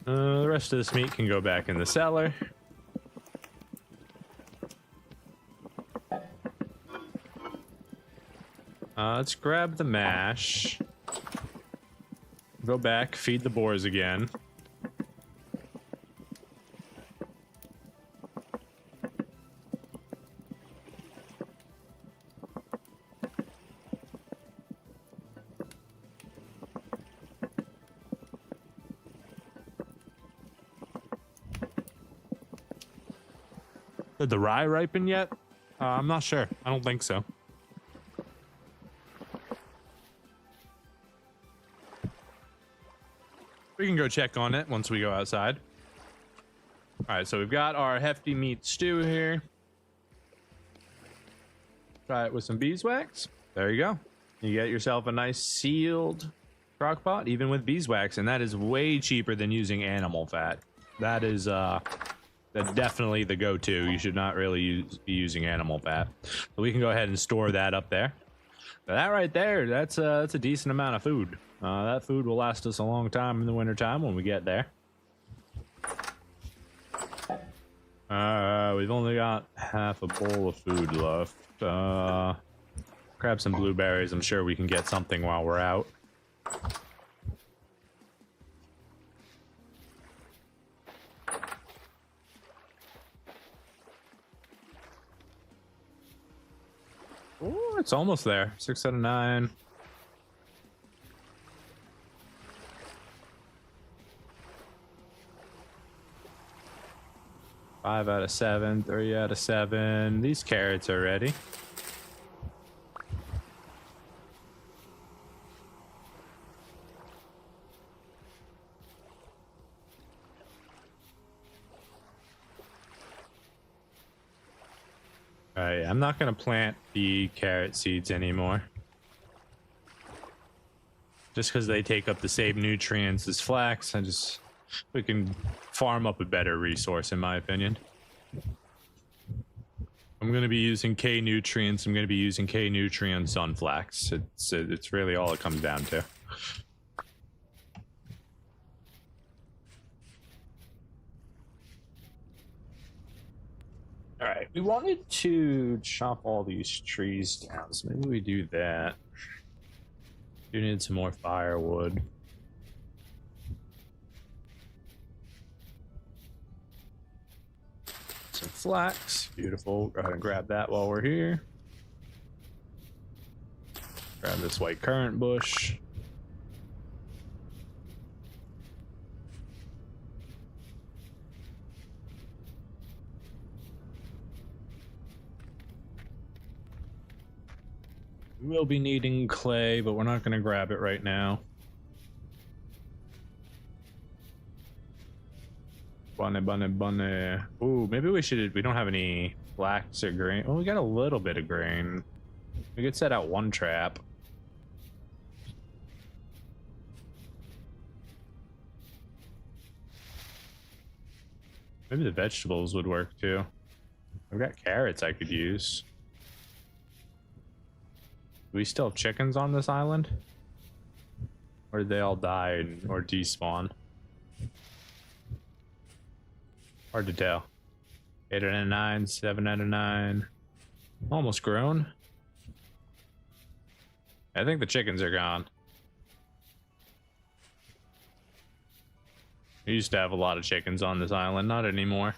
The rest of this meat can go back in the cellar. Let's grab the mash. Go back, feed the boars again. Did the rye ripen yet? I'm not sure. I don't think so. We can go check on it once we go outside. All right, so we've got our hefty meat stew here. Try it with some beeswax. There you go. You get yourself a nice sealed crock pot, even with beeswax, and that is way cheaper than using animal fat. That is that's definitely the go-to. You should not really be using animal fat. So we can go ahead and store that up there. But that right there, that's a decent amount of food. That food will last us a long time in the wintertime when we get there. We've only got half a bowl of food left. Grab some blueberries. I'm sure we can get something while we're out. Oh, it's almost there. 6 out of 9. Five out of 7, 3 out of 7. These carrots are ready. Alright, I'm not gonna plant the carrot seeds anymore. Just because they take up the same nutrients as flax, we can farm up a better resource, in my opinion. I'm going to be using K nutrients. I'm going to be using K nutrients on flax. It's really all it comes down to. All right, we wanted to chop all these trees down, so maybe we do that. Do need some more firewood. Some flax, beautiful. Go ahead and grab that while we're here. Grab this white currant bush. We will be needing clay, but we're not going to grab it right now. Bunny. Ooh, maybe we should. We don't have any flax or grain. Oh, we got a little bit of grain. We could set out one trap. Maybe the vegetables would work too. I've got carrots I could use. Do we still have chickens on this island? Or did they all die or despawn? Hard to tell. 8 out of 9, 7 out of 9. Almost grown. I think the chickens are gone. We used to have a lot of chickens on this island, not anymore.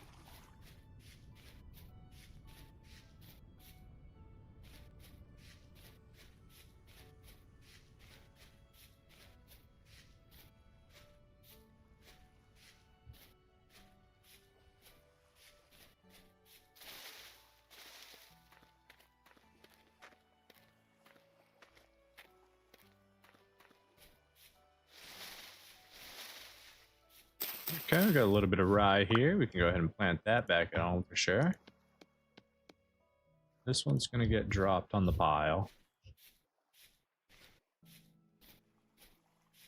Okay, we got a little bit of rye here. We can go ahead and plant that back at home for sure. This one's gonna get dropped on the pile.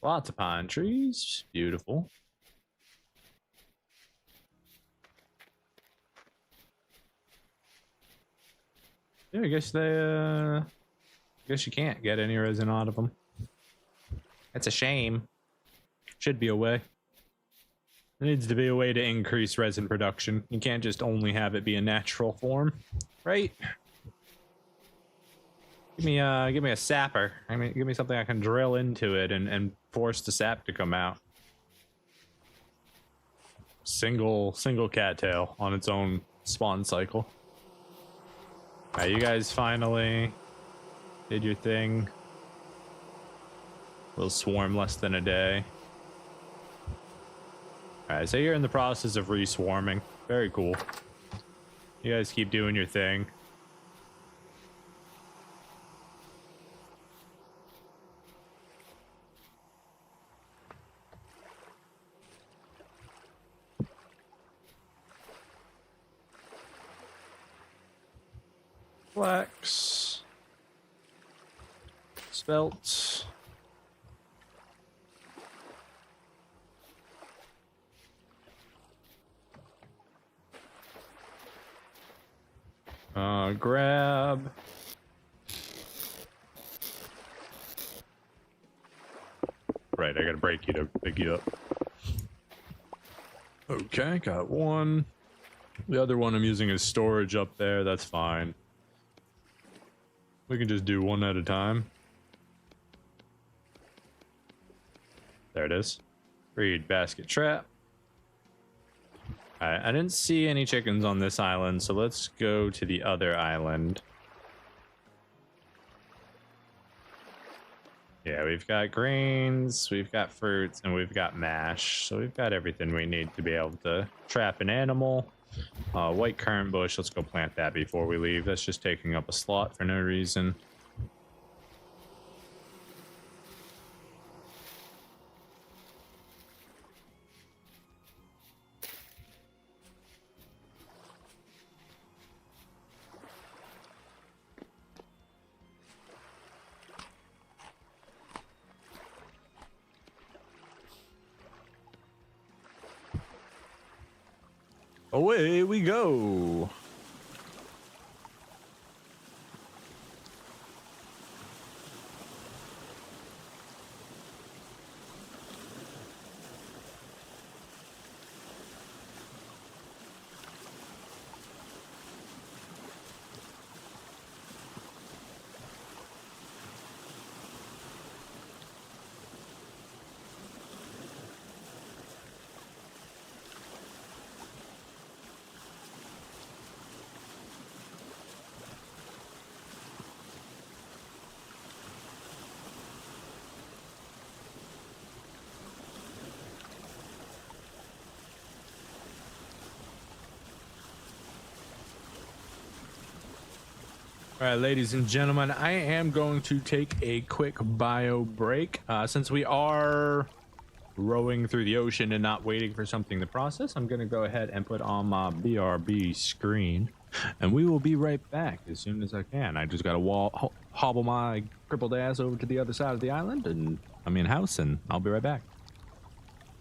Lots of pine trees. Beautiful. Yeah, I guess you can't get any resin out of them. That's a shame. Should be a way. There needs to be a way to increase resin production. You can't just only have it be a natural form, right? Give me a sapper. I mean, give me something I can drill into it and force the sap to come out. Single cattail on its own spawn cycle. Alright, you guys finally did your thing. Little swarm less than a day. Alright, so you're in the process of reswarming. Very cool. You guys keep doing your thing. Flex. Spelt. Grab. Right, I gotta break you to pick you up. Okay, got one. The other one I'm using is storage up there, that's fine. We can just do one at a time. There it is. Breed basket trap. Alright, I didn't see any chickens on this island, so let's go to the other island. Yeah, we've got grains, we've got fruits, and we've got mash. So we've got everything we need to be able to trap an animal. White currant bush, let's go plant that before we leave. That's just taking up a slot for no reason. Away we go. All right, ladies and gentlemen, I am going to take a quick bio break. Since we are rowing through the ocean and not waiting for something to process, I'm going to go ahead and put on my BRB screen, and we will be right back as soon as I can. I just got to hobble my crippled ass over to the other side of the island, and I'm in house, and I'll be right back.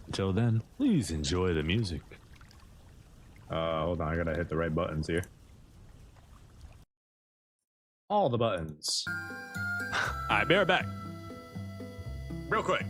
Until then, please enjoy the music. Hold on, I gotta hit the right buttons here. All the buttons. Alright, be right back. Real quick.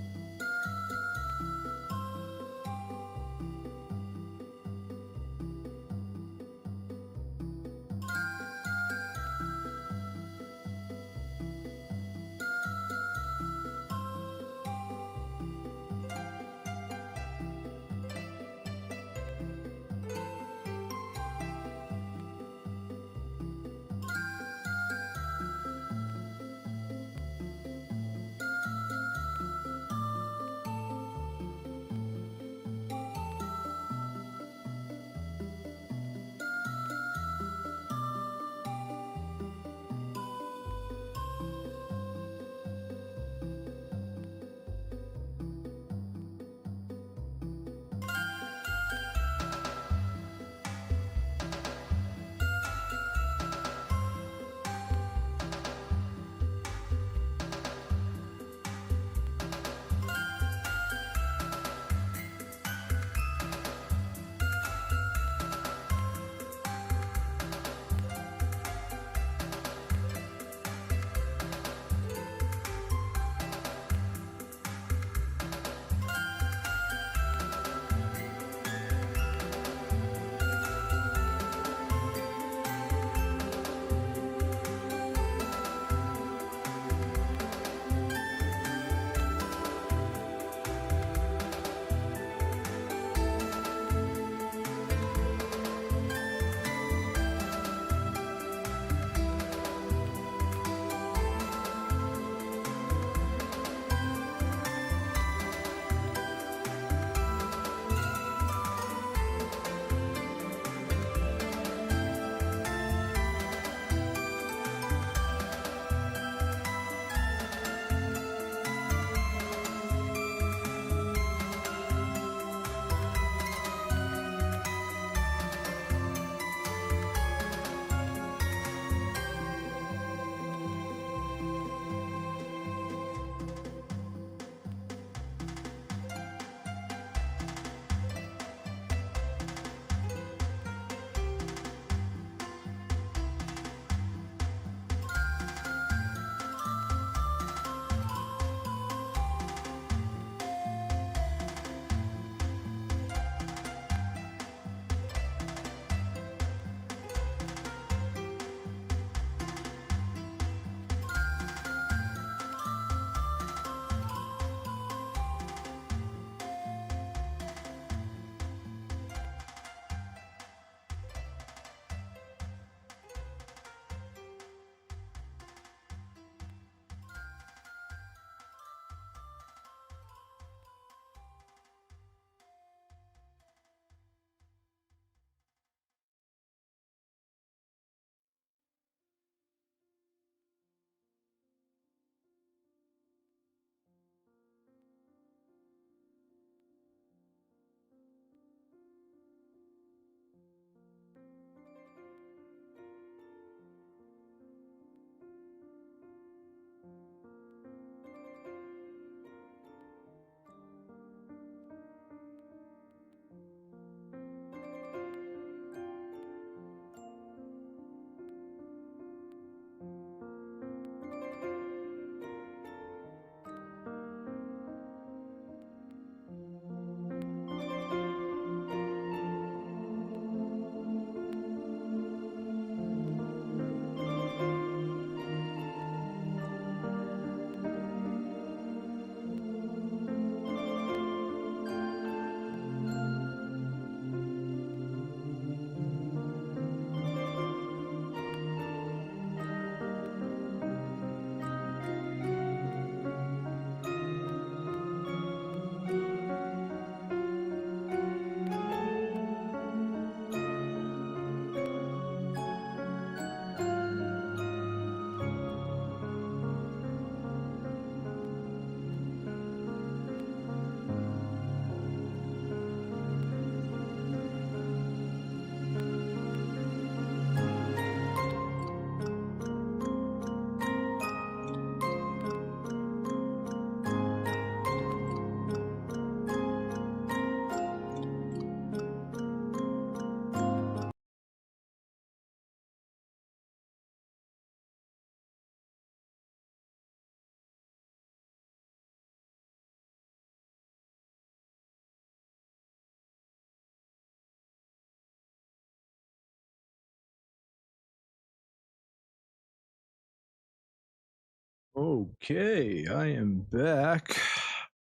Okay, I am back.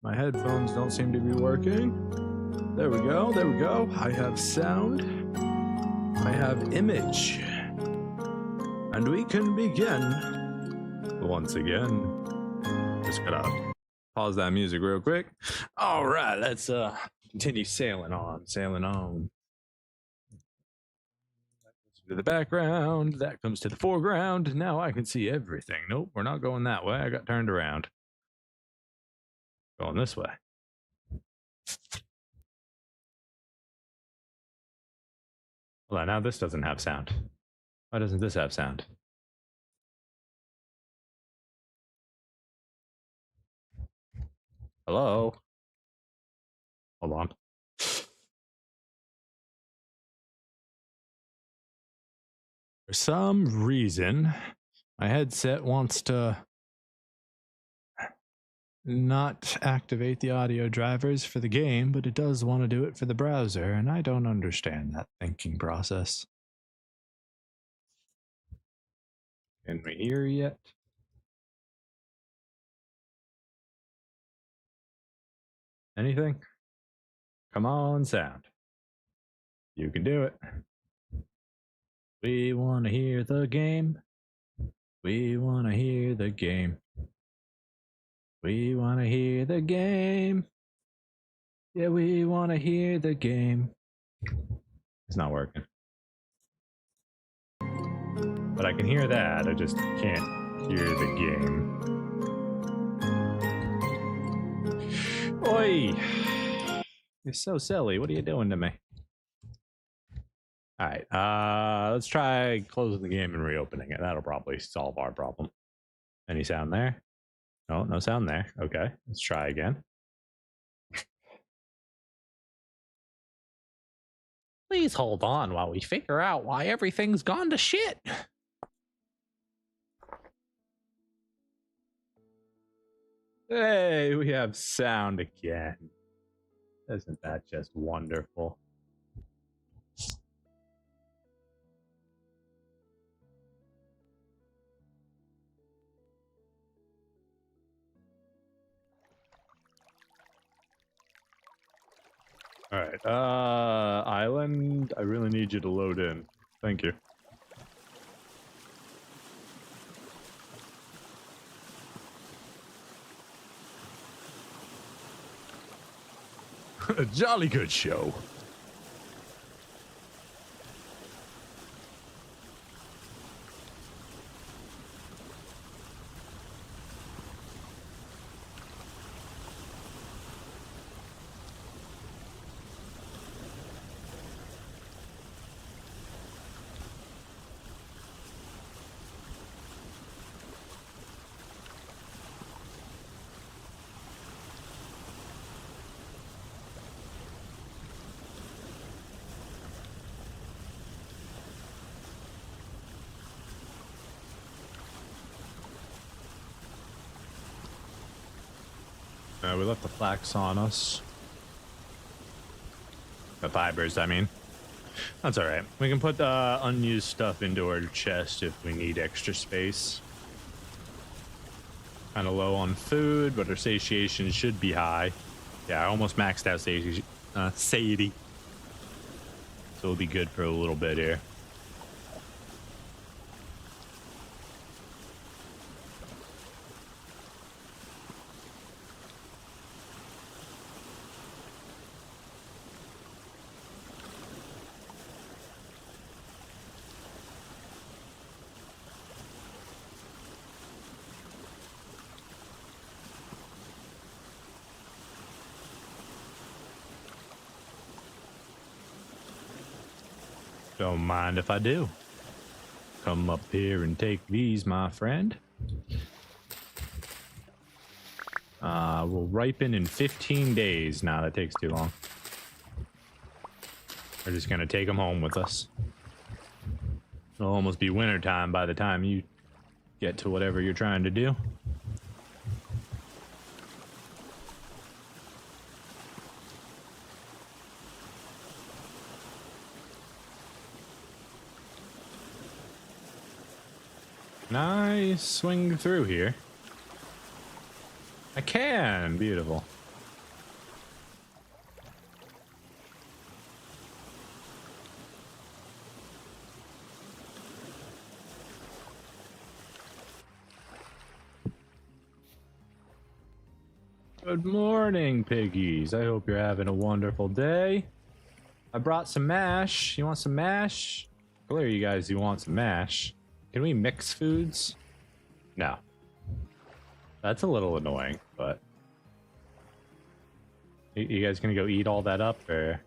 My headphones don't seem to be working. There we go, there we go. I have sound. I have image. And we can begin once again. Just gotta pause that music real quick. All right, let's continue sailing on. To the background, that comes to the foreground. Now I can see everything. Nope, we're not going that way. I got turned around. Going this way. Well, now this doesn't have sound. Why doesn't this have sound? Hello? Hold on. For some reason, my headset wants to not activate the audio drivers for the game, but it does want to do it for the browser, and I don't understand that thinking process. Can we hear yet? Anything? Come on, sound. You can do it. We want to hear the game. We want to hear the game. We want to hear the game. Yeah, we want to hear the game. It's not working. But I can hear that. I just can't hear the game. Oi! You're so silly. What are you doing to me? All right, let's try closing the game and reopening it. That'll probably solve our problem. Any sound there? No, no sound there. Okay, let's try again. Please hold on while we figure out why everything's gone to shit. Hey, we have sound again. Isn't that just wonderful? All right, island, I really need you to load in. Thank you. A jolly good show. We left the flax on us. The fibers, I mean. That's alright. We can put unused stuff into our chest if we need extra space. Kind of low on food, but our satiation should be high. Yeah, I almost maxed out satiety. So we'll be good for a little bit here. Don't mind if I do. Come up here and take these, my friend. Will ripen in 15 days. Nah, that takes too long. We're just gonna take them home with us. It'll almost be winter time by the time you get to whatever you're trying to do. Nice swing through here. I can. Beautiful. Good morning, piggies. I hope you're having a wonderful day. I brought some mash. You want some mash? Clear, you guys, you want some mash. Can we mix foods? No. That's a little annoying, but... You guys gonna go eat all that up, or...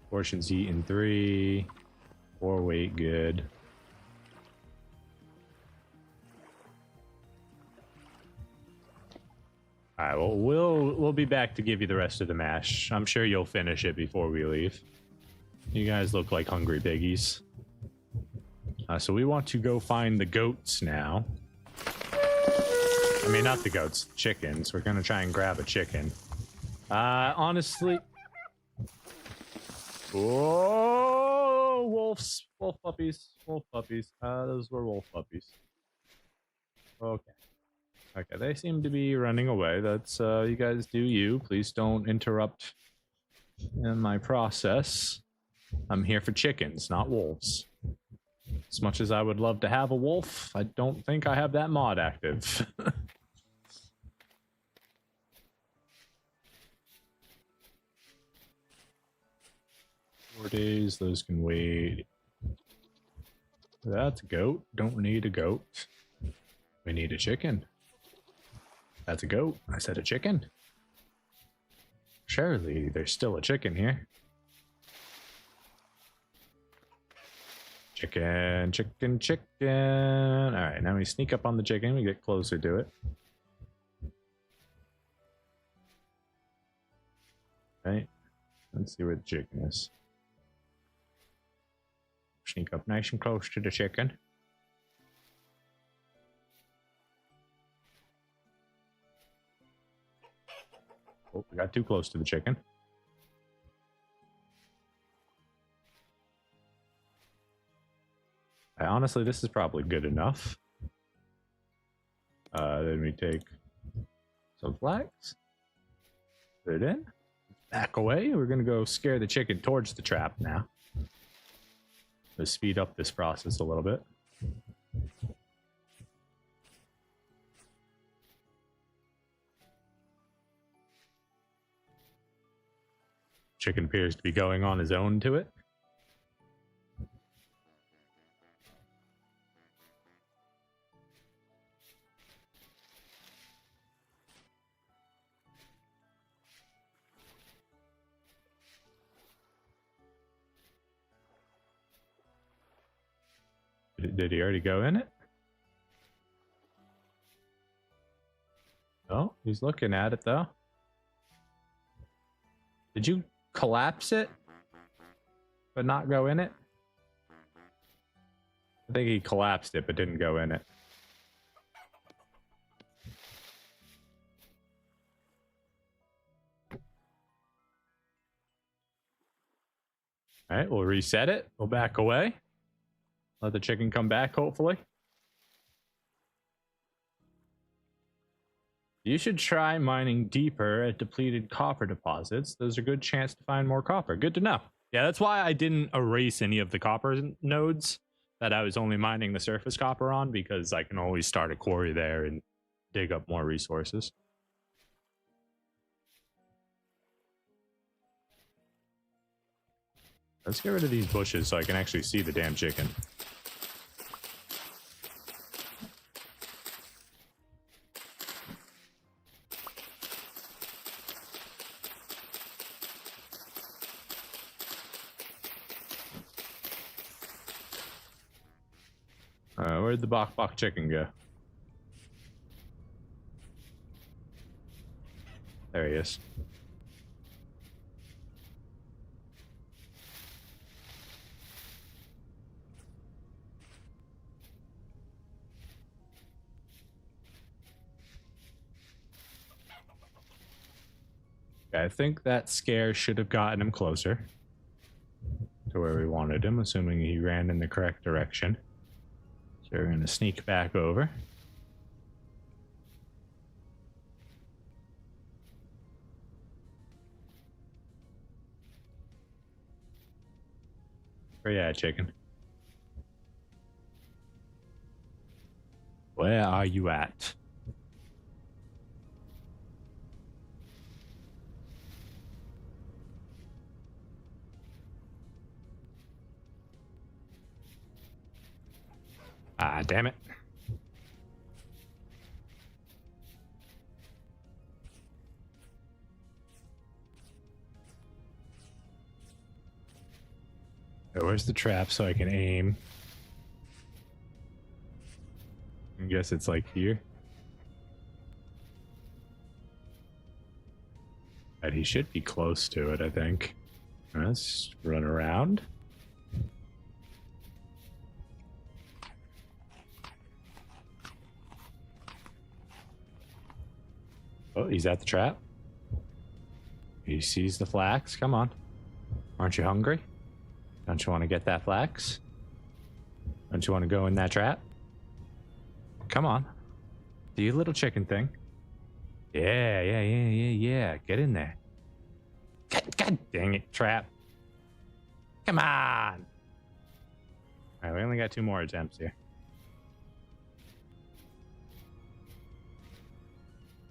Portions eaten 3... 4 weight, good. Alright, well, we'll be back to give you the rest of the mash. I'm sure you'll finish it before we leave. You guys look like hungry piggies. So we want to go find the goats now. I mean, not the goats, chickens. We're gonna try and grab a chicken. Honestly... Whoa! Wolves! Wolf puppies. Wolf puppies. Those were wolf puppies. Okay. Okay, they seem to be running away. That's, you guys do you. Please don't interrupt in my process. I'm here for chickens, not wolves. As much as I would love to have a wolf, I don't think I have that mod active. 4 days, those can wait. That's a goat. Don't need a goat. We need a chicken. That's a goat. I said a chicken. Surely there's still a chicken here. Chicken, chicken, chicken. Alright, now we sneak up on the chicken. We get closer to it. Right. Let's see where the chicken is. Sneak up nice and close to the chicken. Oh, we got too close to the chicken. Honestly, this is probably good enough. Then we take some flags. Put it in. Back away. We're going to go scare the chicken towards the trap now. To speed up this process a little bit. Chicken appears to be going on his own to it. Did he already go in it? Oh, he's looking at it though. Did you collapse it, but not go in it? I think he collapsed it, but didn't go in it. All right, we'll reset it. We'll back away. Let the chicken come back, hopefully. You should try mining deeper at depleted copper deposits. There's a good chance to find more copper. Good to know. Yeah, that's why I didn't erase any of the copper nodes that I was only mining the surface copper on, because I can always start a quarry there and dig up more resources. Let's get rid of these bushes so I can actually see the damn chicken. Where'd the bok bok chicken go? There he is. Okay, I think that scare should have gotten him closer to where we wanted him, assuming he ran in the correct direction. So we're going to sneak back over. Where you at, chicken? Where are you at? Ah, damn it. Oh, where's the trap so I can aim? I guess it's like here. And he should be close to it, I think. Let's run around. Oh, he's at the trap. He sees the flax. Come on. Aren't you hungry? Don't you want to get that flax? Don't you want to go in that trap? Come on. Do your little chicken thing. Yeah. Get in there. God dang it, trap. Come on. All right, we only got 2 more attempts here.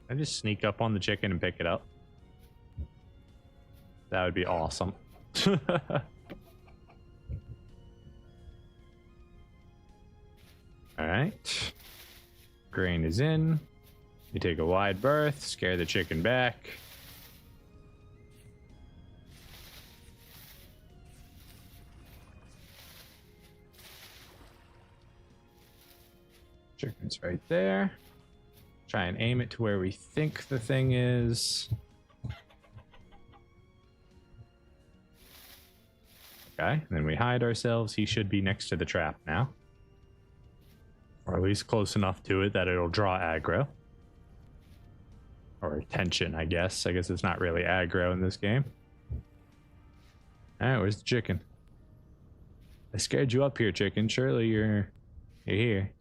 I just sneak up on the chicken and pick it up. That would be awesome. All right. Grain is in. You take a wide berth, scare the chicken back. Chicken's right there. Try and aim it to where we think the thing is. Okay, then we hide ourselves. He should be next to the trap now. Or at least close enough to it that it'll draw aggro. Or attention, I guess. I guess it's not really aggro in this game. Alright, where's the chicken? I scared you up here, chicken. Surely you're here.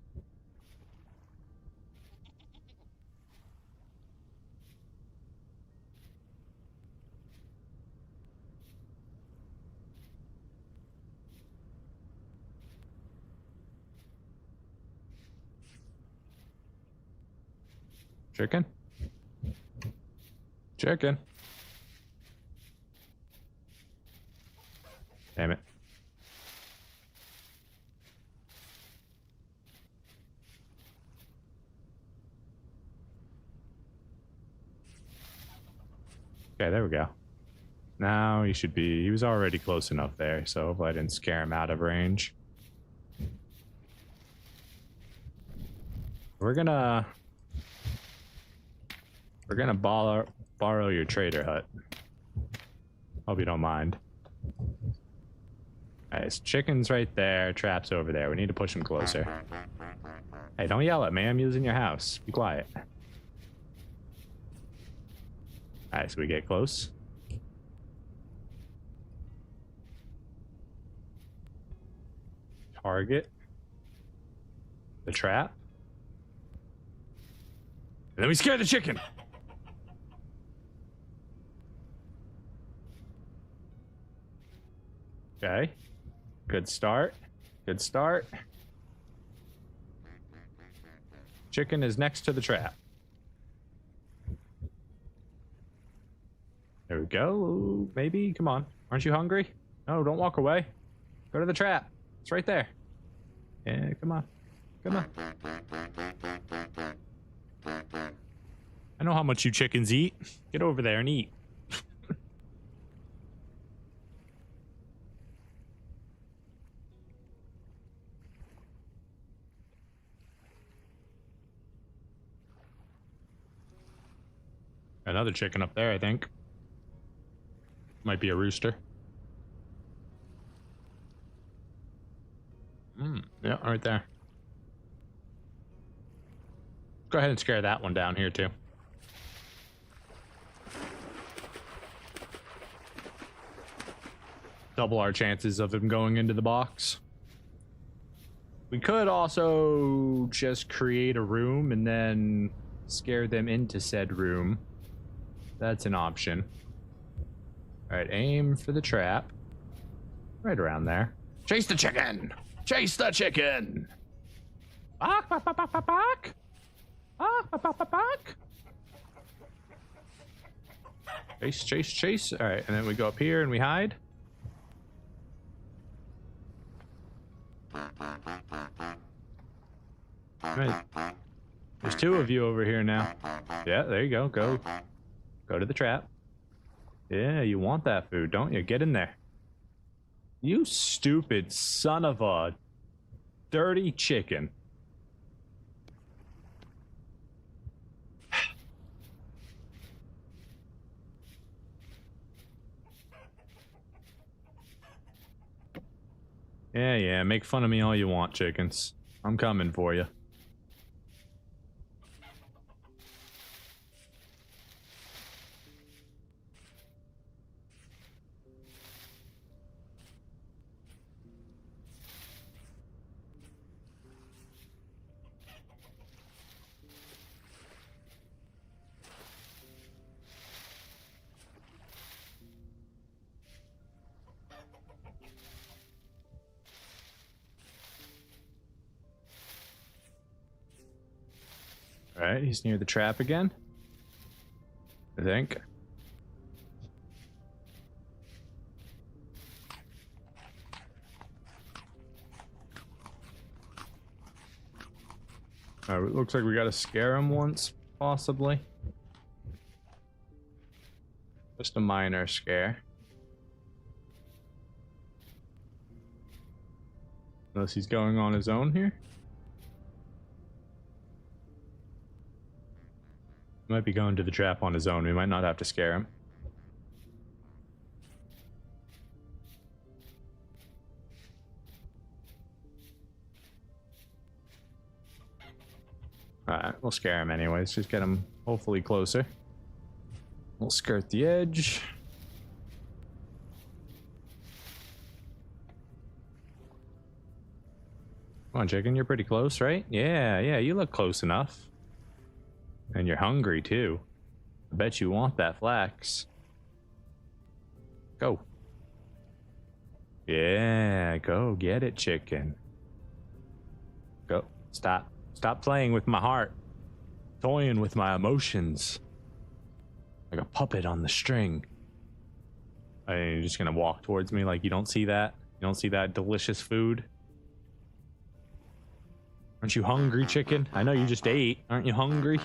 Chicken? Chicken. Damn it. Okay, there we go. Now he should be... He was already close enough there, so hopefully I didn't scare him out of range. We're gonna borrow your trader hut. Hope you don't mind. Alright, so chicken's right there, trap's over there. We need to push him closer. Hey, don't yell at me. I'm using your house. Be quiet. Alright, so we get close. Target the trap. And then we scare the chicken. Okay. Good start. Good start. Chicken is next to the trap. There we go. Maybe. Come on. Aren't you hungry? No, don't walk away. Go to the trap. It's right there. Yeah, come on. Come on. I know how much you chickens eat. Get over there and eat. Another chicken up there, I think. Might be a rooster. Yeah, right there. Go ahead and scare that one down here, too. Double our chances of him going into the box. We could also just create a room and then scare them into said room. That's an option. All right, aim for the trap. Right around there. Chase the chicken! Chase the chicken! Bark, bark, bark, bark, bark, bark. Bark, bark, bark, bark, bark. Chase, chase, chase. All right, and then we go up here and we hide. Right. There's two of you over here now. Yeah, there you go. Go to the trap. Yeah, you want that food, don't you? Get in there. You stupid son of a dirty chicken. Yeah, make fun of me all you want, chickens. I'm coming for you. All right, he's near the trap again, I think. All right, it looks like we gotta scare him once, possibly. Just a minor scare. Unless he's going on his own here. Might be going to the trap on his own. We might not have to scare him. Alright, we'll scare him anyways. Just get him hopefully closer. We'll skirt the edge. Come on, chicken. You're pretty close, right? Yeah, you look close enough. And you're hungry, too. I bet you want that flax. Go. Yeah, go get it, chicken. Go. Stop. Stop playing with my heart. Toying with my emotions. Like a puppet on the string. You're just gonna walk towards me like you don't see that? You don't see that delicious food? Aren't you hungry, chicken? I know you just ate. Aren't you hungry?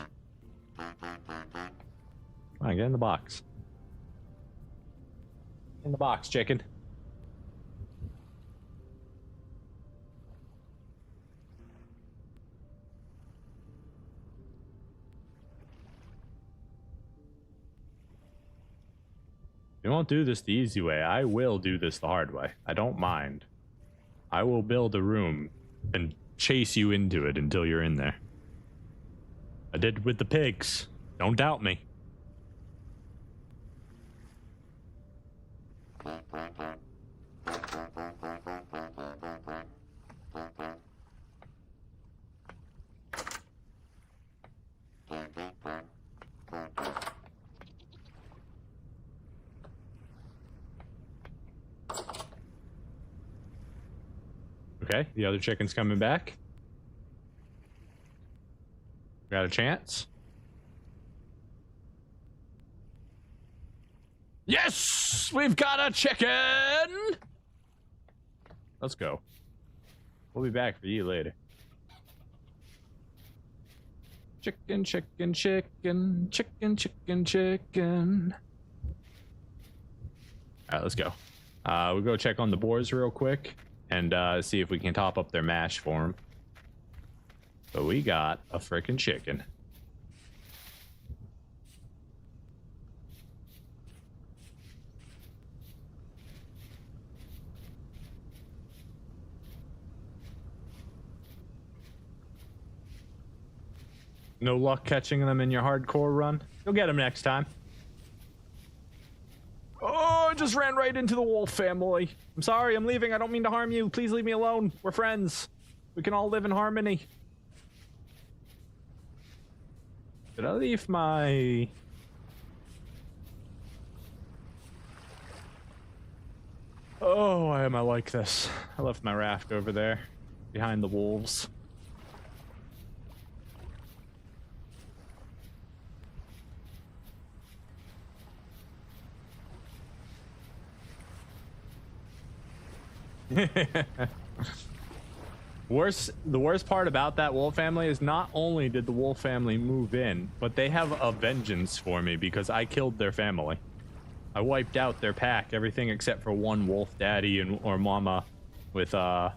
Come on, get in the box. In the box, chicken. You won't do this the easy way. I will do this the hard way. I don't mind. I will build a room and chase you into it until you're in there. I did with the pigs. Don't doubt me. Okay, the other chicken's coming back. Got a chance? Yes! We've got a chicken! Let's go. We'll be back for you later. Chicken, chicken, chicken, chicken, chicken, chicken. Alright, let's go. We'll go check on the boars real quick and see if we can top up their mash for them. But we got a frickin' chicken. No luck catching them in your hardcore run? You'll get them next time. Oh, I just ran right into the wolf family. I'm sorry, I'm leaving. I don't mean to harm you. Please leave me alone. We're friends. We can all live in harmony. Did I leave my... Oh, why am I like this? I left my raft over there behind the wolves. The worst part about that wolf family is not only did the wolf family move in, but they have a vengeance for me because I killed their family. I wiped out their pack, everything except for one wolf daddy or mama with a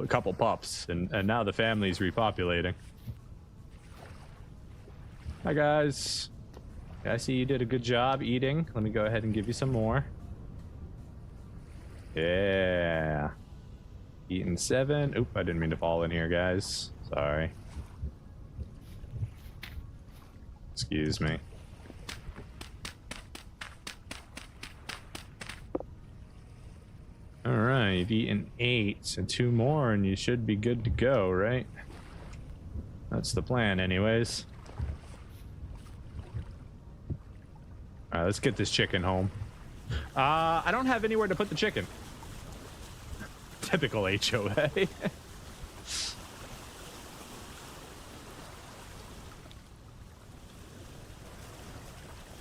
couple pups, and now the family's repopulating. Hi guys. I see you did a good job eating. Let me go ahead and give you some more. Yeah. Eating 7. Oop, I didn't mean to fall in here, guys. Sorry. Excuse me. All right, you've eaten 8, so 2 more and you should be good to go, right? That's the plan anyways. All right, let's get this chicken home. I don't have anywhere to put the chicken. Typical HOA. I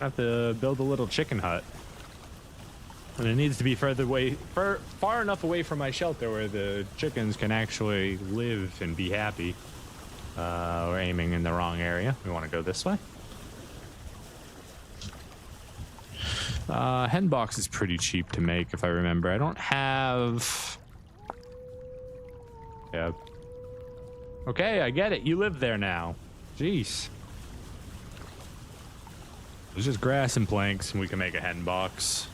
have to build a little chicken hut. And it needs to be far enough away from my shelter where the chickens can actually live and be happy. We're aiming in the wrong area. We want to go this way. Hen box is pretty cheap to make, if I remember. I don't have... Yeah. Okay, I get it. You live there now. Jeez. There's just grass and planks, and we can make a hen box.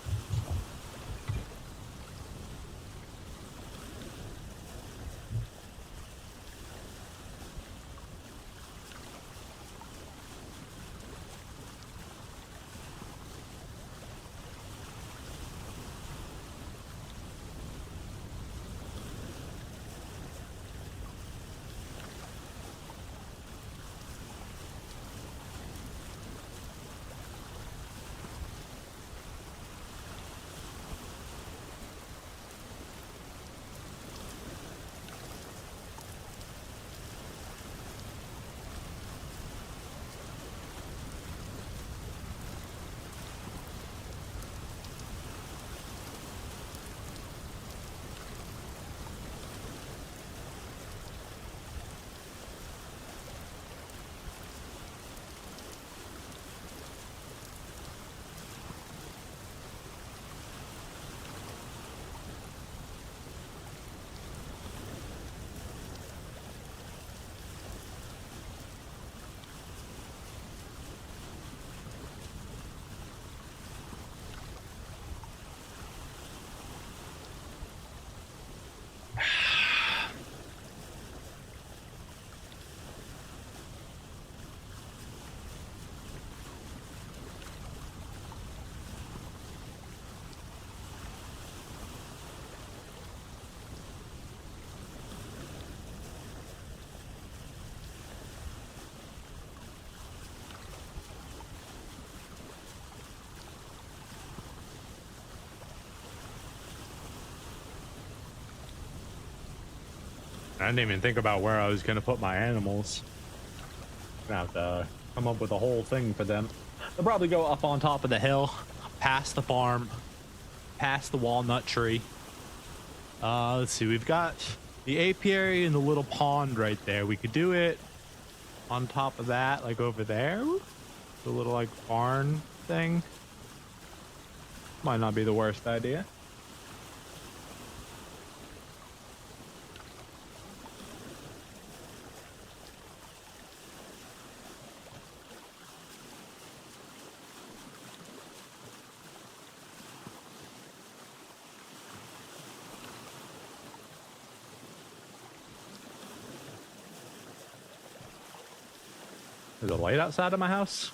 I didn't even think about where I was gonna put my animals. Gonna have to come up with a whole thing for them. They'll probably go up on top of the hill, past the farm, past the walnut tree. Let's see, we've got the apiary and the little pond right there. We could do it on top of that, like over there. The little like barn thing. Might not be the worst idea. There's a light outside of my house.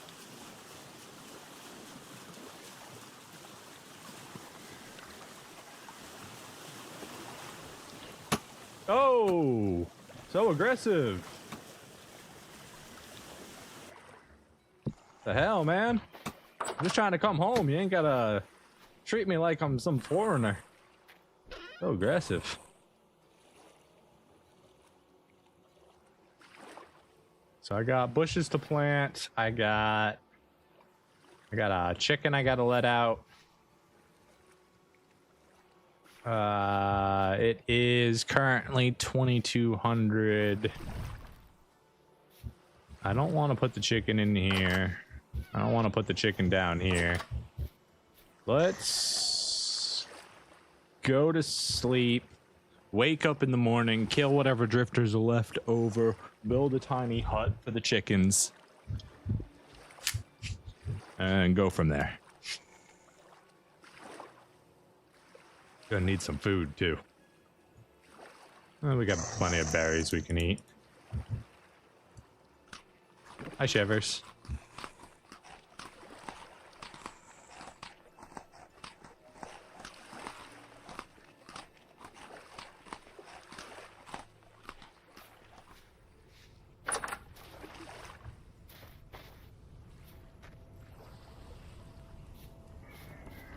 Oh, so aggressive. The hell, man? I'm just trying to come home. You ain't gotta Treat me like I'm some foreigner. So aggressive. So I got bushes to plant. I got a chicken I gotta let out. It is currently 2200. I don't want to put the chicken in here. I don't want to put the chicken down here. Let's go to sleep, wake up in the morning, kill whatever drifters are left over, build a tiny hut for the chickens, and go from there. Gonna need some food too. Well, we got plenty of berries we can eat. Hi, Shivers.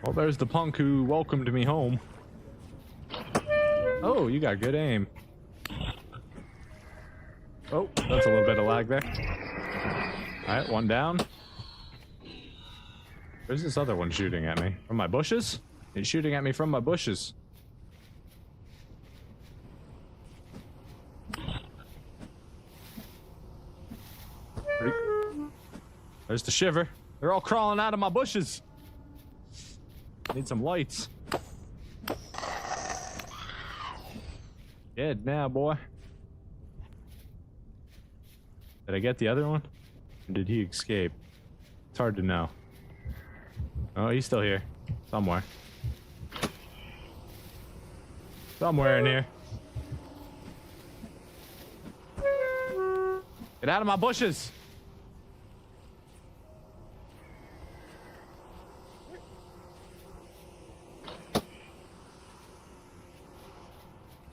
Well, there's the punk who welcomed me home. Oh, you got good aim. Oh, that's a little bit of lag there. Alright, one down. Where's this other one shooting at me? From my bushes? He's shooting at me from my bushes. There's the shiver. They're all crawling out of my bushes. Need some lights. Dead now, boy. Did I get the other one? Or did he escape? It's hard to know. Oh, he's still here. Somewhere. Somewhere in here. Get out of my bushes!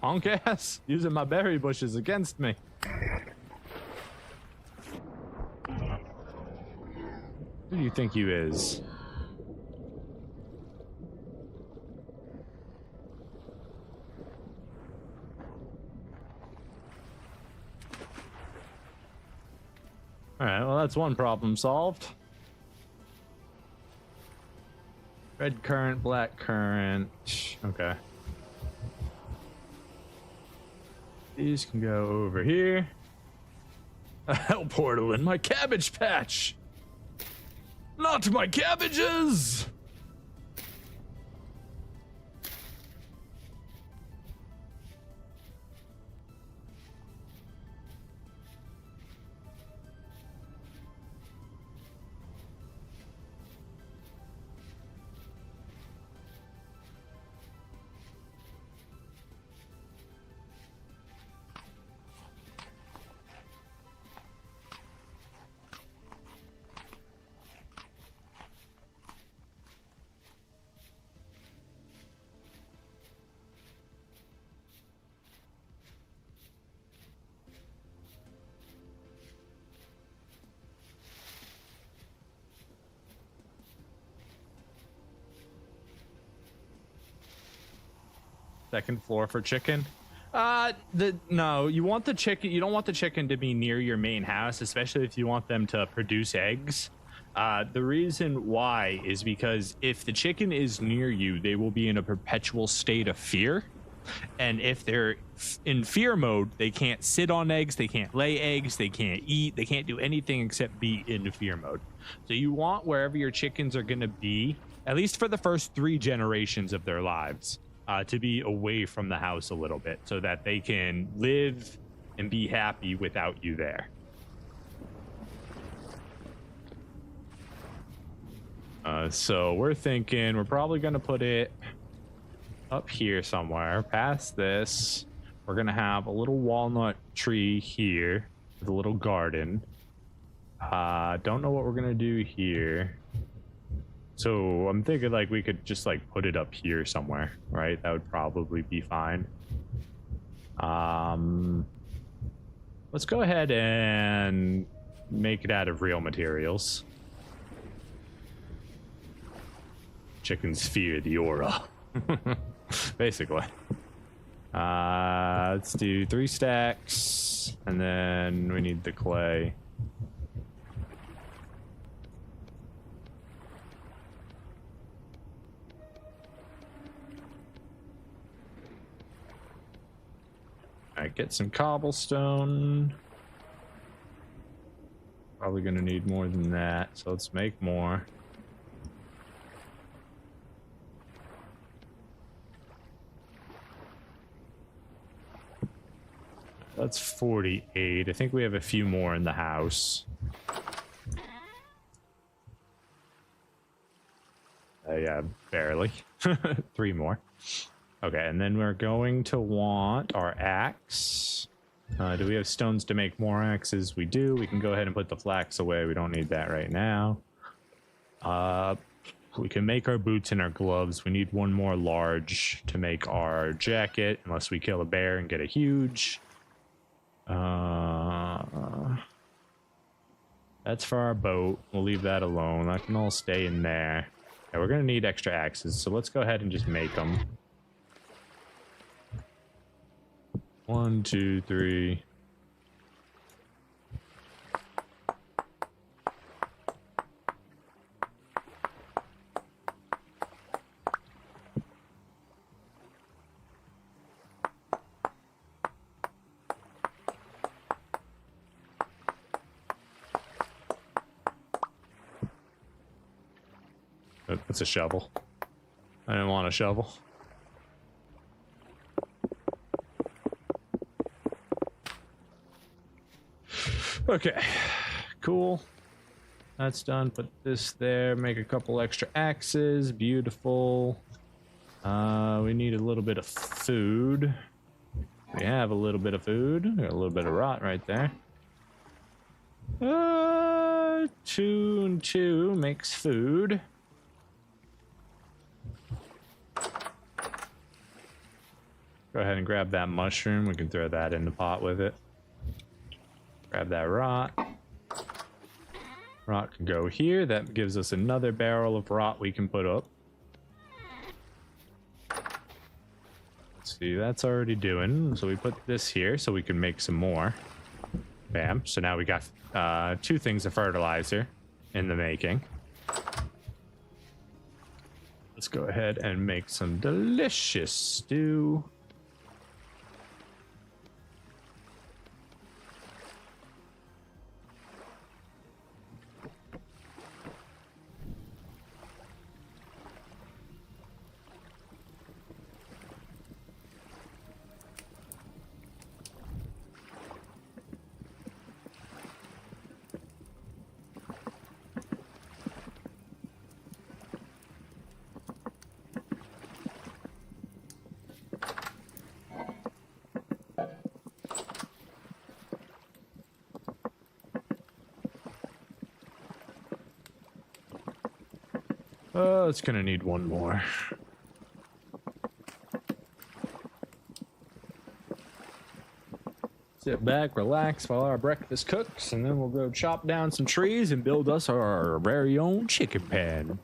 Punk ass, using my berry bushes against me. Who do you think you is? Alright, well that's one problem solved. Red currant, black currant. Okay. These can go over here. A hell portal in my cabbage patch! Not my cabbages! Second floor for chicken. No, you want the chicken. You don't want the chicken to be near your main house, especially if you want them to produce eggs. The reason why is because if the chicken is near you, they will be in a perpetual state of fear. And if they're in fear mode, they can't sit on eggs, they can't lay eggs, they can't eat, they can't do anything except be in fear mode. So you want wherever your chickens are going to be, at least for the first 3 generations of their lives, to be away from the house a little bit so that they can live and be happy without you there. So we're thinking we're probably going to put it up here somewhere. Past this, we're going to have a little walnut tree here with a little garden. Don't know what we're going to do here. So I'm thinking like we could just like put it up here somewhere, right? That would probably be fine. Let's go ahead and make it out of real materials. Chickens fear the aura. Basically. Let's do 3 stacks, and then we need the clay. Alright, get some cobblestone. Probably gonna need more than that, so let's make more. That's 48. I think we have a few more in the house. Yeah, barely. 3 more. Okay, and then we're going to want our axe. Do we have stones to make more axes? We do. We can go ahead and put the flax away. We don't need that right now. We can make our boots and our gloves. We need one more large to make our jacket, unless we kill a bear and get a huge. That's for our boat. We'll leave that alone. That can all stay in there. Yeah, we're gonna need extra axes, so let's go ahead and just make them. 1, 2, 3. It's a shovel. I didn't want a shovel. Okay, cool. That's done. Put this there. Make a couple extra axes. Beautiful. We need a little bit of food. We have a little bit of food. Got a little bit of rot right there. 2 and 2 makes food. Go ahead and grab that mushroom. We can throw that in the pot with it. Grab that rot. Rot can go here. That gives us another barrel of rot we can put up. Let's see, that's already doing. So we put this here so we can make some more. Bam. So now we got 2 things of fertilizer in the making. Let's go ahead and make some delicious stew. Oh, it's gonna need one more. Sit back, relax while our breakfast cooks, and then we'll go chop down some trees and build us our very own chicken pen.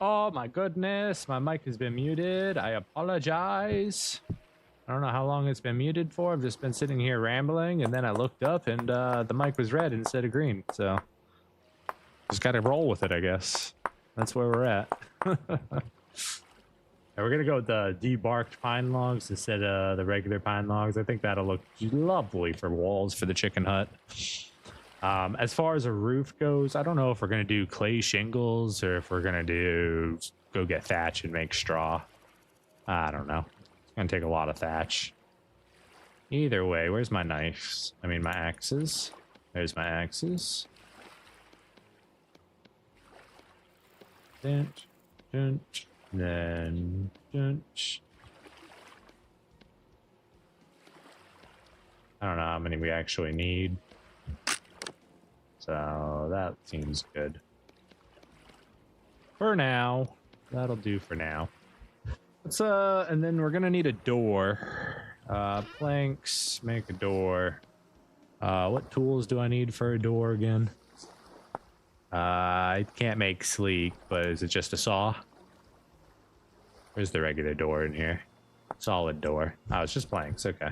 Oh my goodness, my mic has been muted. I apologize. I don't know how long it's been muted for. I've just been sitting here rambling, and then I looked up and the mic was red instead of green. So just gotta roll with it, I guess. That's where we're at. We're gonna go with the debarked pine logs instead of the regular pine logs. I think that'll look lovely for walls for the chicken hut. As far as a roof goes, I don't know if we're gonna do clay shingles or if we're gonna go get thatch and make straw. I don't know. It's gonna take a lot of thatch. Either way, where's my knives? I mean, my axes. There's my axes. Dun, dun, then dun. I don't know how many we actually need. So that seems good. For now. That'll do for now. Let's and then we're gonna need a door. Planks, make a door. What tools do I need for a door again? I can't make sleek, but is it just a saw? Where's the regular door in here? Solid door. Oh, it's just planks, okay.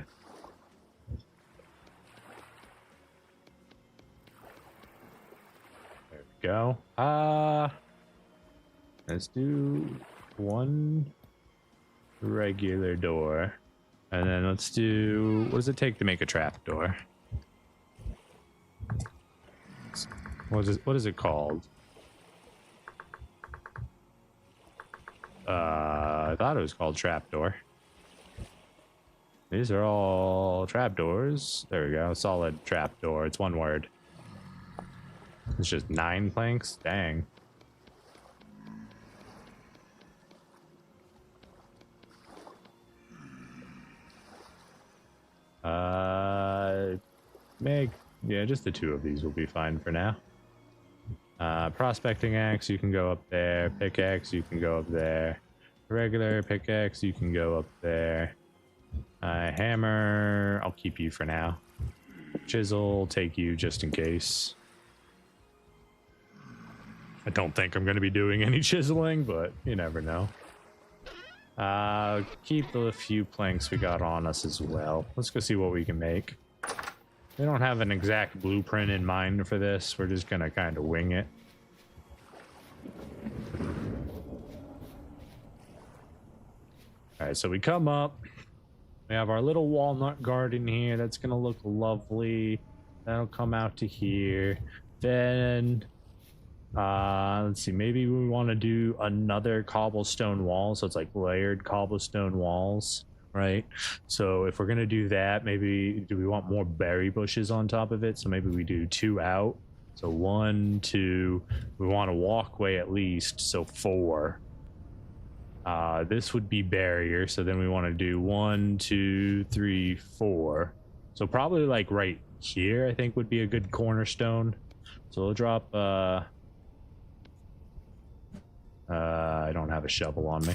There we go. Let's do one regular door. And then let's do, what does it take to make a trap door? What is it called? I thought it was called trapdoor. These are all trapdoors. There we go. Solid trapdoor. It's one word. It's just 9 planks. Dang. Yeah, just the 2 of these will be fine for now. Prospecting axe, you can go up there. Pickaxe, you can go up there. Regular pickaxe, you can go up there. Hammer, I'll keep you for now. Chisel, take you just in case. I don't think I'm going to be doing any chiseling, but you never know. Keep the few planks we got on us as well. Let's go see what we can make. We don't have an exact blueprint in mind for this. We're just going to kind of wing it. All right, so we come up. We have our little walnut garden here. That's going to look lovely. That'll come out to here. Then, let's see. Maybe we want to do another cobblestone wall. So it's like layered cobblestone walls, right? So if we're going to do that, maybe do we want more berry bushes on top of it? So maybe we do 2 out. So 1, 2. We want a walkway at least. So 4. This would be barrier, so then we want to do 1, 2, 3, 4. So probably like right here, I think would be a good cornerstone. So we'll drop. I don't have a shovel on me.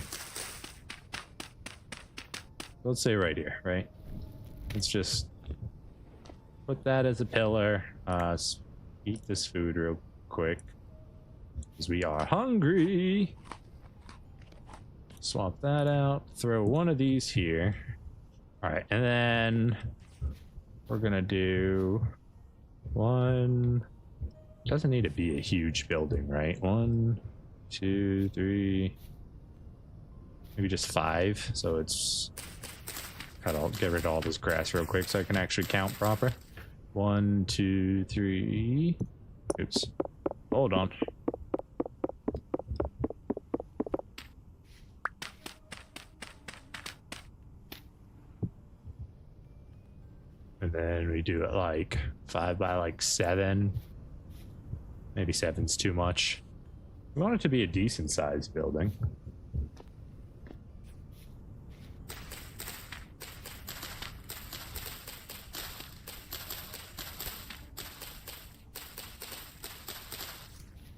Let's say right here, right? Let's just put that as a pillar. Eat this food real quick, because we are hungry. Swap that out, throw one of these here. All right, and then we're gonna do 1. Doesn't need to be a huge building, right? 1, 2, 3, maybe just 5. So it's get rid of all this grass real quick so I can actually count proper. 1, 2, 3. Oops. Hold on. And then we do it like 5 by like 7. Maybe 7's too much. We want it to be a decent sized building.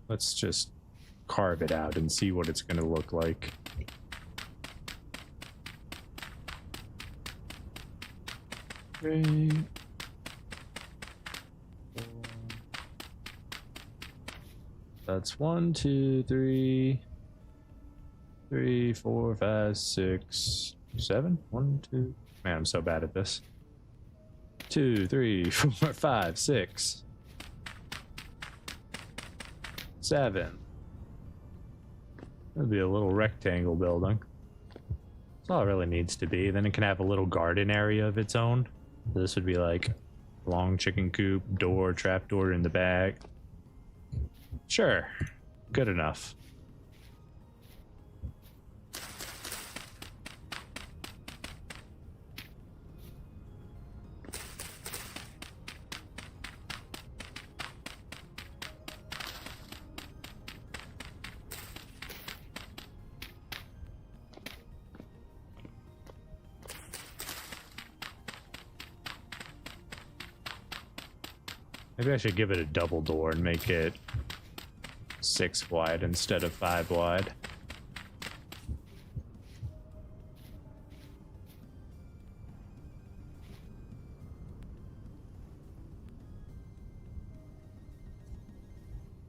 Let's just carve it out and see what it's going to look like. That's 1, 2, 3. 3, 4, 5, 6, 7. 1, 2. Man, I'm so bad at this. 2, 3, 4, 5, 6, 7. That'd be a little rectangle building. That's all it really needs to be. Then it can have a little garden area of its own. This would be like long chicken coop, door, trap door in the back. Sure, good enough. Maybe I should give it a double door and make it 6 wide instead of 5 wide.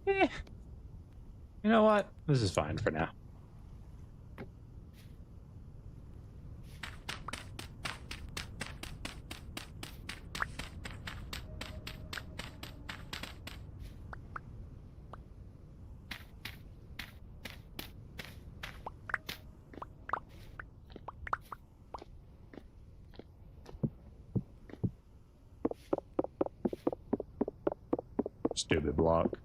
You know what? This is fine for now. Stupid block.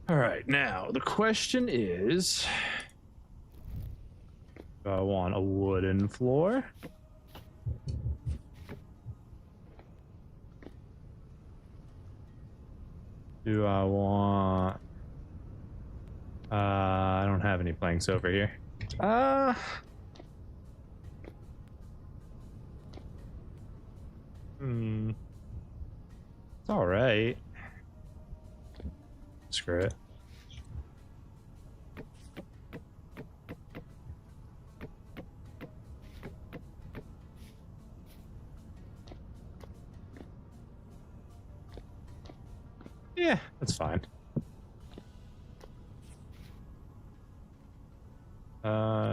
All right, now the question is, do I want a wooden floor? Do I want... I don't have any planks over here. It's all right. Screw it. Yeah, that's fine.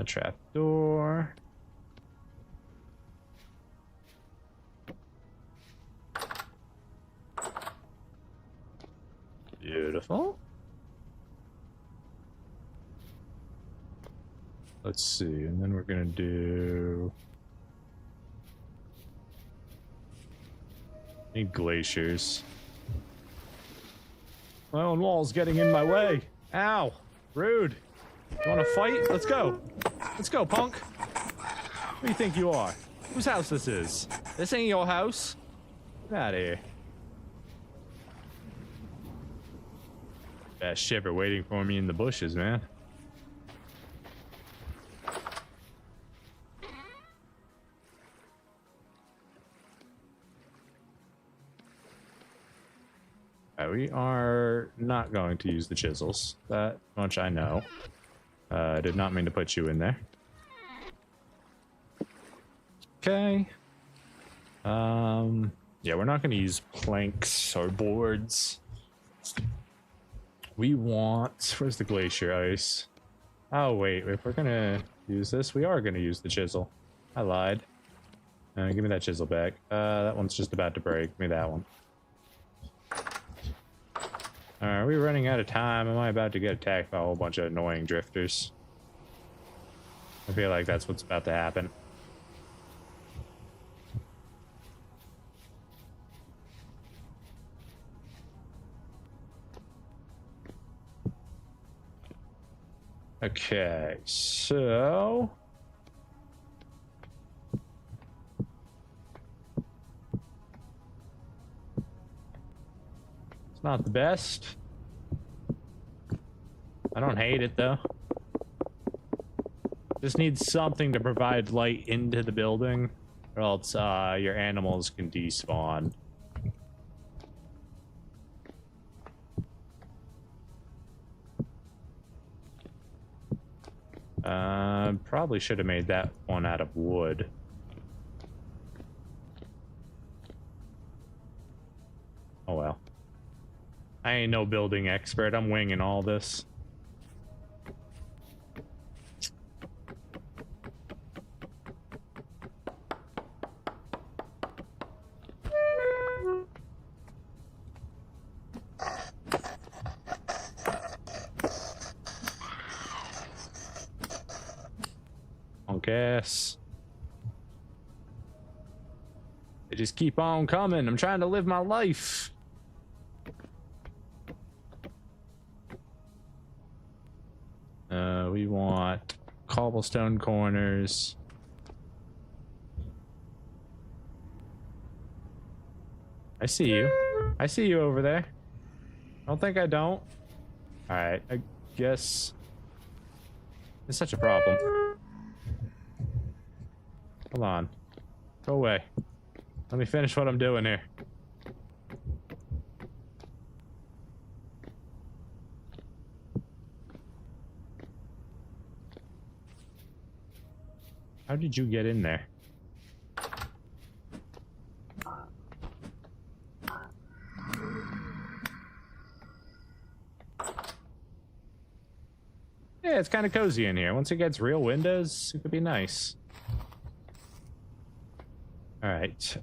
Trap door. Beautiful. Let's see, and then we're gonna do... Need glaciers. My own wall's getting in my way. Ow! Rude. You wanna fight? Let's go. Let's go, punk. Who do you think you are? Whose house this is? This ain't your house. Get out of here. That shiver waiting for me in the bushes, man. We are not going to use the chisels. That much I know. I did not mean to put you in there. Okay. Yeah, we're not going to use planks or boards. We want... Where's the glacier ice? Oh, wait. If we're going to use this, we are going to use the chisel. I lied. Give me that chisel back. That one's just about to break. Give me that one. Are we running out of time? Am I about to get attacked by a whole bunch of annoying drifters? I feel like that's what's about to happen. Okay, so it's not the best. I don't hate it though. Just need something to provide light into the building, or else your animals can despawn. Probably should have made that one out of wood. Oh well. I ain't no building expert. I'm winging all this. Guess they just keep on coming. I'm trying to live my life. We want cobblestone corners. I see you. I see you over there. Don't think I don't. All right, I guess it's such a problem. Hold on. Go away. Let me finish what I'm doing here. How did you get in there? Yeah, it's kind of cozy in here. Once it gets real windows, it could be nice. All right.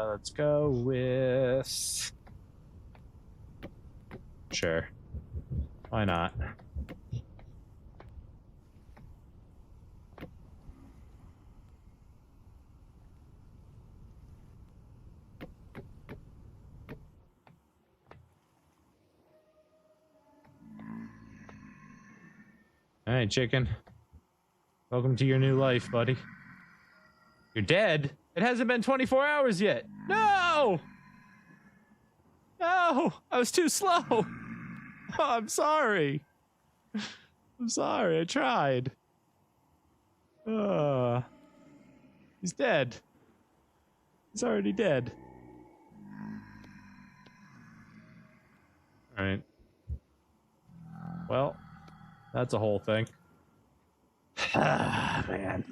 Let's go with. Sure. Why not? All right, chicken. Welcome to your new life, buddy. You're dead? It hasn't been 24 hours yet. No! No! I was too slow. Oh, I'm sorry. I'm sorry. I tried. He's dead. He's already dead. All right. Well, that's a whole thing. Ah, man.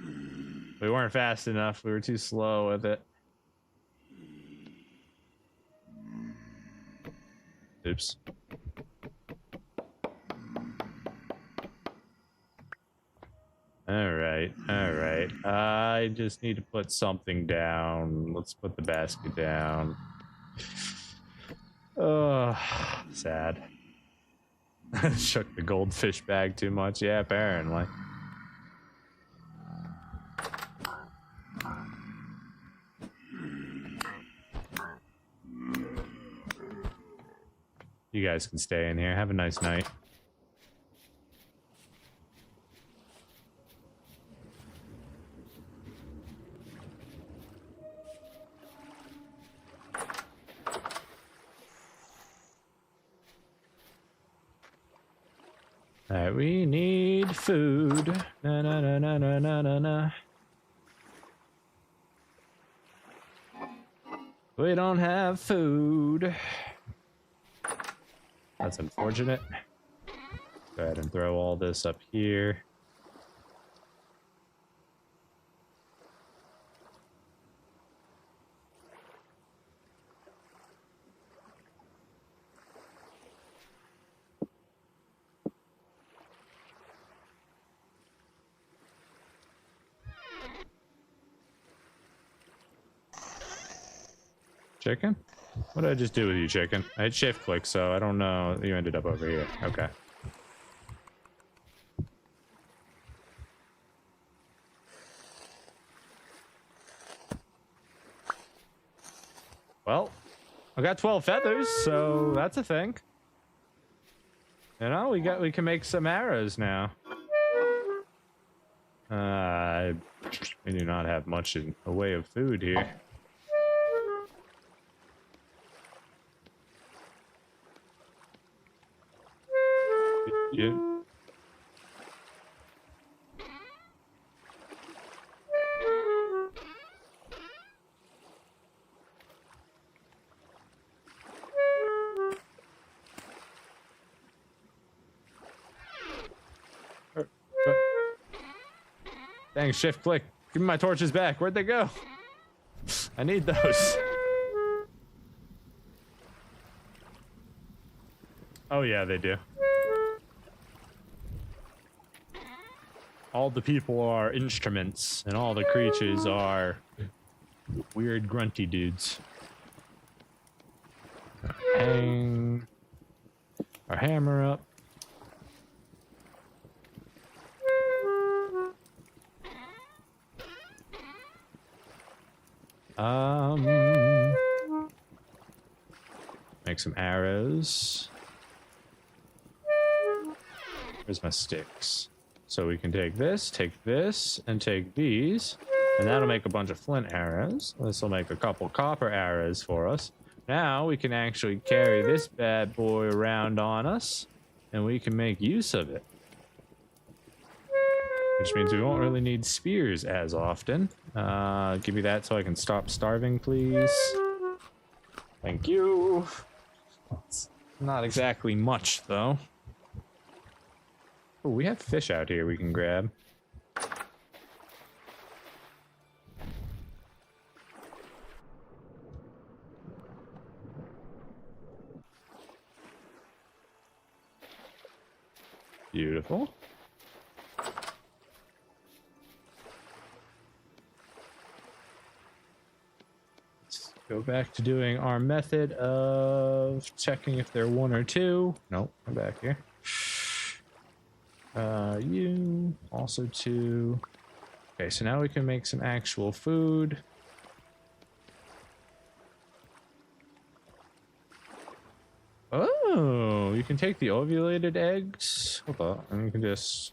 We weren't fast enough. We were too slow with it. Oops. All right. I just need to put something down. Let's put the basket down. Oh, sad. Shook the goldfish bag too much. Yeah, apparently. You guys can stay in here. Have a nice night. All right, we need food. Na na na na na na na na. We don't have food. That's unfortunate. Go ahead and throw all this up here. Chicken? What did I just do with you, chicken? I hit shift click, so I don't know. You ended up over here. Okay. Well, I got 12 feathers, so that's a thing. You know, we can make some arrows now. We do not have much in the way of food here. Yeah. Dang, shift click. Give me my torches back. Where'd they go? I need those. Oh yeah, they do. All the people are instruments, and all the creatures are weird grunty dudes. Hang our hammer up. Make some arrows. Where's my sticks? So we can take this, and take these, and that'll make a bunch of flint arrows. This will make a couple copper arrows for us. Now we can actually carry this bad boy around on us, and we can make use of it. Which means we won't really need spears as often. Give me that so I can stop starving, please. Thank you. It's not exactly much, though. Oh, we have fish out here we can grab. Beautiful. Let's go back to doing our method of checking if they're 1 or 2. Nope, I'm back here. You also 2. Okay, so now we can make some actual food. Oh, you can take the ovulated eggs. Hold on, and you can just...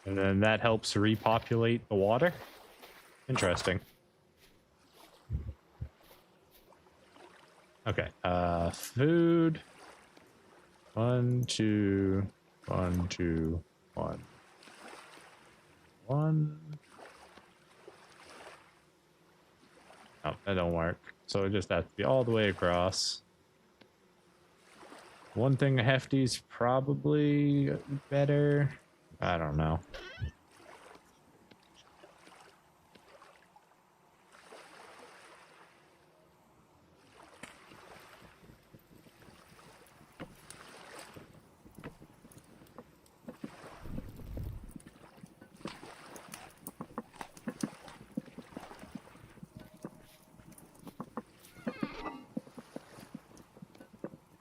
And then that helps repopulate the water. Interesting. Okay, food. 1, 2, 1, 2, 1. 1. Oh, that don't work. So it just has to be all the way across. One thing a hefty's probably better. I don't know.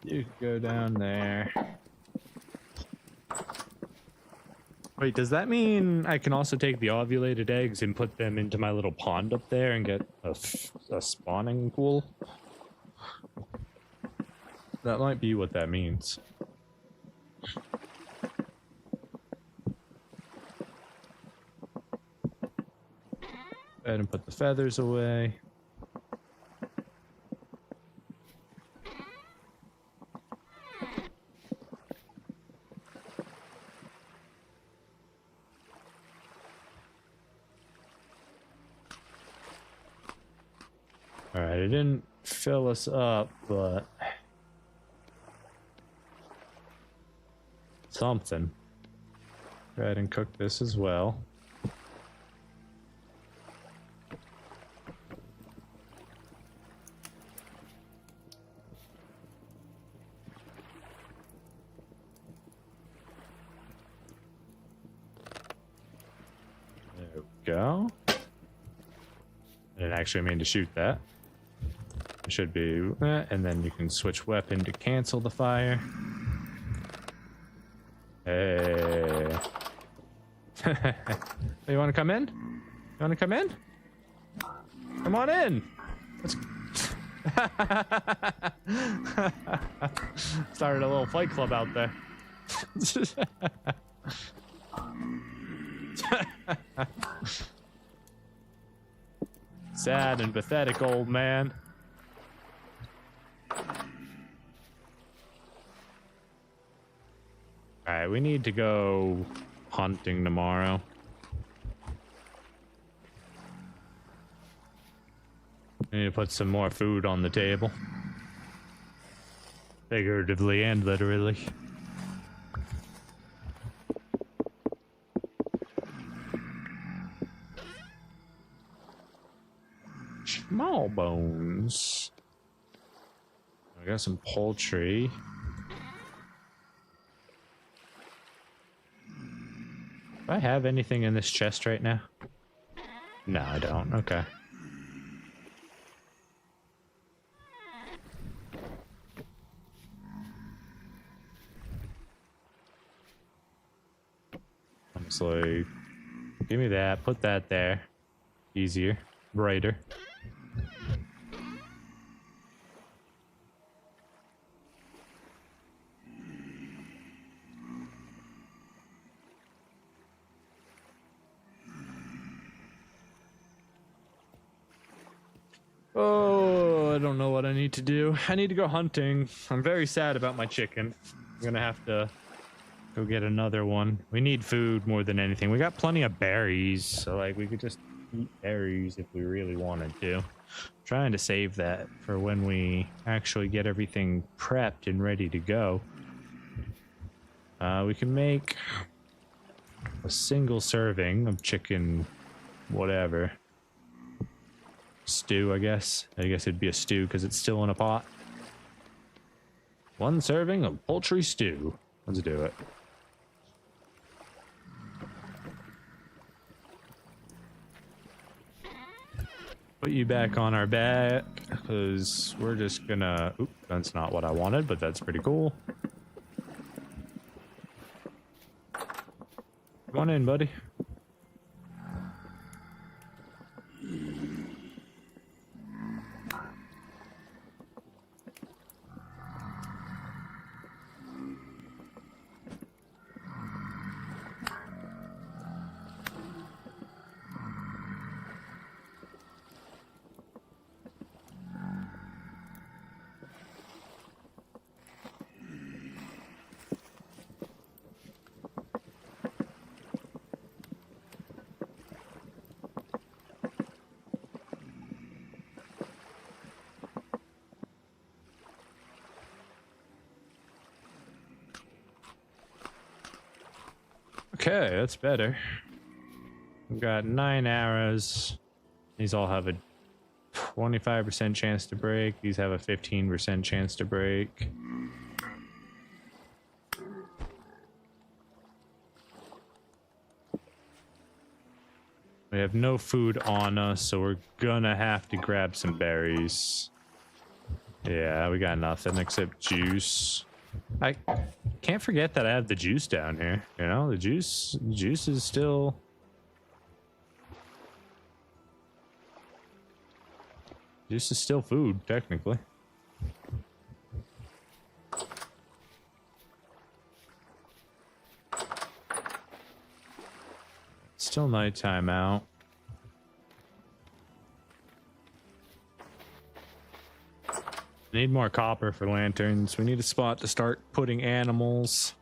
You can go down there. Wait, does that mean I can also take the ovulated eggs and put them into my little pond up there and get a spawning pool? That might be what that means. Go ahead and put the feathers away. Alright, it didn't fill us up, but something. Go ahead and cook this as well. There we go. I didn't actually mean to shoot that. It should be, and then you can switch weapon to cancel the fire. Hey. You want to come in? want to come in? Come on in. Let's... Started a little fight club out there. Sad and pathetic old man. Alright, we need to go hunting tomorrow. We need to put some more food on the table. Figuratively and literally. Small bones. I got some poultry. Do I have anything in this chest right now? No, I don't. Okay. Honestly, give me that. Put that there. Easier. Brighter. Oh, I don't know what I need to do. I need to go hunting. I'm very sad about my chicken. I'm gonna have to go get another one. We need food more than anything. We got plenty of berries, so like we could just eat berries if we really wanted to. Trying to save that for when we actually get everything prepped and ready to go. We can make a single serving of chicken, whatever. Stew, I guess. I guess it'd be a stew because it's still in a pot. One serving of poultry stew. Let's do it. Put you back on our back because we're just gonna... Oop, that's not what I wanted, but that's pretty cool. Come on in, buddy. Okay, that's better. We've got 9 arrows. These all have a 25% chance to break. These have a 15% chance to break. We have no food on us, so we're gonna have to grab some berries. Yeah, we got nothing except juice. I can't forget that I have the juice down here. You know, the juice is still... Juice is still food, technically. Still nighttime out. Need more copper for lanterns. We need a spot to start putting animals.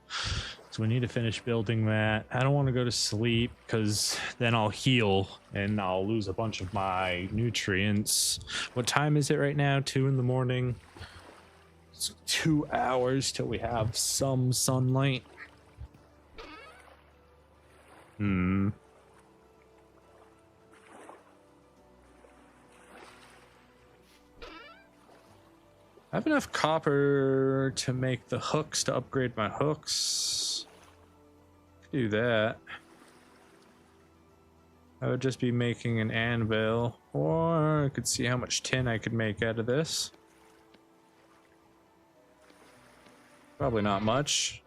So we need to finish building that. I don't want to go to sleep because then I'll heal and I'll lose a bunch of my nutrients. What time is it right now? 2 in the morning. It's 2 hours till we have some sunlight. I have enough copper to make the hooks to upgrade my hooks. Do that. I would just be making an anvil, or I could see how much tin I could make out of this. Probably not much.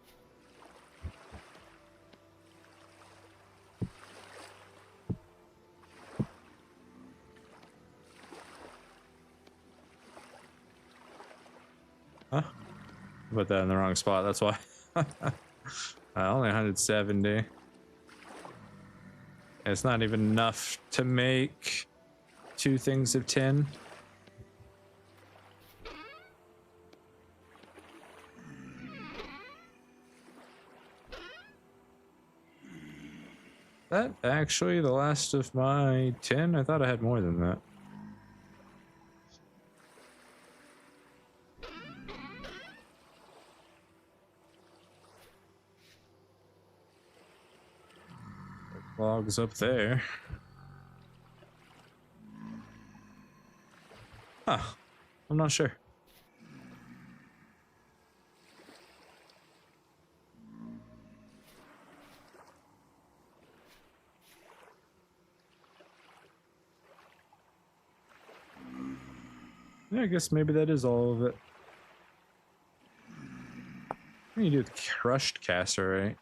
Put that in the wrong spot, that's why. Only 170. It's not even enough to make 2 things of tin. That actually the last of my tin? I thought I had more than that. Logs up there. Huh. I'm not sure. Yeah, I guess maybe that is all of it. What do you do with crushed cassiterite?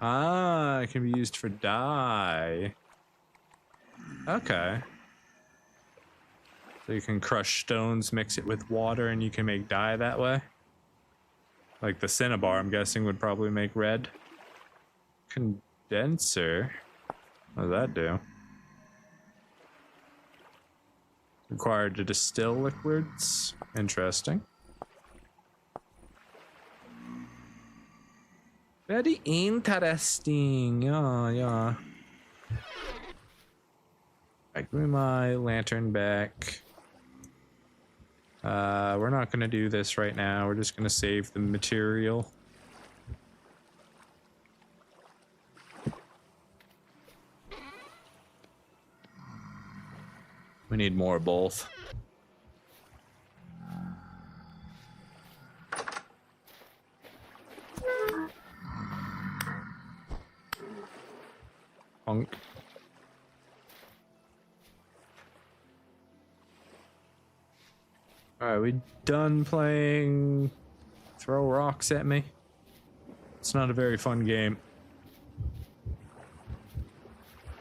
Ah, it can be used for dye. Okay. So you can crush stones, mix it with water, and you can make dye that way. Like the cinnabar, I'm guessing, would probably make red. Condenser? What does that do? Required to distill liquids. Interesting. Very interesting. Yeah. Alright, give me my lantern back. We're not gonna do this right now. We're just gonna save the material. We need more of both. Punk. Alright, we done playing Throw Rocks at Me? It's not a very fun game.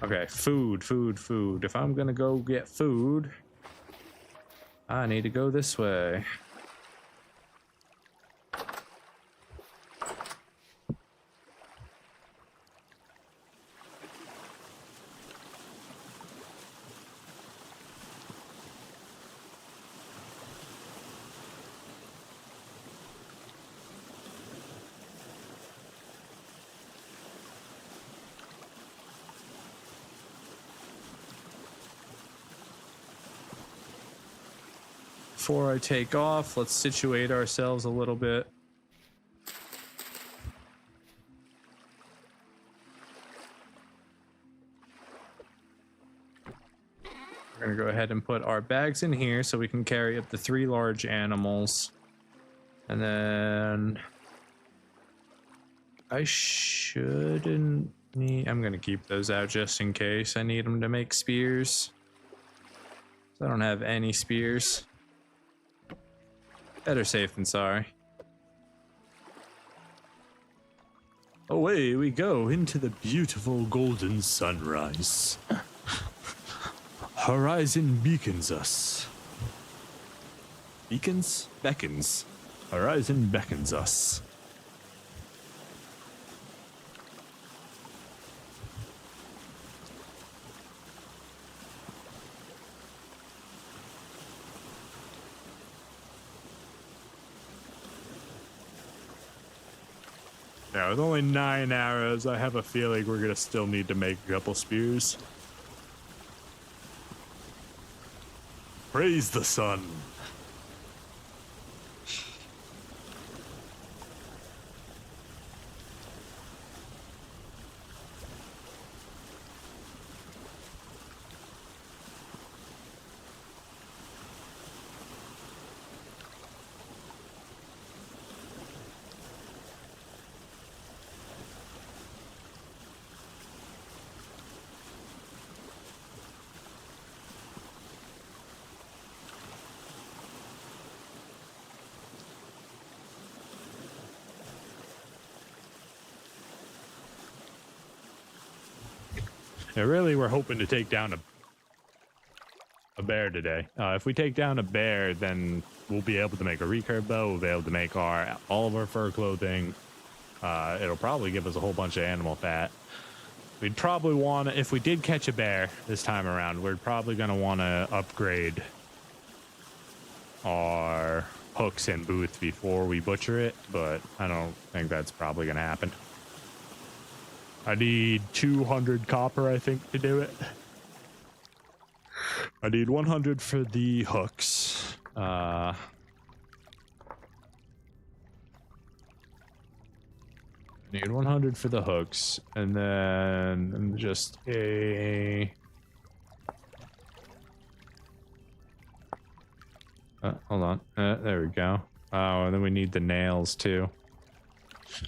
Okay, food. If I'm gonna go get food, I need to go this way. Before I take off, let's situate ourselves a little bit. We're gonna go ahead and put our bags in here so we can carry up the 3 large animals. And then I shouldn't need, I'm gonna keep those out just in case I need them to make spears. I don't have any spears. Better safe than sorry. Away we go into the beautiful golden sunrise. Horizon beacons us. Beacons? Beckons. Horizon beckons us. Yeah, with only 9 arrows, I have a feeling we're gonna still need to make a couple spears. Praise the sun. Yeah, really, we're hoping to take down bear today. If we take down a bear, then we'll be able to make a recurve bow. We'll be able to make all of our fur clothing. It'll probably give us a whole bunch of animal fat. We'd probably want to, if we did catch a bear this time around, we're probably going to want to upgrade our hooks and booth before we butcher it, but I don't think that's probably going to happen. I need 200 copper, I think, to do it. I need 100 for the hooks. Need 100 for the hooks, and then just a... hold on. There we go. Oh, and then we need the nails, too.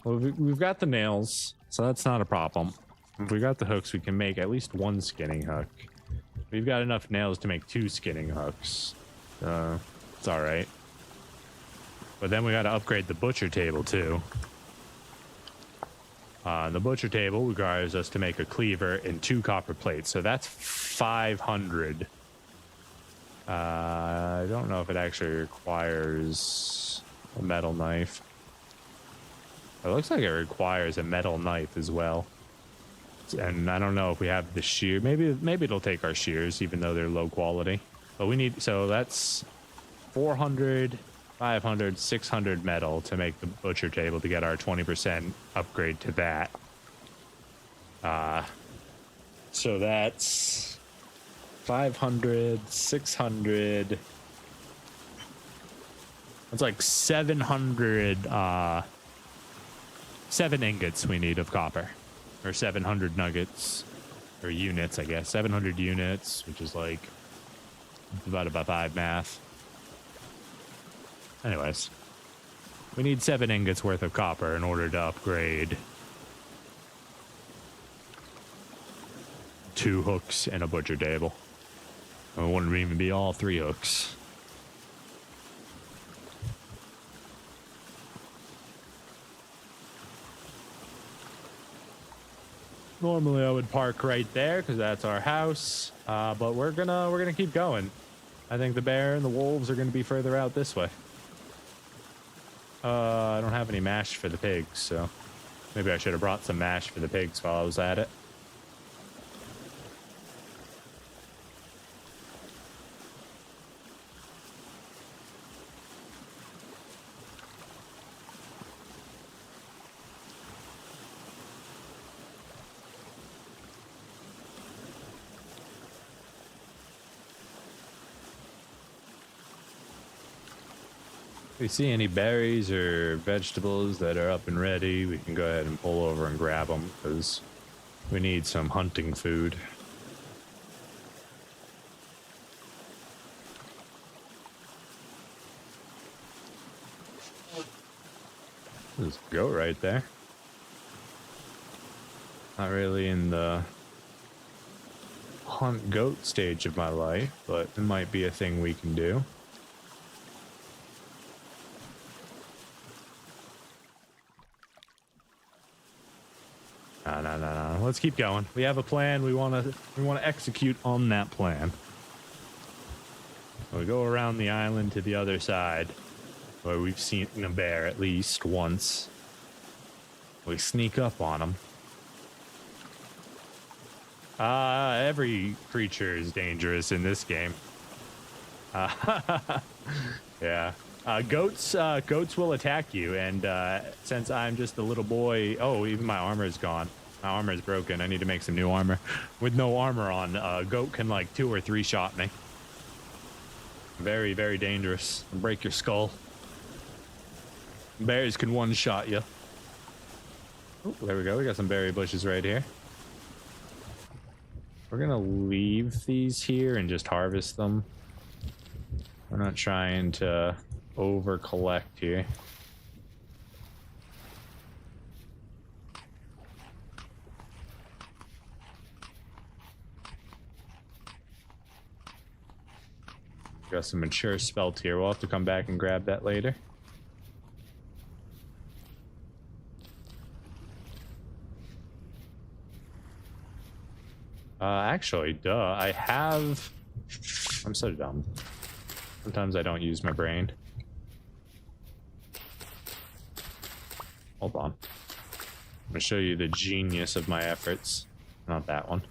Well, we've got the nails, so that's not a problem. If we got the hooks, we can make at least one skinning hook. We've got enough nails to make 2 skinning hooks. It's alright. But then we gotta upgrade the butcher table, too. The butcher table requires us to make a cleaver and 2 copper plates, so that's 500. I don't know if it actually requires a metal knife. It looks like it requires a metal knife as well. And I don't know if we have the shear. Maybe it'll take our shears, even though they're low quality. But we need, so that's 400, 500, 600 metal to make the butcher table to get our 20% upgrade to that. So that's 500, 600. It's like 700, 7 ingots we need of copper. Or 700 nuggets. Or units, I guess. 700 units, which is like divided by 5 math. Anyways, we need 7 ingots worth of copper in order to upgrade 2 hooks and a butcher table. It wouldn't even be all 3 hooks. Normally I would park right there because that's our house, but we're gonna keep going. I think the bear and the wolves are gonna be further out this way. I don't have any mash for the pigs, so maybe I should have brought some mash for the pigs while I was at it. If we see any berries or vegetables that are up and ready, we can go ahead and pull over and grab them, because we need some hunting food. There's a goat right there. Not really in the hunt goat stage of my life, but it might be a thing we can do. No. Let's keep going. We have a plan. We want to execute on that plan. We go around the island to the other side, where we've seen a bear at least once. We sneak up on him. Every creature is dangerous in this game. Yeah. Goats will attack you, and since I'm just a little boy, oh, even my armor is gone. My armor is broken. I need to make some new armor. With no armor on, a goat can like 2 or 3 shot me. Very, very dangerous. Break your skull. Bears can 1-shot you. Oh, there we go. We got some berry bushes right here. We're gonna leave these here and just harvest them. We're not trying to over collect here. Got some mature spelt here. We'll have to come back and grab that later. Actually, duh. I have I'm so dumb. Sometimes I don't use my brain. Hold on. I'm gonna show you the genius of my efforts. Not that one.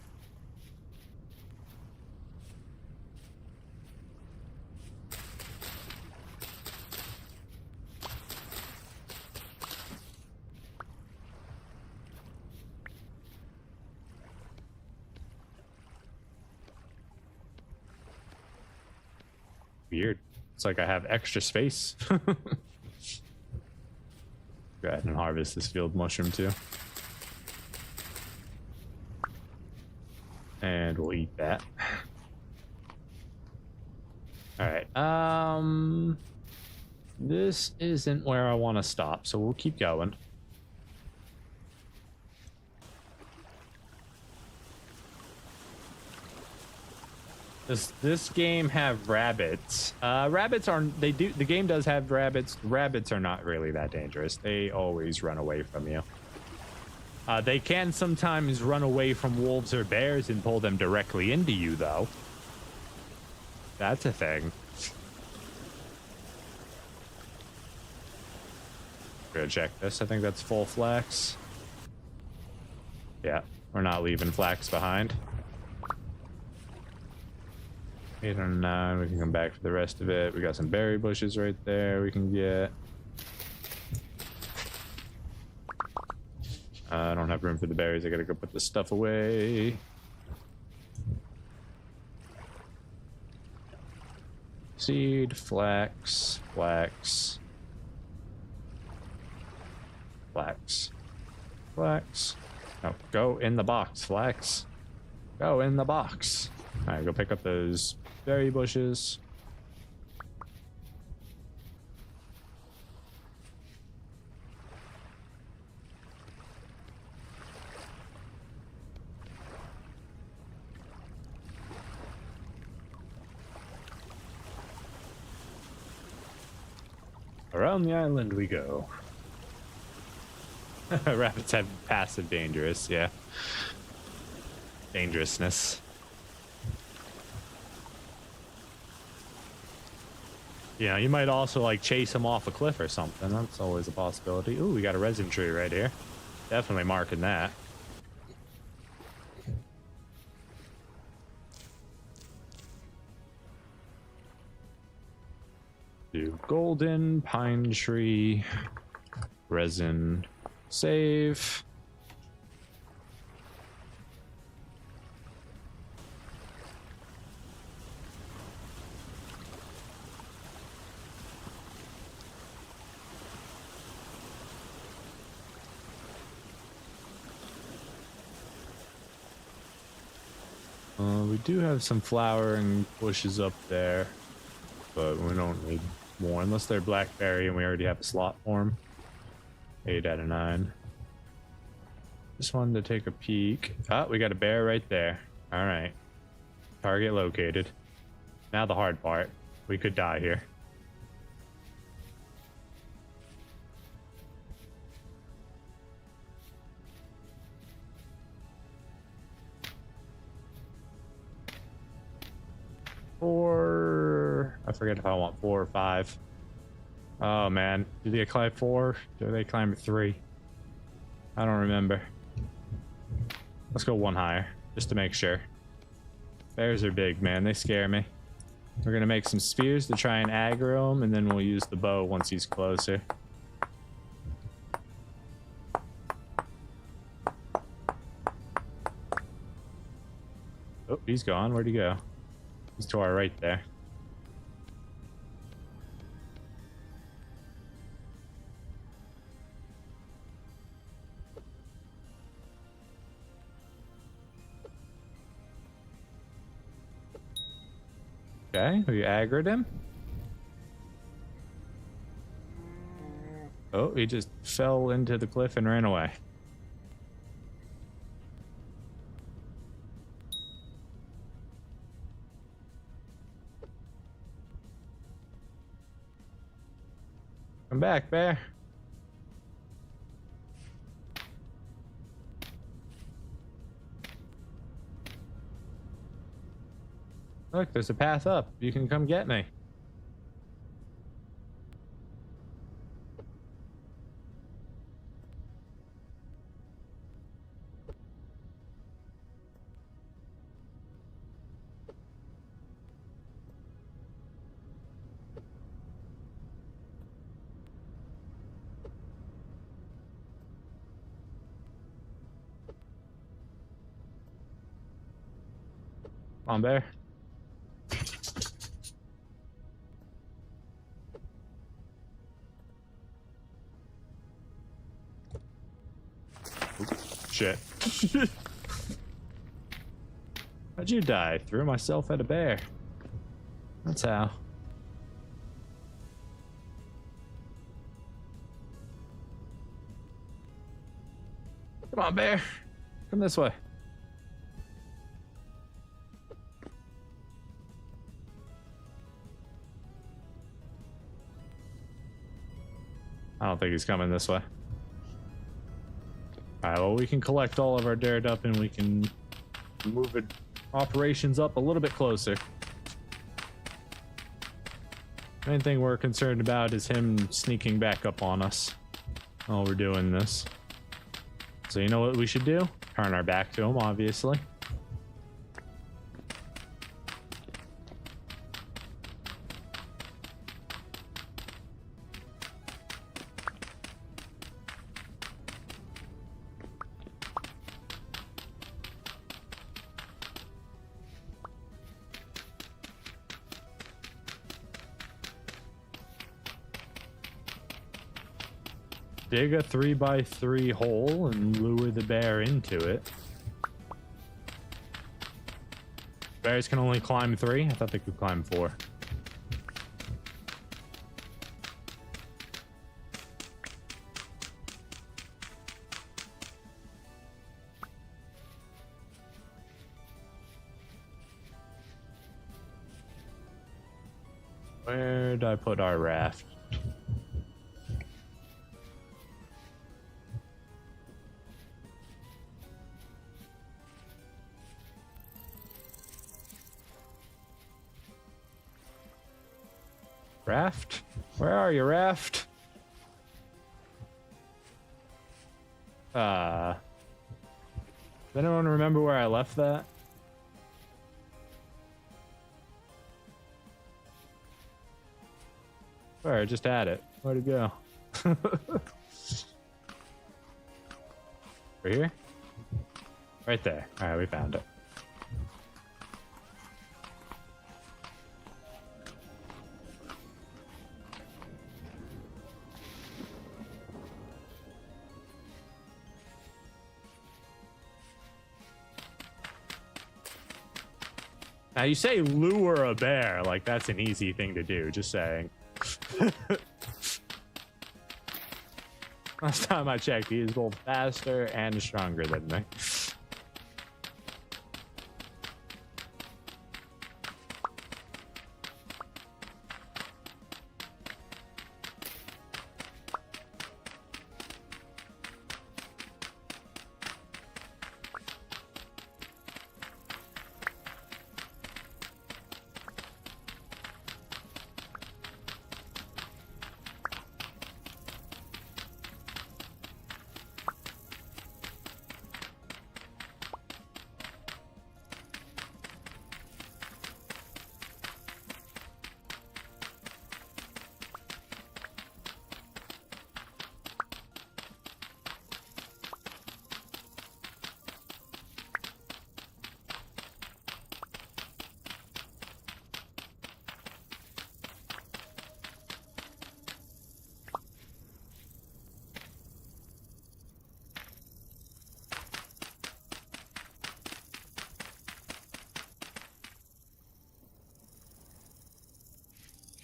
Weird. It's like I have extra space. Go ahead and harvest this field mushroom too. And we'll eat that. Alright. This isn't where I want to stop, so we'll keep going. Does this game have rabbits? Rabbits aren't. They do. The game does have rabbits. Rabbits are not really that dangerous. They always run away from you. They can sometimes run away from wolves or bears and pull them directly into you, though. That's a thing. Go check this. I think that's full flax. Yeah, we're not leaving flax behind. 8 or 9, we can come back for the rest of it. We got some berry bushes right there we can get. I don't have room for the berries. I gotta go put this stuff away. Seed, flax, flax, flax, flax. No, go in the box, flax. Go in the box. All right, go pick up those berry bushes. Around the island we go. Rabbits have passive dangerous, yeah. Dangerousness. Yeah, you might also like chase them off a cliff or something. That's always a possibility. Ooh, we got a resin tree right here. Definitely marking that. Do golden, pine tree, resin, save. We do have some flowering bushes up there, but we don't need more unless they're blackberry and we already have a slot for them. 8 out of 9. Just wanted to take a peek. Ah, we got a bear right there. All right. Target located. Now the hard part. We could die here. I forget if I want 4 or 5. Oh man, do they climb 4? Do they climb 3? I don't remember. Let's go 1 higher, just to make sure. Bears are big, man. They scare me. We're gonna make some spears to try and aggro him, and then we'll use the bow once he's closer. Oh, he's gone. Where'd he go? He's to our right there. Okay, we aggroed him. Oh, he just fell into the cliff and ran away. Come back, bear. Look, there's a path up. You can come get me. Come on, bear. Shit. How'd you die? Threw myself at a bear. That's how. Come on, bear. Come this way. I don't think he's coming this way. Alright, well, we can collect all of our dared up and we can move it, operations up a little bit closer. Main thing we're concerned about is him sneaking back up on us while we're doing this. So you know what we should do? Turn our back to him, obviously. Dig a 3x3 hole and lure the bear into it. Bears can only climb 3? I thought they could climb 4. Where'd I put our raft? Raft? Where are you, Raft? Does anyone remember where I left that? Where? I just had it. Where'd it go? Right here? Right there. Alright, we found it. Now you say lure a bear, like that's an easy thing to do, just saying. Last time I checked, he is both faster and stronger than me.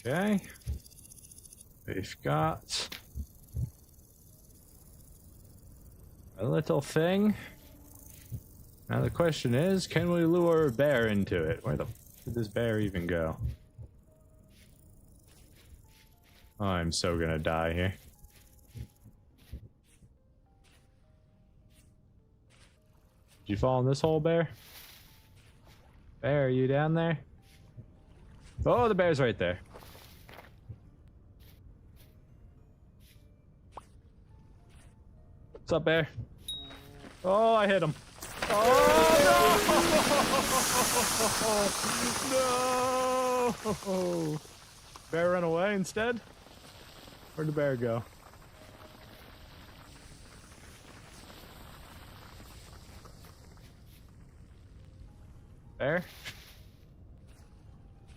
Okay. We've got a little thing. Now the question is, can we lure a bear into it? Where the f did this bear even go? Oh, I'm so gonna die here. Did you fall in this hole, bear? Bear, are you down there? Oh, the bear's right there. What's up, bear? Oh, I hit him. Oh, no! No! Bear run away instead? Where'd the bear go? Bear?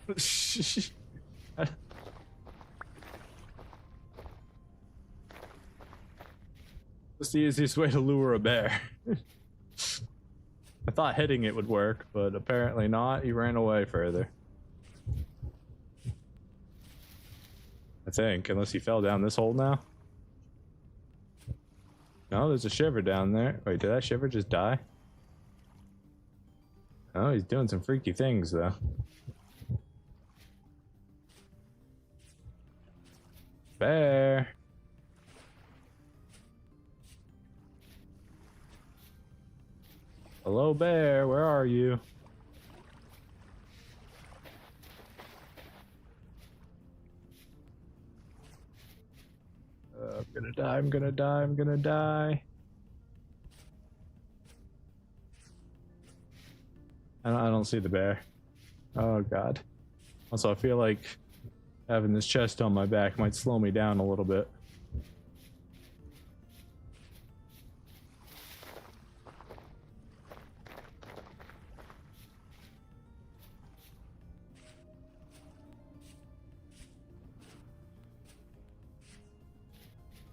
What's the easiest way to lure a bear? I thought hitting it would work, but apparently not. He ran away further. I think, unless he fell down this hole now. No, there's a shiver down there. Wait, did that shiver just die? Oh, he's doing some freaky things, though. Bear. Hello, bear. Where are you? I'm gonna die. I'm gonna die. I'm gonna die. I don't see the bear. Oh, God. Also, I feel like having this chest on my back might slow me down a little bit.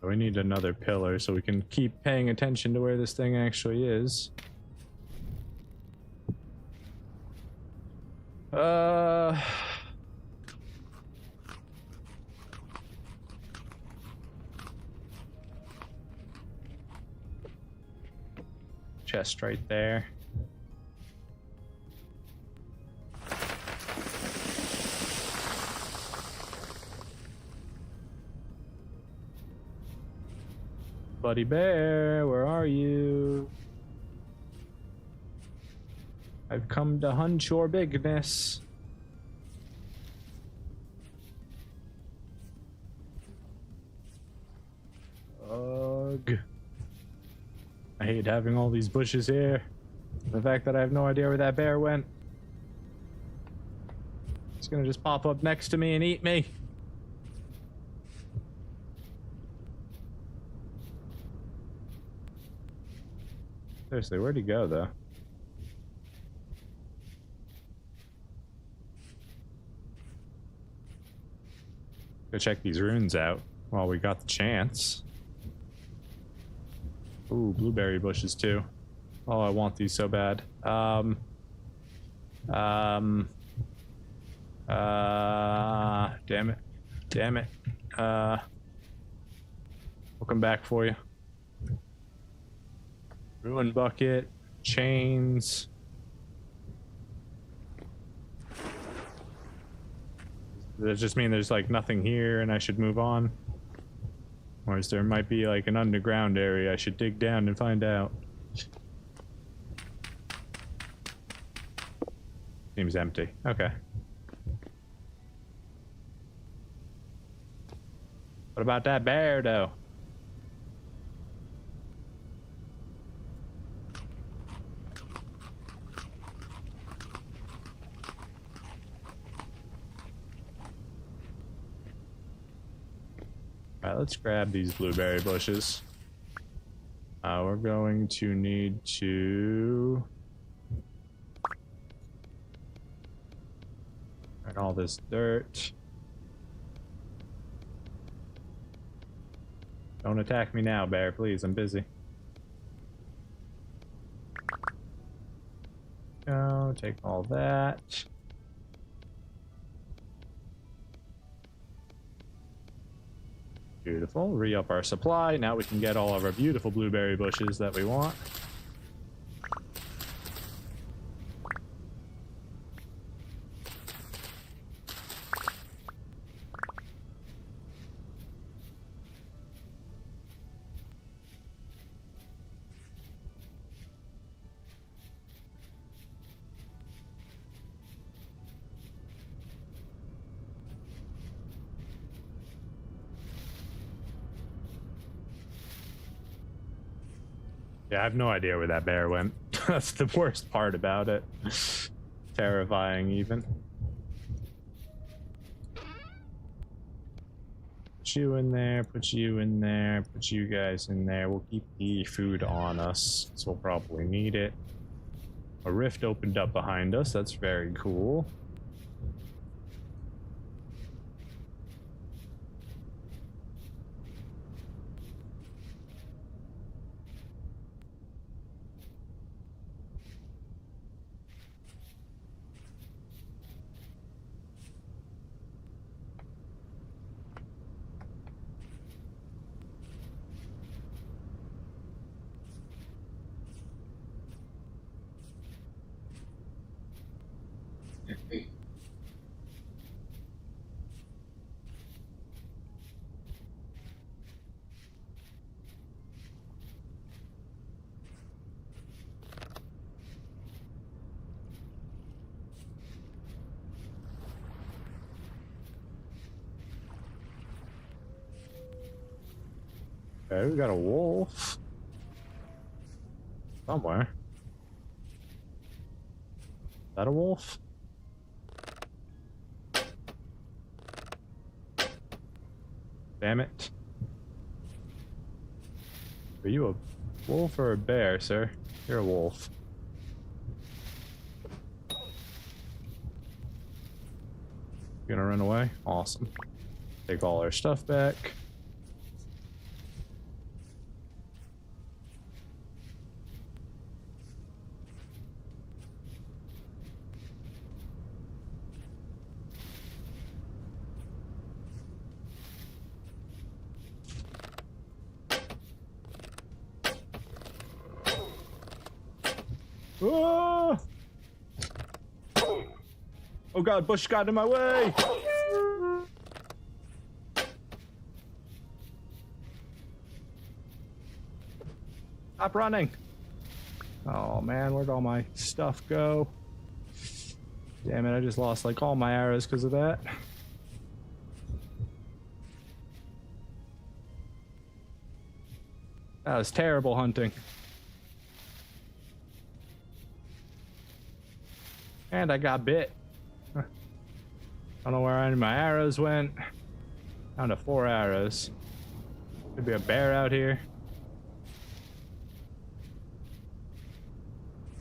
We need another pillar so we can keep paying attention to where this thing actually is. Chest right there. Buddy bear, where are you? I've come to hunt your bigness. Ugh. I hate having all these bushes here. The fact that I have no idea where that bear went. It's gonna just pop up next to me and eat me. Seriously, where'd he go, though? Go check these runes out while we got the chance. Ooh, blueberry bushes, too. Oh, I want these so bad. Damn it. Damn it. We'll come back for you. Ruin bucket, chains. Does that just mean there's like nothing here and I should move on? Or is there might be like an underground area I should dig down and find out? Seems empty. Okay. What about that bear though? Alright, let's grab these blueberry bushes. We're going to need to burn all this dirt. Don't attack me now, bear, please. I'm busy. Go, take all that. Beautiful. Re-up our supply. Now we can get all of our beautiful blueberry bushes that we want. Yeah, I have no idea where that bear went. That's the worst part about it. Terrifying, even. Put you in there, put you in there, put you guys in there. We'll keep the food on us, so we'll probably need it. A rift opened up behind us. That's very cool. Okay, we got a wolf somewhere. Is that a wolf? Damn it. Are you a wolf or a bear, sir? You're a wolf. Gonna run away? Awesome. Take all our stuff back. Oh! Oh god, bush got in my way! Stop running! Oh man, where'd all my stuff go? Damn it, I just lost like all my arrows because of that. That was terrible hunting. And I got bit. I don't know where any of my arrows went. Down to 4 arrows. Could be a bear out here.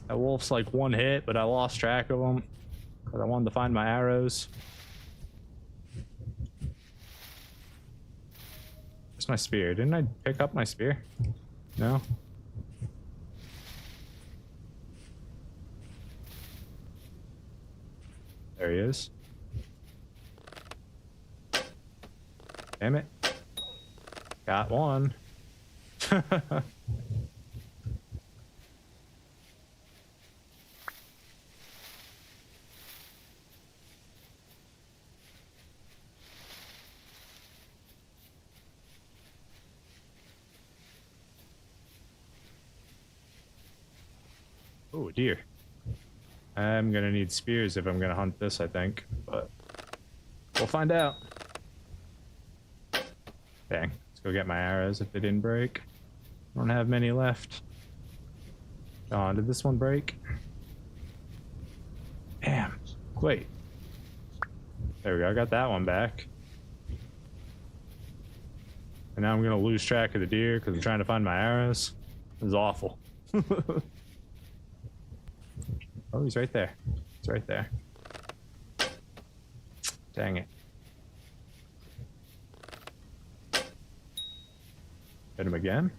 That wolf's like 1 hit, but I lost track of him because I wanted to find my arrows. Where's my spear? Didn't I pick up my spear? No? There he is. Damn it. Got one. Oh, dear. I'm gonna need spears if I'm gonna hunt this, I think, but we'll find out. Dang, let's go get my arrows if they didn't break. I don't have many left. Oh, did this one break? Damn, wait. There we go, I got that one back. And now I'm gonna lose track of the deer because I'm trying to find my arrows. This is awful. Oh, he's right there. He's right there. Dang it. Hit him again.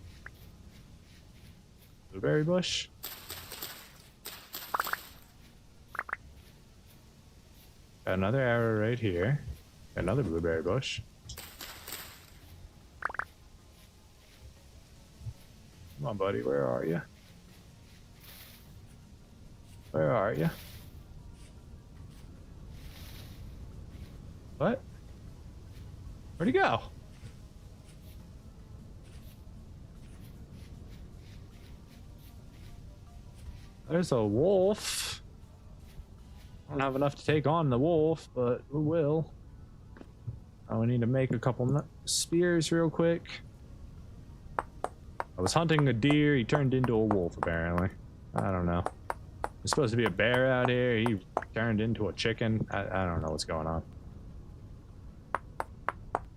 Blueberry bush. Got another arrow right here. Got another blueberry bush. Come on, buddy. Where are you? Where are you? What? Where'd he go? There's a wolf. I don't have enough to take on the wolf, but we will. Oh, we need to make a couple spears real quick. I was hunting a deer, he turned into a wolf apparently. I don't know. There's supposed to be a bear out here, he turned into a chicken. I don't know what's going on.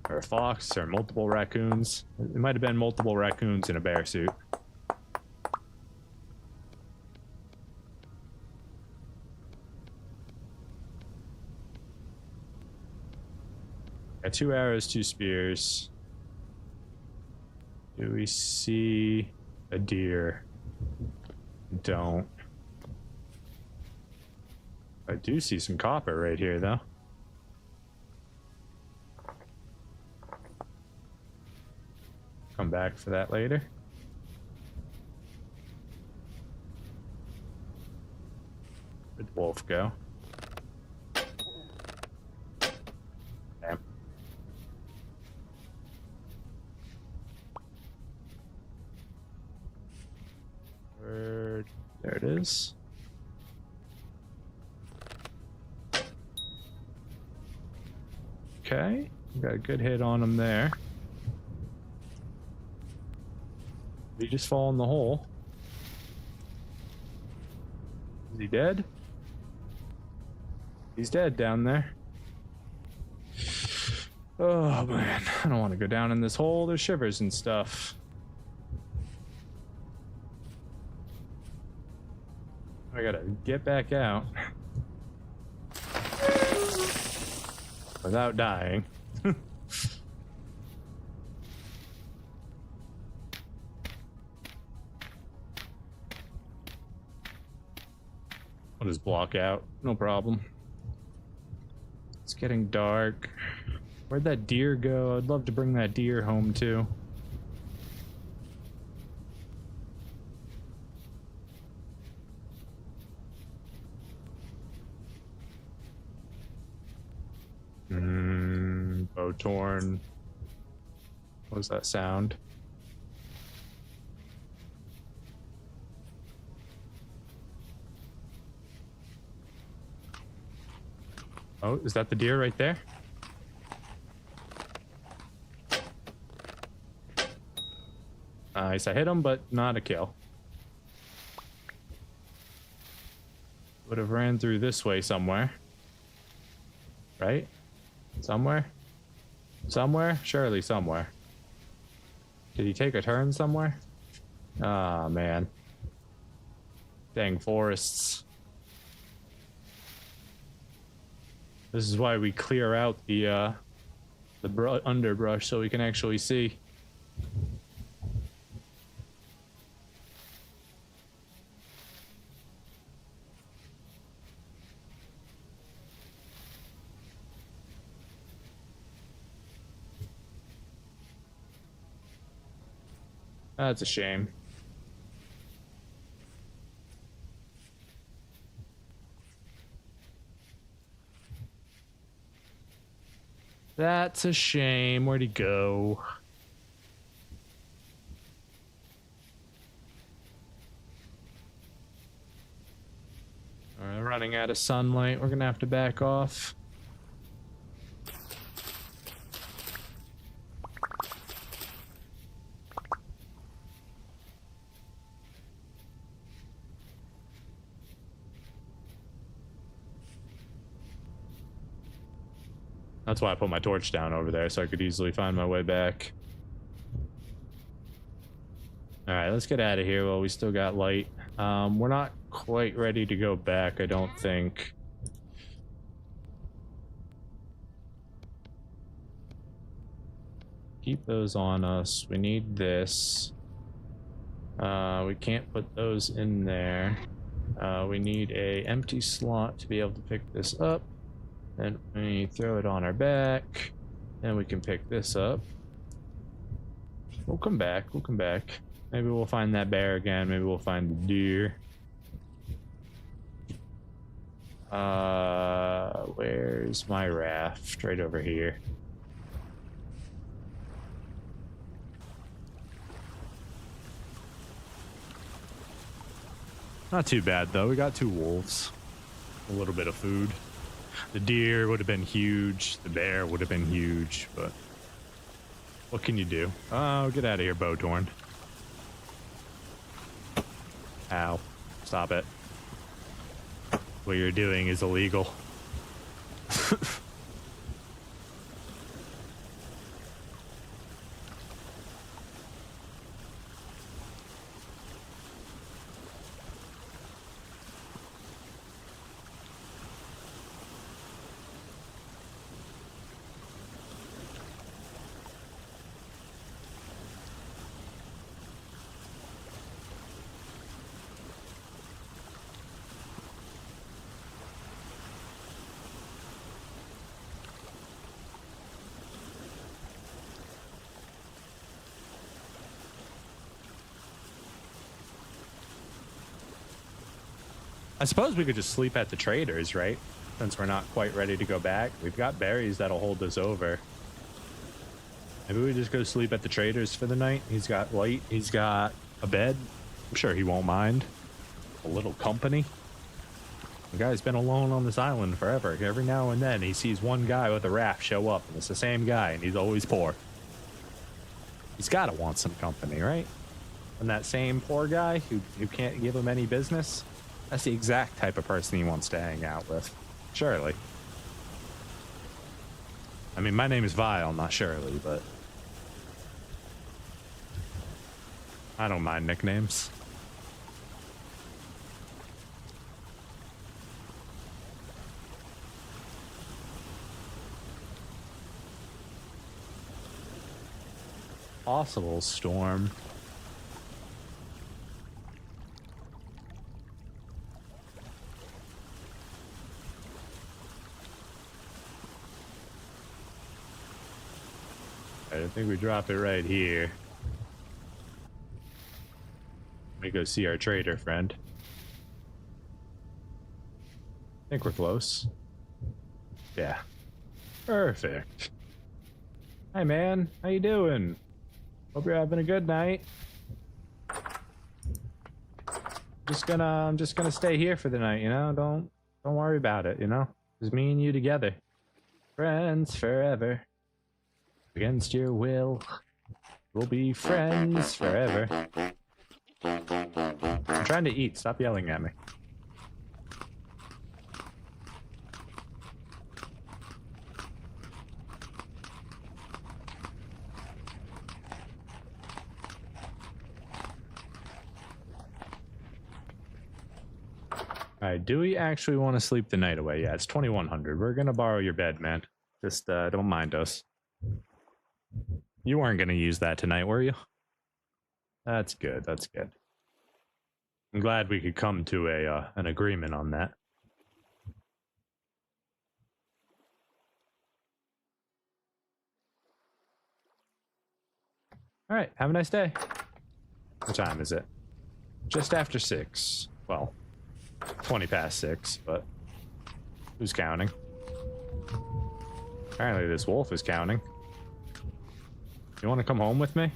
Or a fox, or multiple raccoons. It might have been multiple raccoons in a bear suit. Got 2 arrows, 2 spears. Do we see a deer? Don't. I do see some copper right here, though. Come back for that later. Where'd the wolf go? Damn. There it is. Okay, got a good hit on him there. Did he just fall in the hole? Is he dead? He's dead down there. Oh man, I don't want to go down in this hole. There's shivers and stuff. I gotta get back out without dying. I'll just block out, no problem. It's getting dark. Where'd that deer go? I'd love to bring that deer home too. Bow torn. What was that sound? Oh, is that the deer right there? Nice, I hit him, but not a kill. Would have ran through this way somewhere. Right? Somewhere? Somewhere? Surely somewhere. Did he take a turn somewhere? Ah, man. Dang forests. This is why we clear out the underbrush so we can actually see. That's a shame. That's a shame. Where'd he go? Alright, running out of sunlight. We're gonna have to back off. That's why I put my torch down over there, so I could easily find my way back. Alright, let's get out of here while we still got light. We're not quite ready to go back, I don't think. Keep those on us. We need this. We can't put those in there. We need a empty slot to be able to pick this up. Then we throw it on our back, and we can pick this up. We'll come back, we'll come back. Maybe we'll find that bear again, maybe we'll find the deer. Where's my raft? Right over here. Not too bad though, we got 2 wolves. A little bit of food. The deer would have been huge, the bear would have been huge, but what can you do? Oh, get out of here, Bowtorn. Ow. Stop it. What you're doing is illegal. I suppose we could just sleep at the traders, right? Since we're not quite ready to go back. We've got berries that'll hold us over. Maybe we just go sleep at the traders for the night. He's got light. He's got a bed. I'm sure he won't mind. A little company. The guy's been alone on this island forever. Every now and then he sees one guy with a raft show up, and it's the same guy, and he's always poor. He's got to want some company, right? And that same poor guy who can't give him any business, that's the exact type of person he wants to hang out with. Surely. I mean, my name is Vile, not Shirley, but I don't mind nicknames. Possible storm. I think we drop it right here. Let me go see our trader friend. I think we're close. Yeah. Perfect. Hi man, how you doing? Hope you're having a good night. I'm just gonna stay here for the night, you know? Don't worry about it, you know? Just me and you together. Friends forever. Against your will, we'll be friends forever. I'm trying to eat. Stop yelling at me. Alright, do we actually want to sleep the night away? Yeah, it's 2100. We're gonna borrow your bed, man. Just don't mind us. You weren't going to use that tonight, were you? That's good. That's good. I'm glad we could come to an agreement on that. All right. Have a nice day. What time is it? Just after 6. Well, 20 past 6, but who's counting? Apparently this wolf is counting. You want to come home with me?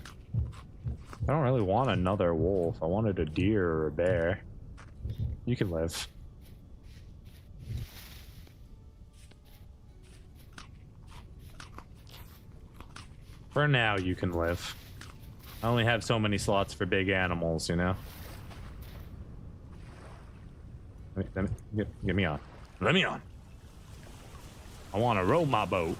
I don't really want another wolf. I wanted a deer or a bear. You can live. For now, you can live. I only have so many slots for big animals, you know? Get me on. Let me on. I want to row my boat.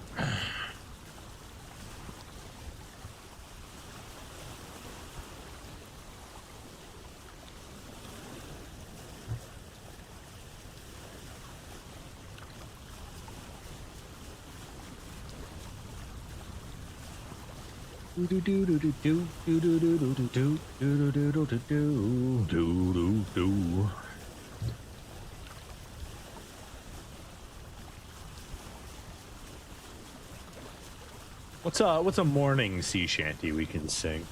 What's a morning sea shanty we can sing?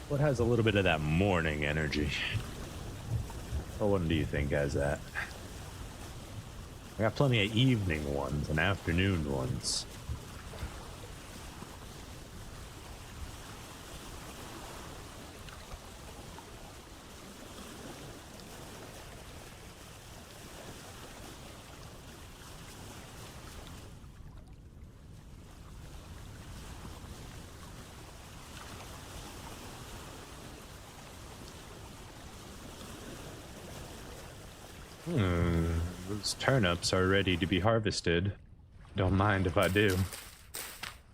What has a little bit of that morning energy? What one do you think has that? I got plenty of evening ones and afternoon ones. Those turnips are ready to be harvested. Don't mind if I do.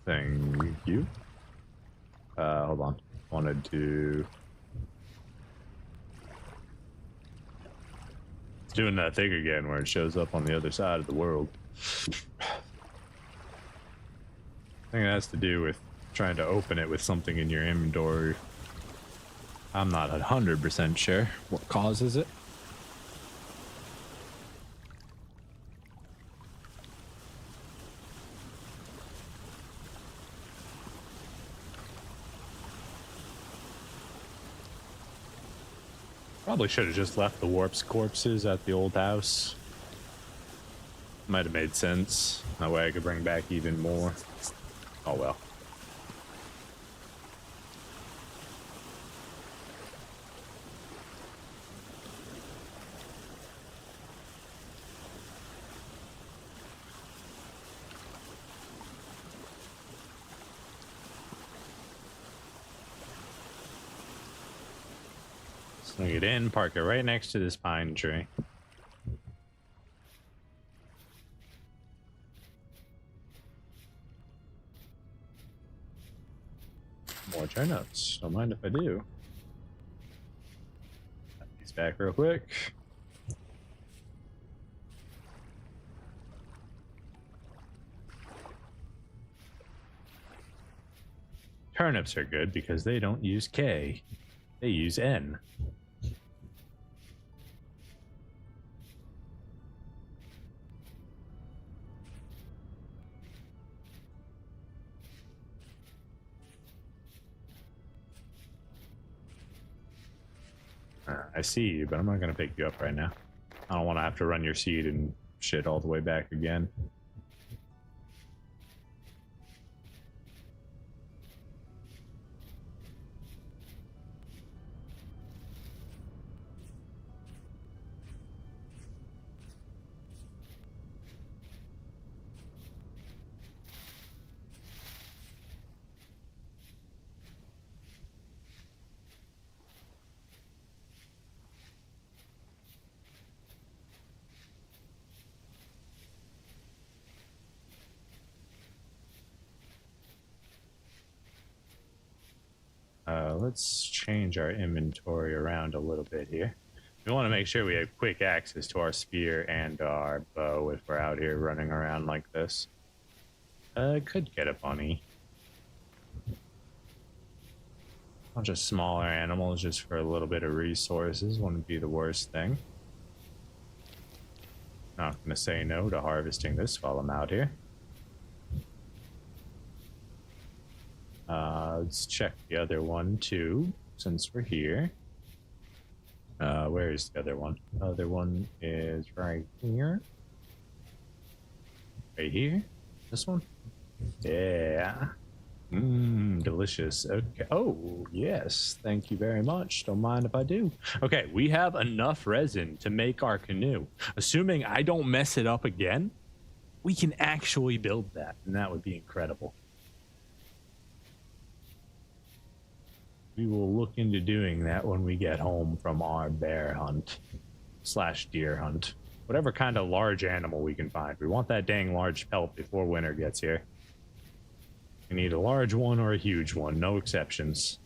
Thank you. Hold on. Wanted to... It's doing that thing again where it shows up on the other side of the world. I think it has to do with trying to open it with something in your inventory. I'm not 100% sure what causes it. Probably should have just left the warp's corpses at the old house. Might have made sense. That way I could bring back even more. Oh well. Swing it in, park it right next to this pine tree. More turnips. Don't mind if I do. Put these back real quick. Turnips are good because they don't use K. They use N. I see you, but I'm not going to pick you up right now. I don't want to have to run your seed and shit all the way back again. Let's change our inventory around a little bit here. We want to make sure we have quick access to our spear and our bow if we're out here running around like this. Could get a bunny. Bunch of smaller animals just for a little bit of resources wouldn't be the worst thing. Not gonna say no to harvesting this while I'm out here. Let's check the other one too, since we're here. Where is the other one? The other one is right here. Right here? This one? Yeah. Delicious. Okay. Oh, yes. Thank you very much. Don't mind if I do. Okay, we have enough resin to make our canoe. Assuming I don't mess it up again, we can actually build that, and that would be incredible. We will look into doing that when we get home from our bear hunt / deer hunt. Whatever kind of large animal we can find. We want that dang large pelt before winter gets here. We need a large one or a huge one, no exceptions.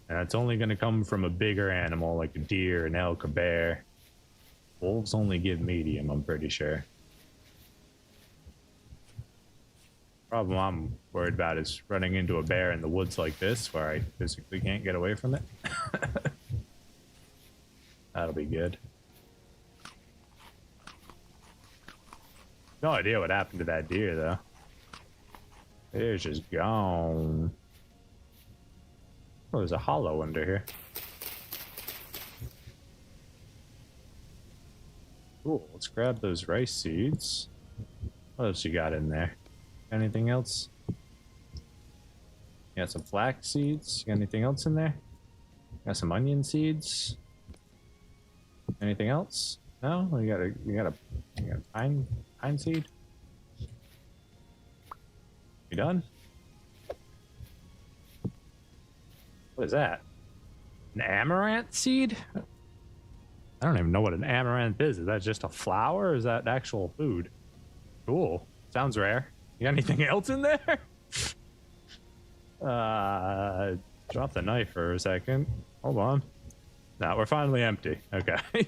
And that's only going to come from a bigger animal like a deer, an elk, a bear. Wolves only give medium, I'm pretty sure. Problem I'm worried about is running into a bear in the woods like this where I physically can't get away from it. That'll be good. No idea what happened to that deer though. It's just gone. Oh, there's a hollow under here. Cool, let's grab those rice seeds. What else you got in there? Anything else? You got some flax seeds. You got anything else in there? Got some onion seeds. Anything else? No? You got a pine seed? You done? What is that? An amaranth seed? I don't even know what an amaranth is. Is that just a flower or is that actual food? Cool. Sounds rare. You got anything else in there? Drop the knife for a second. Hold on. Now we're finally empty. Okay.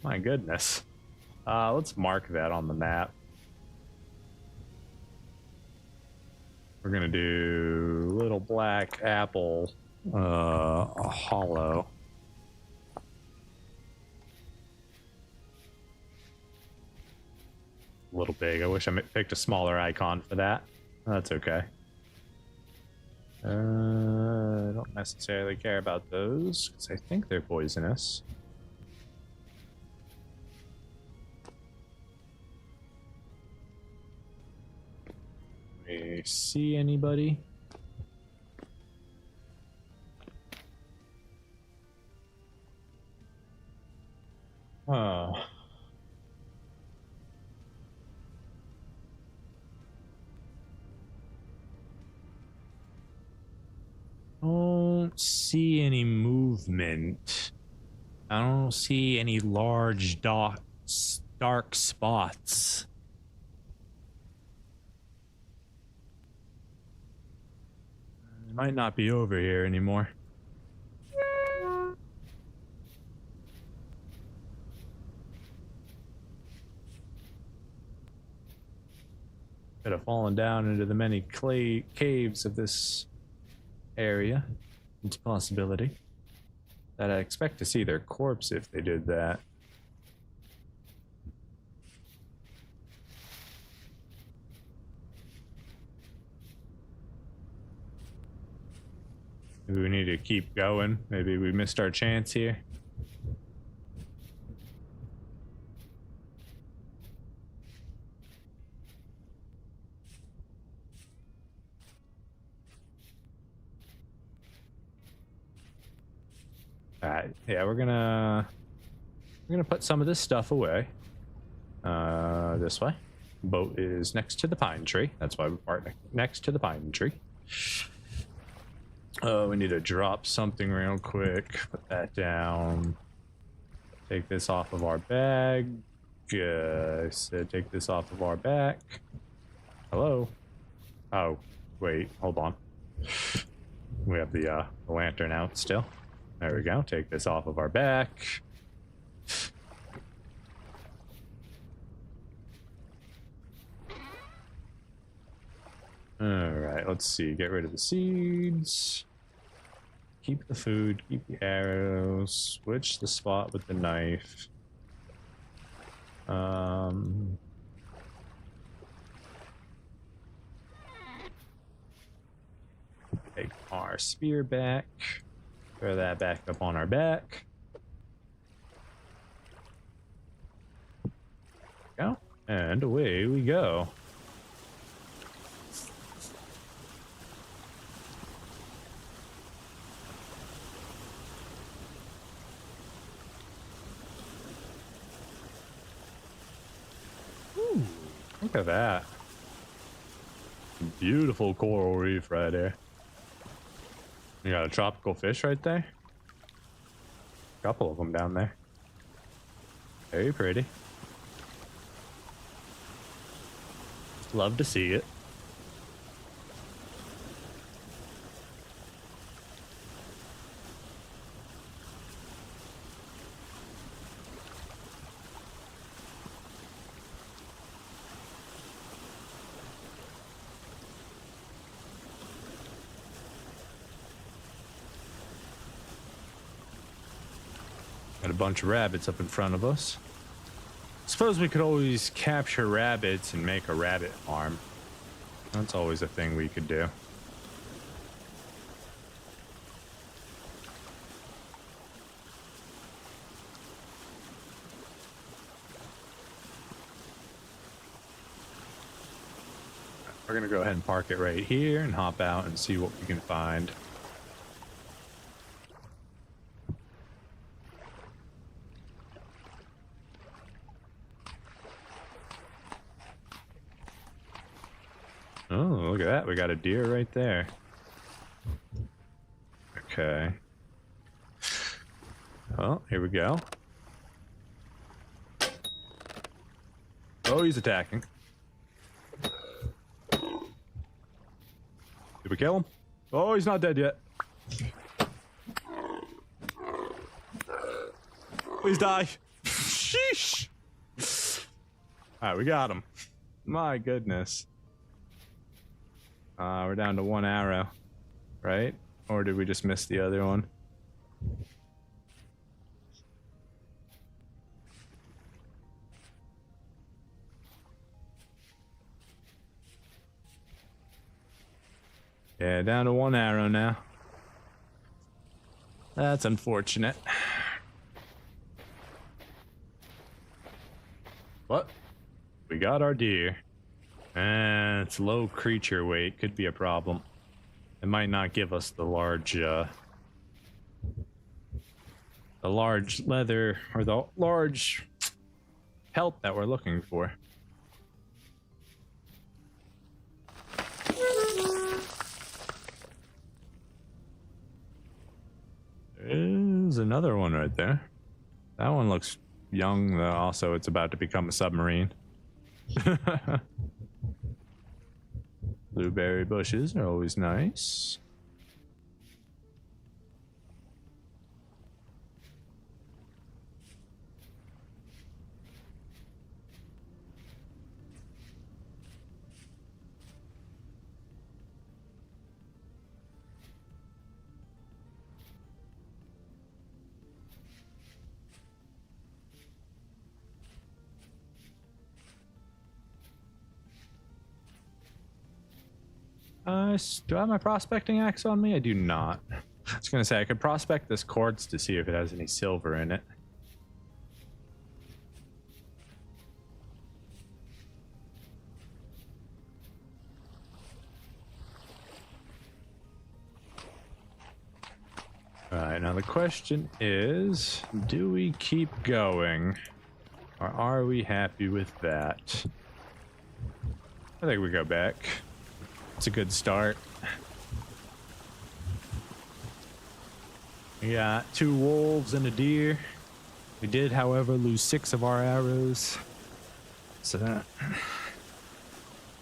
My goodness. Let's mark that on the map. We're gonna do little black apple hollow. A little big. I wish I picked a smaller icon for that. That's okay. I don't necessarily care about those because I think they're poisonous. We see anybody? Oh. Don't see any movement. I don't see any large dots, dark spots. It might not be over here anymore. Could have fallen down into the many clay caves of this area. It's a possibility that I expect to see their corpse if they did that. Maybe we need to keep going. Maybe we missed our chance here. Alright, yeah, we're gonna put some of this stuff away. This way. Boat is next to the pine tree. That's why we parked next to the pine tree. We need to drop something real quick. Put that down. Take this off of our bag. I said take this off of our back. Hello? Oh, wait, hold on. We have the lantern out still. There we go. Take this off of our back. Alright, let's see. Get rid of the seeds. Keep the food. Keep the arrows. Switch the spot with the knife. Take our spear back. Throw that back up on our back. Go. And away we go. Ooh, look at that. Beautiful coral reef right there. You got a tropical fish right there. A couple of them down there. Very pretty. Love to see it. Got a bunch of rabbits up in front of us. Suppose we could always capture rabbits and make a rabbit farm. That's always a thing we could do. We're gonna go ahead and park it right here and hop out and see what we can find. Oh, look at that. We got a deer right there. Okay. Oh, here we go. Oh, he's attacking. Did we kill him? Oh, he's not dead yet. Please die. Sheesh. All right, we got him. My goodness. We're down to 1 arrow, right? Or did we just miss the other one? Yeah, down to 1 arrow now. That's unfortunate. What? We got our deer. It's low creature weight. Could be a problem. It might not give us the large leather or the large pelt that we're looking for. There's another one right there. That one looks young, though. Also, it's about to become a submarine. Blueberry bushes are always nice. Do I have my prospecting axe on me? I do not. I was gonna say I could prospect this quartz to see if it has any silver in it. Alright, now the question is, do we keep going? Or are we happy with that? I think we go back. It's a good start. We got 2 wolves and a deer. We did, however, lose 6 of our arrows. So that's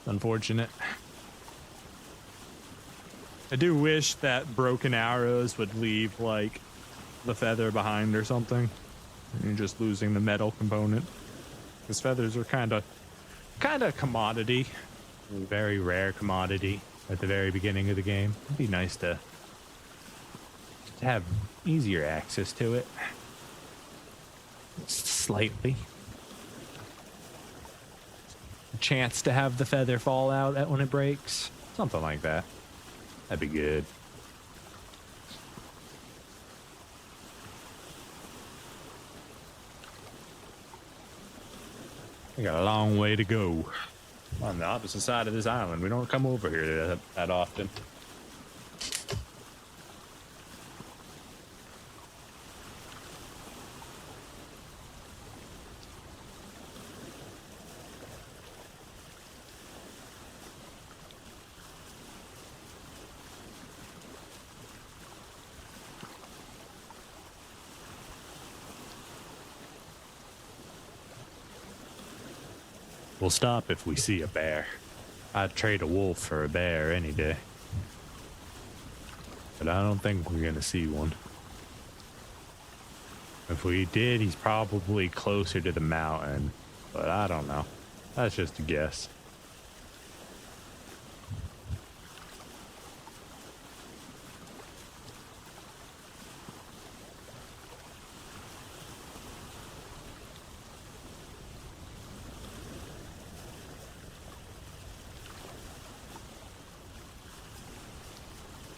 unfortunate. I do wish that broken arrows would leave, like, the feather behind or something. And you're just losing the metal component. Because feathers are kind of commodity. A very rare commodity at the very beginning of the game. It'd be nice to have easier access to it. Slightly. A chance to have the feather fall out when it breaks. Something like that. That'd be good. We got a long way to go. On the opposite side of this island. We don't come over here that often. We'll stop if we see a bear. I'd trade a wolf for a bear any day. But I don't think we're gonna see one. If we did, he's probably closer to the mountain. But I don't know. That's just a guess.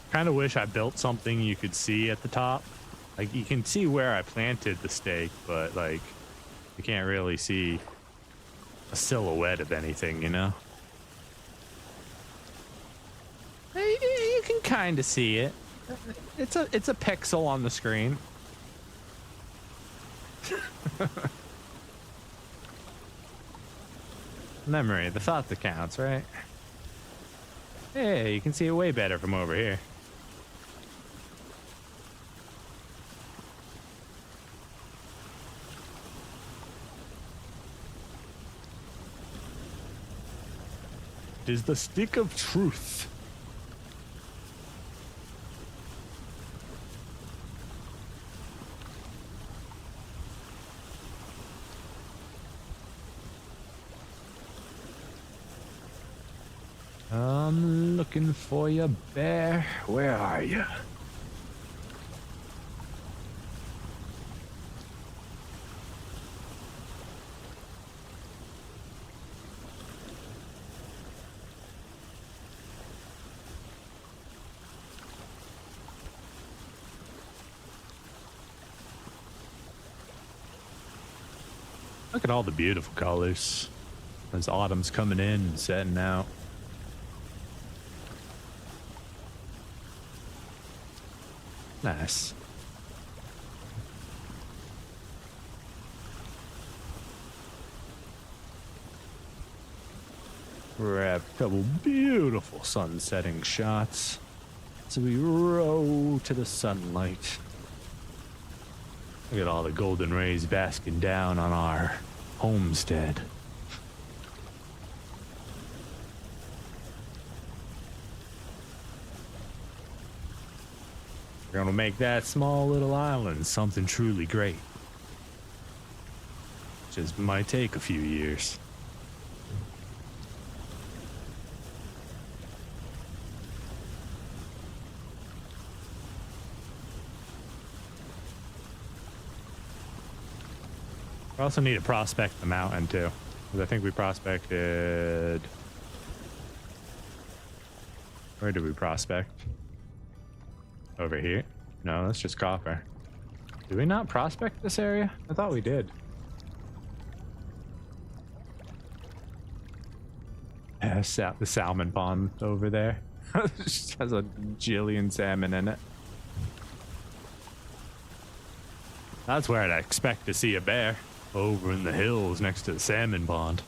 Kind of wish I built something you could see at the top. Like, you can see where I planted the stake, but like you can't really see a silhouette of anything, you know? You can kind of see it. It's a pixel on the screen. Memory, the thought that counts, right? Hey, you can see it way better from over here. is the stick of truth. I'm looking for you, bear. Where are you? Look at all the beautiful colors as autumn's coming in and setting out. Nice. Grab a couple beautiful sun setting shots as we row to the sunlight. Look at all the golden rays basking down on our homestead. We're gonna make that small little island something truly great. Just might take a few years. We also need to prospect the mountain too, because I think we prospected. Where did we prospect? Over here? No, that's just copper. Did we not prospect this area? I thought we did. Yeah, the salmon pond over there. Just has a jillion salmon in it. That's where I'd expect to see a bear. Over in the hills next to the salmon pond.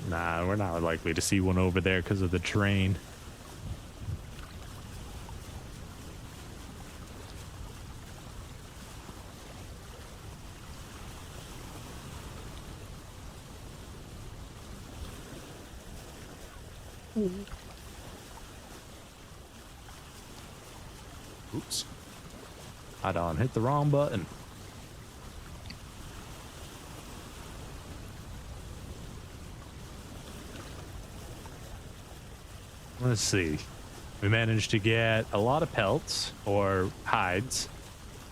Nah, we're not likely to see one over there because of the terrain. Oops. I done hit the wrong button. Let's see. We managed to get a lot of pelts or hides.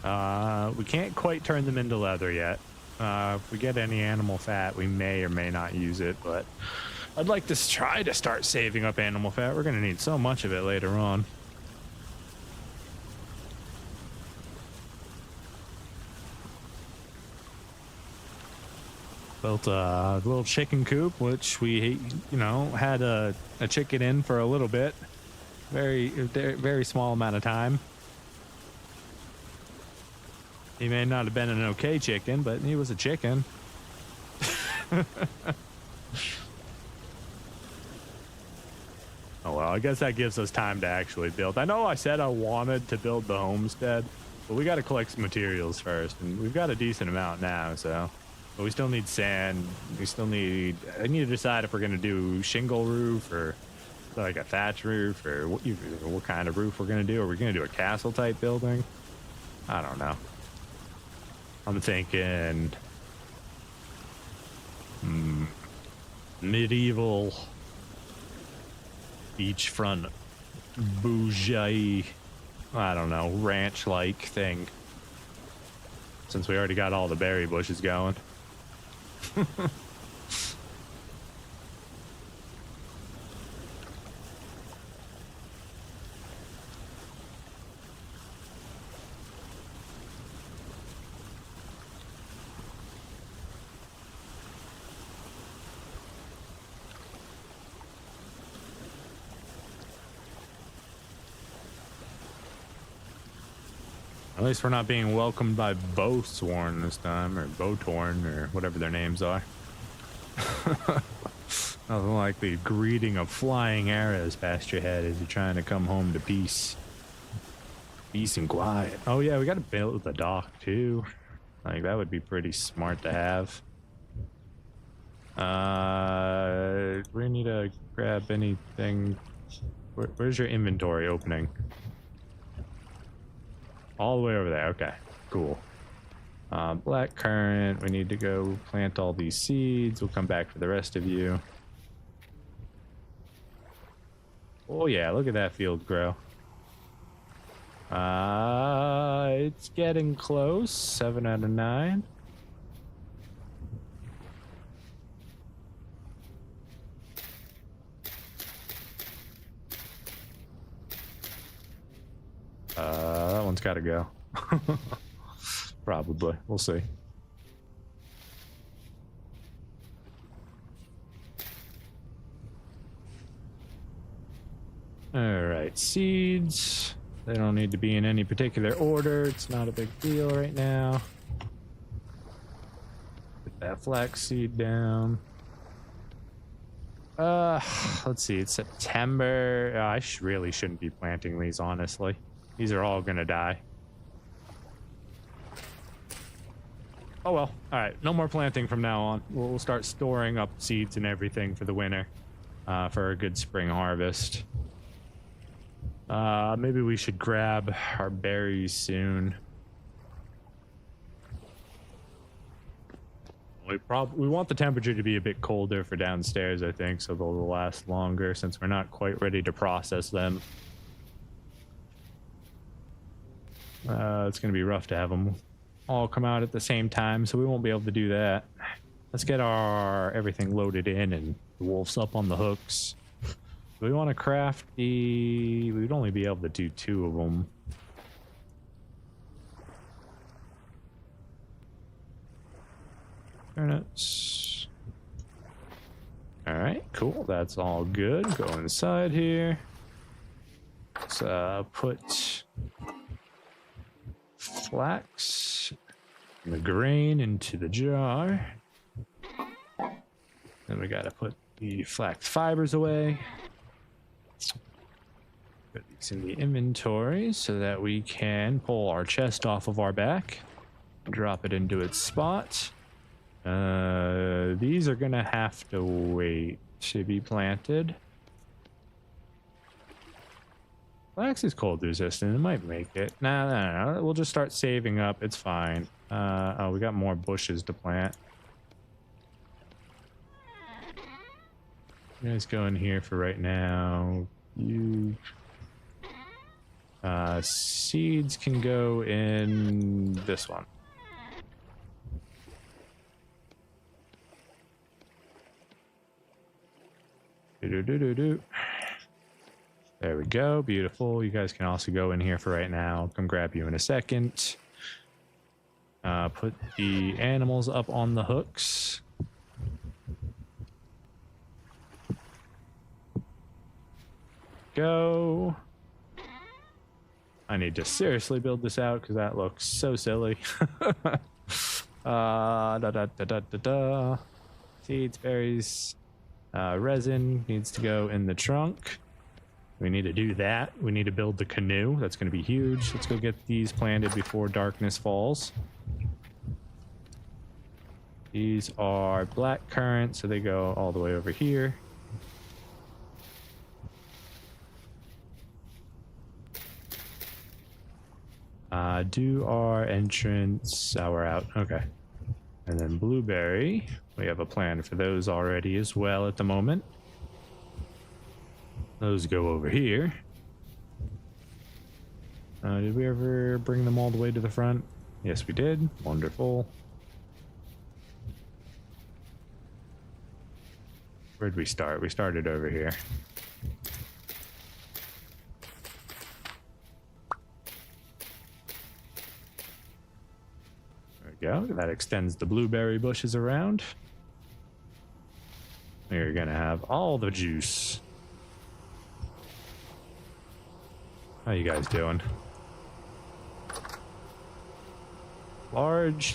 We can't quite turn them into leather yet. If we get any animal fat, we may or may not use it, but I'd like to try to start saving up animal fat. We're going to need so much of it later on. Built a little chicken coop, which we, had a chicken in for a little bit. Very small amount of time. He may not have been an okay chicken, but he was a chicken. Oh well, I guess that gives us time to actually build. I know I said I wanted to build the homestead, but we got to collect some materials first, and we've got a decent amount now, so. But we still need sand. I need to decide if we're going to do shingle roof or like a thatch roof or what kind of roof we're going to do. Are we going to do a castle type building? I don't know. I'm thinking medieval beachfront bougie, I don't know, ranch like thing. Since we already got all the berry bushes going. At least we're not being welcomed by Bowsworn this time, or Bowtorn, or whatever their names are. Nothing like the greeting of flying arrows past your head as you're trying to come home to peace. Peace and quiet. Oh yeah, we gotta build the dock too. Like, that would be pretty smart to have. We need to grab anything. Where's your inventory opening? All the way over there. Okay, cool. Black currant. We need to go plant all these seeds. We'll come back for the rest of you. Oh yeah, look at that field grow. It's getting close. 7 out of 9. That one's got to go. Probably. We'll see. All right, seeds. They don't need to be in any particular order. It's not a big deal right now. Put that flax seed down. Let's see. It's September. I really shouldn't be planting these, honestly. These are all gonna die. Oh well. All right, no more planting from now on. We'll start storing up seeds and everything for the winter, for a good spring harvest. Maybe we should grab our berries soon. We want the temperature to be a bit colder for downstairs, I think, so they'll last longer since we're not quite ready to process them. It's going to be rough to have them all come out at the same time, so we won't be able to do that. Let's get our everything loaded in and the wolves up on the hooks. We want to craft the... We'd only be able to do 2 of them. Turnips. Alright, cool. That's all good. Go inside here. Let's put flax and the grain into the jar. Then we gotta put the flax fibers away. Put these in the inventory so that we can pull our chest off of our back. Drop it into its spot. These are gonna have to wait to be planted. Flax is cold resistant. It might make it. No. We'll just start saving up. It's fine. Oh, we got more bushes to plant. You guys go in here for right now. You seeds can go in this one. There we go. Beautiful. You guys can also go in here for right now. I'll come grab you in a second. Put the animals up on the hooks. Go. I need to seriously build this out because that looks so silly. Seeds, berries, resin needs to go in the trunk. We need to do that. We need to build the canoe. That's going to be huge. Let's go get these planted before darkness falls. These are black currant, so they go all the way over here. Do our entrance. Oh, we're out. Okay. And then blueberry. We have a plan for those already as well at the moment. Those go over here. Did we ever bring them all the way to the front? Yes, we did. Wonderful. Where'd we start? We started over here. Go. That extends the blueberry bushes around. We're gonna have all the juice. How you guys doing? Large.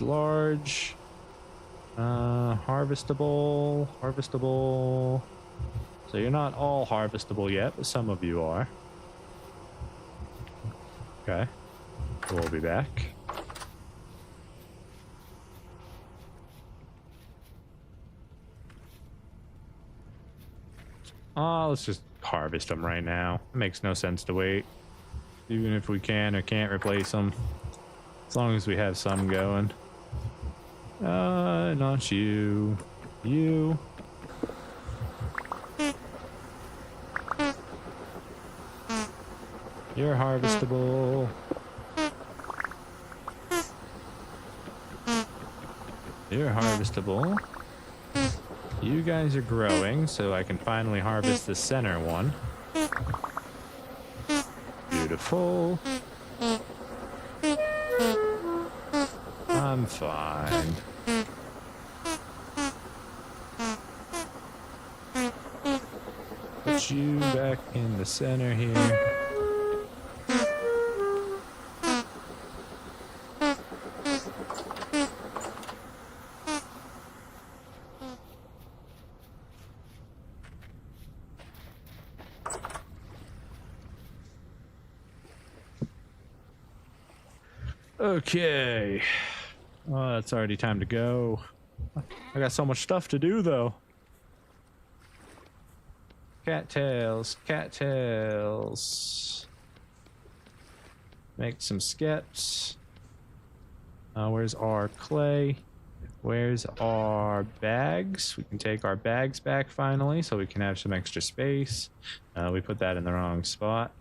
Harvestable. So you're not all harvestable yet, but some of you are. Okay. We'll be back. Oh, let's just harvest them right now. It makes no sense to wait. Even if we can or can't replace them. As long as we have some going. Not you. You. You're harvestable. You're harvestable. You guys are growing, so I can finally harvest the center one. Beautiful. I'm fine. Put you back in the center here. Okay. Oh, it's already time to go. I got so much stuff to do, though. Cattails, cattails. Make some skeps. Where's our clay? Where's our bags? We can take our bags back finally, so we can have some extra space. We put that in the wrong spot.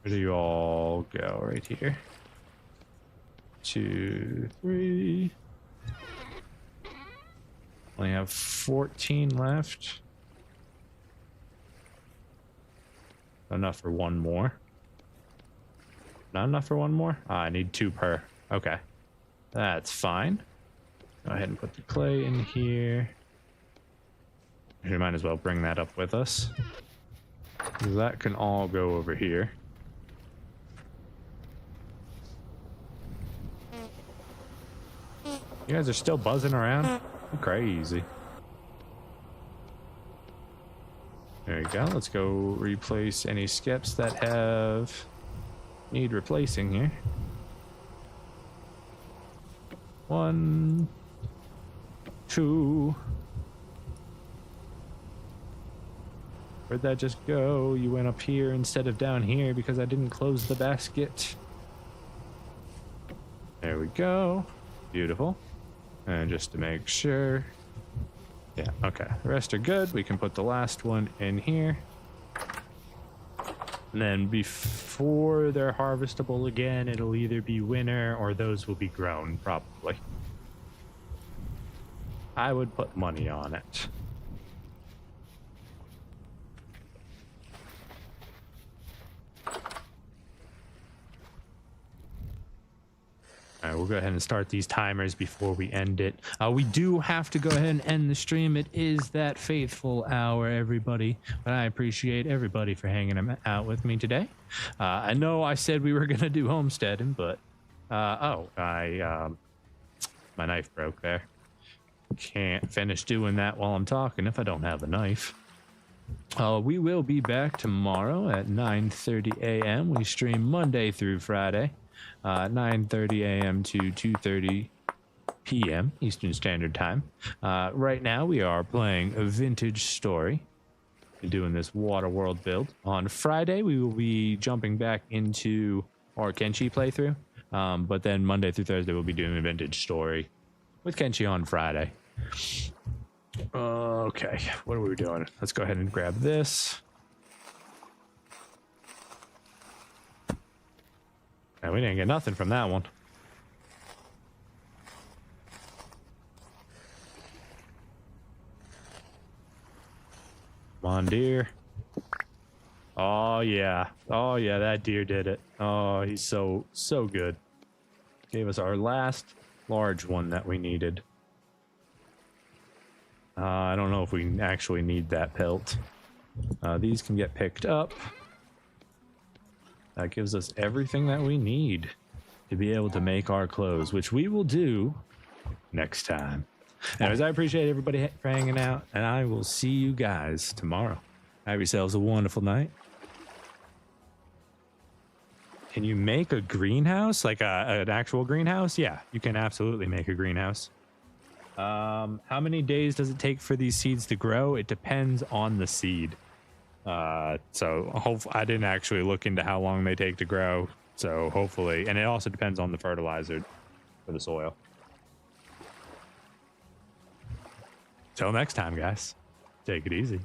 Where do you all go? Right here. 2, 3. Only have 14 left. Enough for one more. Not enough for one more? I need 2 per. Okay. That's fine. Go ahead and put the clay in here. We might as well bring that up with us. That can all go over here. You guys are still buzzing around? Crazy. There we go. Let's go replace any skips that need replacing here. 1, 2. Where'd that just go? You went up here instead of down here because I didn't close the basket. There we go. Beautiful. And just to make sure. Yeah, okay. The rest are good. We can put the last one in here. And then before they're harvestable again, it'll either be winter or those will be grown, probably. I would put money on it. All right, we'll go ahead and start these timers before we end it. We do have to go ahead and end the stream. It is that faithful hour, everybody. But I appreciate everybody for hanging out with me today. I know I said we were going to do homesteading, but... my knife broke there. Can't finish doing that while I'm talking if I don't have a knife. We will be back tomorrow at 9:30 a.m. We stream Monday through Friday. 9:30 a.m. to 2:30 p.m. Eastern Standard Time. Right now we are playing a vintage story. We're doing this WaterWorld build. On Friday we will be jumping back into our Kenshi playthrough. But then Monday through Thursday we'll be doing a vintage story with Kenshi on Friday. Okay, what are we doing? Let's go ahead and grab this. Yeah, we didn't get nothing from that one. Come on, deer. Oh, yeah. Oh, yeah, that deer did it. Oh, he's so good. Gave us our last large one that we needed. I don't know if we actually need that pelt. These can get picked up. That gives us everything that we need to be able to make our clothes, which we will do next time. Anyways, I appreciate everybody for hanging out, and I will see you guys tomorrow. Have yourselves a wonderful night. Can you make a greenhouse, like an actual greenhouse? Yeah, you can absolutely make a greenhouse. How many days does it take for these seeds to grow? It depends on the seed. So I didn't actually look into how long they take to grow. So hopefully, and it also depends on the fertilizer for the soil. Till next time, guys. Take it easy.